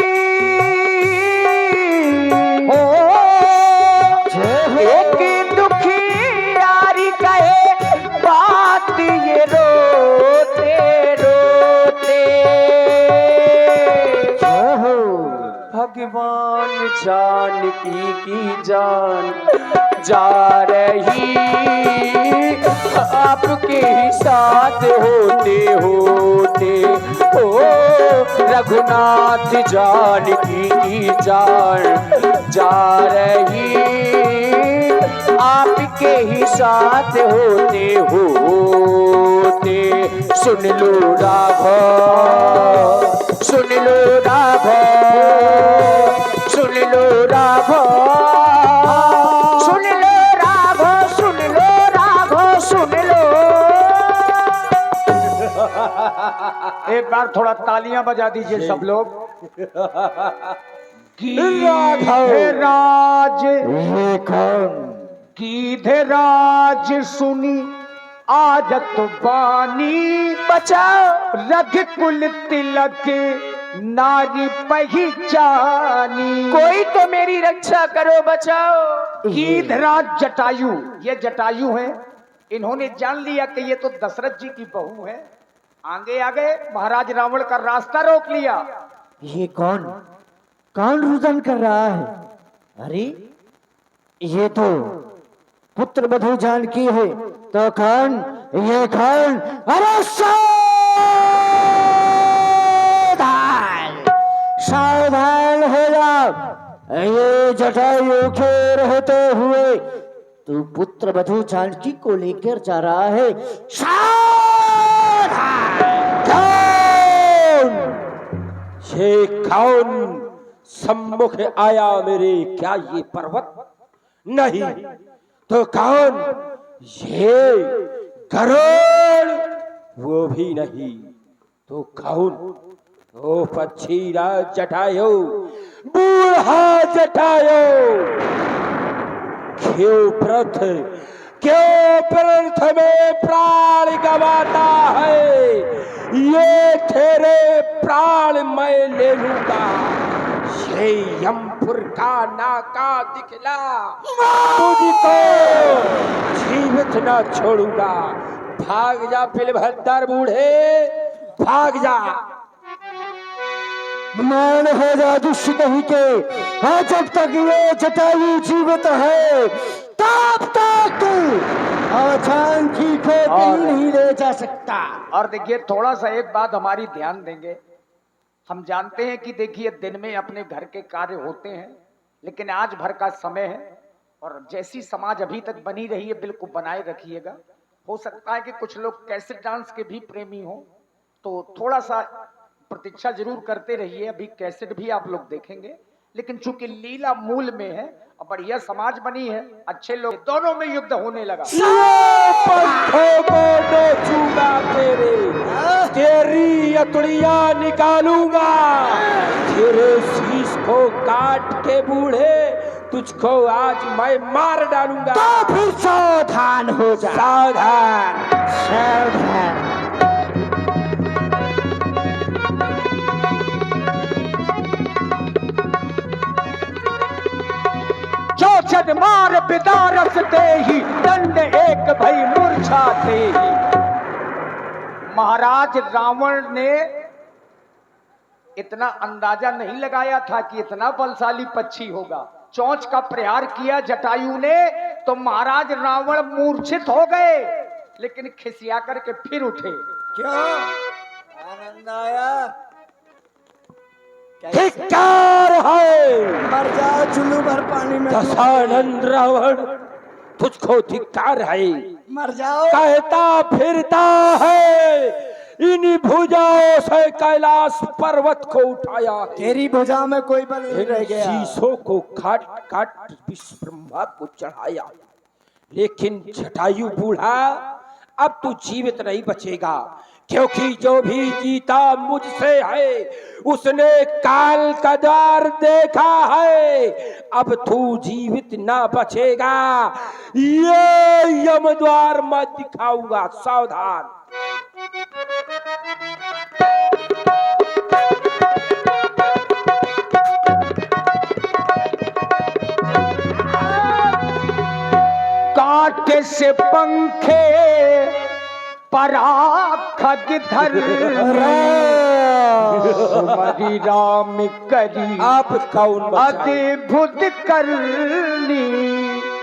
Speaker 5: भगवान जानकी की जान जा रही, आपके ही साथ होते होते ओ रघुनाथ जानकी की जान जा रही, आपके ही साथ होते होते। सुन लो राघव, सुन लो राघव, सुन लो राघव, सुन लो राघव, सुन लो राघव, सुन लो।
Speaker 3: एक बार थोड़ा तालियां बजा दीजिए सब लोग। राज
Speaker 8: ये कौन?
Speaker 3: गीधराज सुनी आदत बानी,
Speaker 5: बचाओ
Speaker 3: रघुकुल तिलक नारी पहचानी।
Speaker 5: कोई तो मेरी रक्षा करो, बचाओ।
Speaker 3: गीधराज जटायु, ये जटायु हैं, इन्होंने जान लिया कि ये तो दशरथ जी की बहू है। आगे आगे महाराज रावण का रास्ता रोक लिया।
Speaker 8: ये कौन कौन रुदन कर रहा है? अरे ये तो पुत्र वधू जानकी है। तो कौन? ये कौन? अरे सावधान, सावधान हो जाओ। ये जटायु के रहते हुए तू पुत्र वधू जानकी को लेकर जा रहा है।
Speaker 4: ये कौन सम्मुख आया मेरे? क्या ये पर्वत? नहीं तो कौन? ये गरुड़? वो भी नहीं तो कौन? ओ पक्षीराज जटायु, बूढ़ा जटायु, क्यों प्रथ में प्राण गवाता है? ये तेरे प्राण मैं ले लूंगा। ये यमपुर का नाका दिखला, तुझको जीवित न छोड़ूंगा। भाग जा बिलभद्र बूढ़े, भाग जा।
Speaker 8: मान हो जा दुष्ट नहीं के। हाँ, जब तक ये जटायु जीवित है तब तक जानकी को कहीं नहीं ले जा सकता।
Speaker 3: और देखिए थोड़ा सा एक बात हमारी ध्यान देंगे। हम जानते हैं कि देखिए दिन में अपने घर के कार्य होते हैं, लेकिन आज भर का समय है और जैसी समाज अभी तक बनी रही है बिल्कुल बनाए रखिएगा। हो सकता है कि कुछ लोग कैसेट डांस के भी प्रेमी हो, तो थोड़ा सा प्रतीक्षा जरूर करते रहिए। अभी कैसेट भी आप लोग देखेंगे, लेकिन चूंकि लीला मूल में है और बढ़िया समाज बनी है, अच्छे लोग, दोनों में युद्ध होने लगा।
Speaker 4: तेरी अतड़िया निकालूंगा, तेरे शीश को काट के बूढ़े तुझको आज मैं मार डालूंगा।
Speaker 8: तो फिर सावधान हो जा।
Speaker 4: सावधान,
Speaker 8: सावधान।
Speaker 3: चौचन मार बिदारस दे ही, दंड एक भई मूर्छाते ही। महाराज रावण ने इतना अंदाजा नहीं लगाया था कि इतना बलशाली पक्षी होगा। चोंच का प्रहार किया जटायु ने तो महाराज रावण मूर्छित हो गए, लेकिन खिसिया करके फिर उठे।
Speaker 7: क्यों? आनंद आया?
Speaker 4: धिक्कार है।
Speaker 7: मर जाओ चुल्लू भर पानी में।
Speaker 4: दशानंद रावण, तुझको धिक्कार है।
Speaker 7: मर जाओ।
Speaker 4: कहता फिरता है, इन भुजाओं से कैलाश पर्वत को उठाया है।
Speaker 7: तेरी भुजा में कोई बल नहीं रह गया।
Speaker 4: शीशों को काट काट विश्व ब्रह्मा को चढ़ाया, लेकिन जटायु बूढ़ा अब तू जीवित नहीं बचेगा, क्योंकि जो भी जीता मुझसे है उसने काल का द्वार देखा है। अब तू जीवित ना बचेगा, ये यम द्वार मैं दिखाऊंगा, सावधान।
Speaker 3: कांटे से पंखे पराख गिधर सुमरि राम करी
Speaker 4: आप कौन बचाए?
Speaker 3: अद्भुत करनी।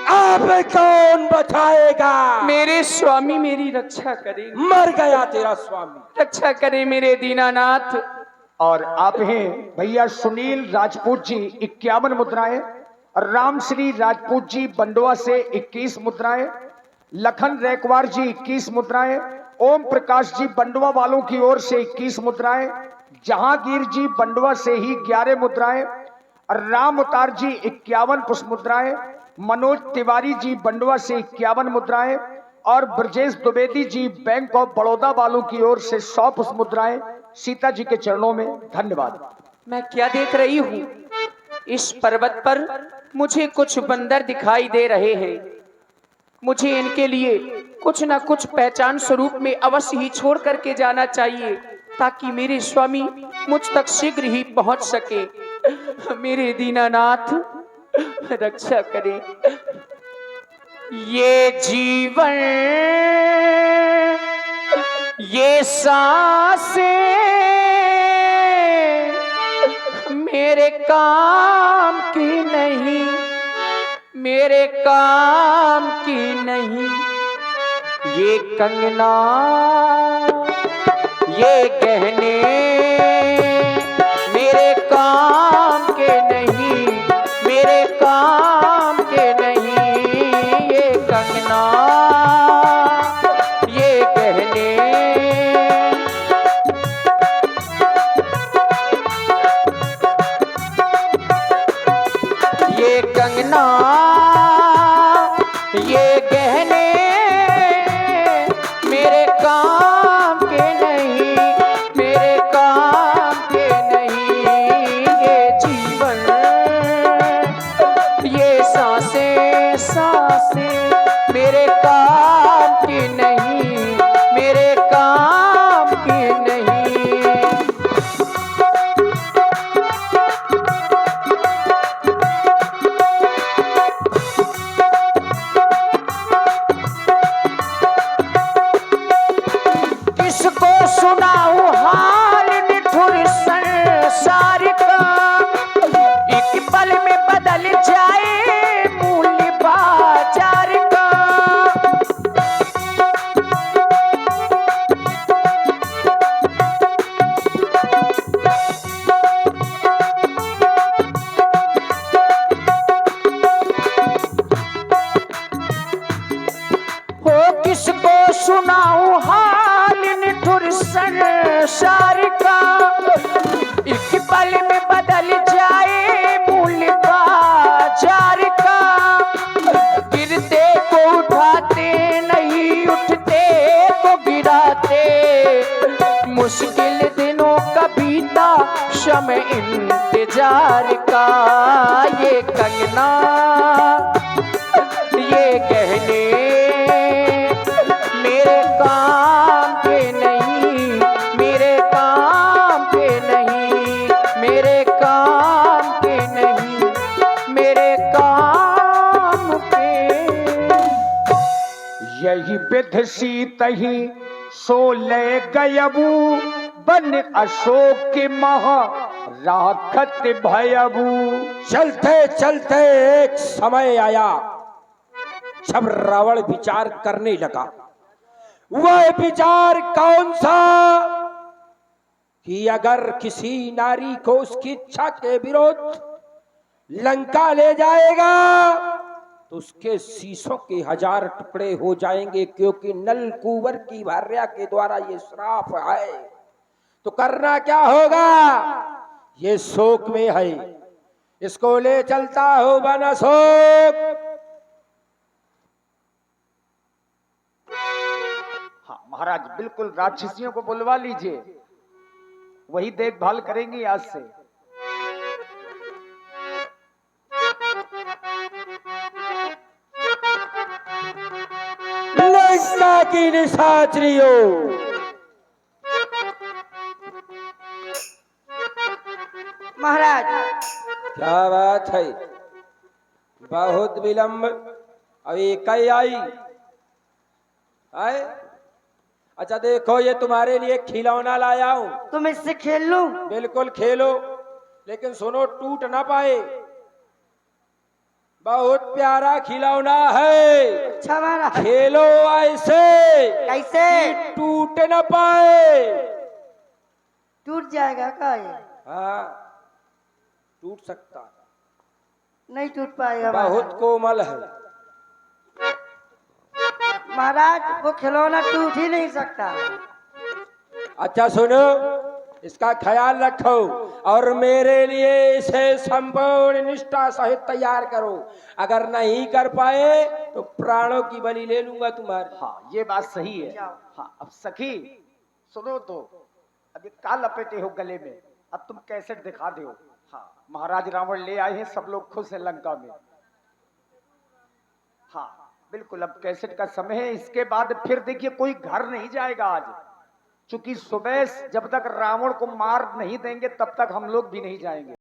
Speaker 4: आप कौन बचाएगा?
Speaker 5: मेरे स्वामी मेरी रक्षा करे,
Speaker 4: मर गया तेरा स्वामी।
Speaker 5: रक्षा करे मेरे दीनानाथ।
Speaker 3: और आप हैं भैया सुनील राजपूत जी 51 मुद्राएं, रामश्री राजपूत जी बंडवा से 21 मुद्राएं, लखन रैकवार जी 21 मुद्राएं, ओम प्रकाश जी बंडवा वालों की ओर से 21 मुद्राएं, जहांगीर जी बंडवा से ही 11 मुद्राएं, राम अवतार जी 51 पुष्प मुद्राएं, मनोज तिवारी जी बंडवा से 51 मुद्राएं और ब्रजेश द्विवेदी जी बैंक ऑफ बड़ौदा वालों की ओर से 100 पुष्प मुद्राएं सीता जी के चरणों में। धन्यवाद।
Speaker 5: मैं क्या देख रही हूँ? इस पर्वत पर मुझे कुछ बंदर दिखाई दे रहे हैं। मुझे इनके लिए कुछ ना कुछ पहचान स्वरूप में अवश्य ही छोड़ करके जाना चाहिए, ताकि मेरे स्वामी मुझ तक शीघ्र ही पहुंच सके। मेरे दीनानाथ रक्षा करें। ये जीवन, ये सांसें मेरे काम की नहीं, मेरे काम की नहीं। ये कंगना, ये गहने मेरे काम के नहीं, मेरे काम के नहीं। ये कंगना, ये गहने ये कंगना, ये गहने मेरे काम के नहीं, मेरे काम के नहीं। ये जीवन, ये सांसें सांसें मेरे काम की नहीं, मेरे काम की नहीं। किसको सुनाऊं हाल निठुर संसार का, एक पल में बदल जाए मूल्य बाजार का। हो किसको सुनाऊं हाल निठुर संसार का, एक पल में बदल जाए मूल्य बाजार का। गिरते को उठाते नहीं, उठते को गिराते, मुश्किल दिनों का बीता समय इंतजार का। ये कंगना, ये गहने मेरे काम के नहीं, मेरे काम के नहीं, मेरे काम के नहीं, मेरे काम के।
Speaker 3: यही विध सीतही सो ले गयबू, बन अशोक के महा राखत भयबू।
Speaker 4: चलते चलते एक समय आया जब रावण विचार करने लगा। वह विचार कौन सा? कि अगर किसी नारी को उसकी इच्छा के विरोध लंका ले जाएगा तो उसके शीशों के 1000 टुकड़े हो जाएंगे, क्योंकि नल कुंवर की भार्या के द्वारा ये श्राप है। तो करना क्या होगा? ये शोक में है, इसको ले चलता हो वन अशोक।
Speaker 3: हाँ महाराज, बिल्कुल राक्षसियों को बुलवा लीजिए, वही देखभाल करेंगी आज से।
Speaker 4: लंका की निशाचरियों,
Speaker 2: महाराज
Speaker 4: क्या बात है? बहुत विलंब, अब एक ही आई आए। अच्छा देखो, ये तुम्हारे लिए खिलौना लाया हूँ।
Speaker 2: तुम इससे खेल लूं?
Speaker 4: बिल्कुल खेलो, लेकिन सुनो, टूट ना पाए। बहुत प्यारा खिलौना है,
Speaker 2: अच्छा महाराज।
Speaker 4: खेलो ऐसे
Speaker 2: कैसे?
Speaker 4: कि टूट ना पाए।
Speaker 2: टूट जाएगा का ये?
Speaker 4: हाँ, टूट सकता है,
Speaker 2: नहीं टूट पाएगा
Speaker 4: बहुत कोमल है।
Speaker 2: महाराज, वो खिलौना टूट ही नहीं सकता।
Speaker 4: अच्छा सुनो, इसका ख्याल रखो और मेरे लिए इसे संपूर्ण निष्ठा सहित तैयार करो। अगर नहीं कर पाए तो प्राणों की बलि ले लूंगा तुम्हारी।
Speaker 3: हाँ, ये बात सही है। हाँ, अब सखी सुनो तो, अब ये का लपेटे हो गले में, अब तुम कैसेट दिखा दो। हाँ, महाराज रावण ले आए हैं, सब लोग खुश हैं लंका में। हाँ बिल्कुल, अब कैसेट का समय है। इसके बाद फिर देखिए कोई घर नहीं जाएगा आज, चूंकि सुबह जब तक रावण को मार नहीं देंगे तब तक हम लोग भी नहीं जाएंगे।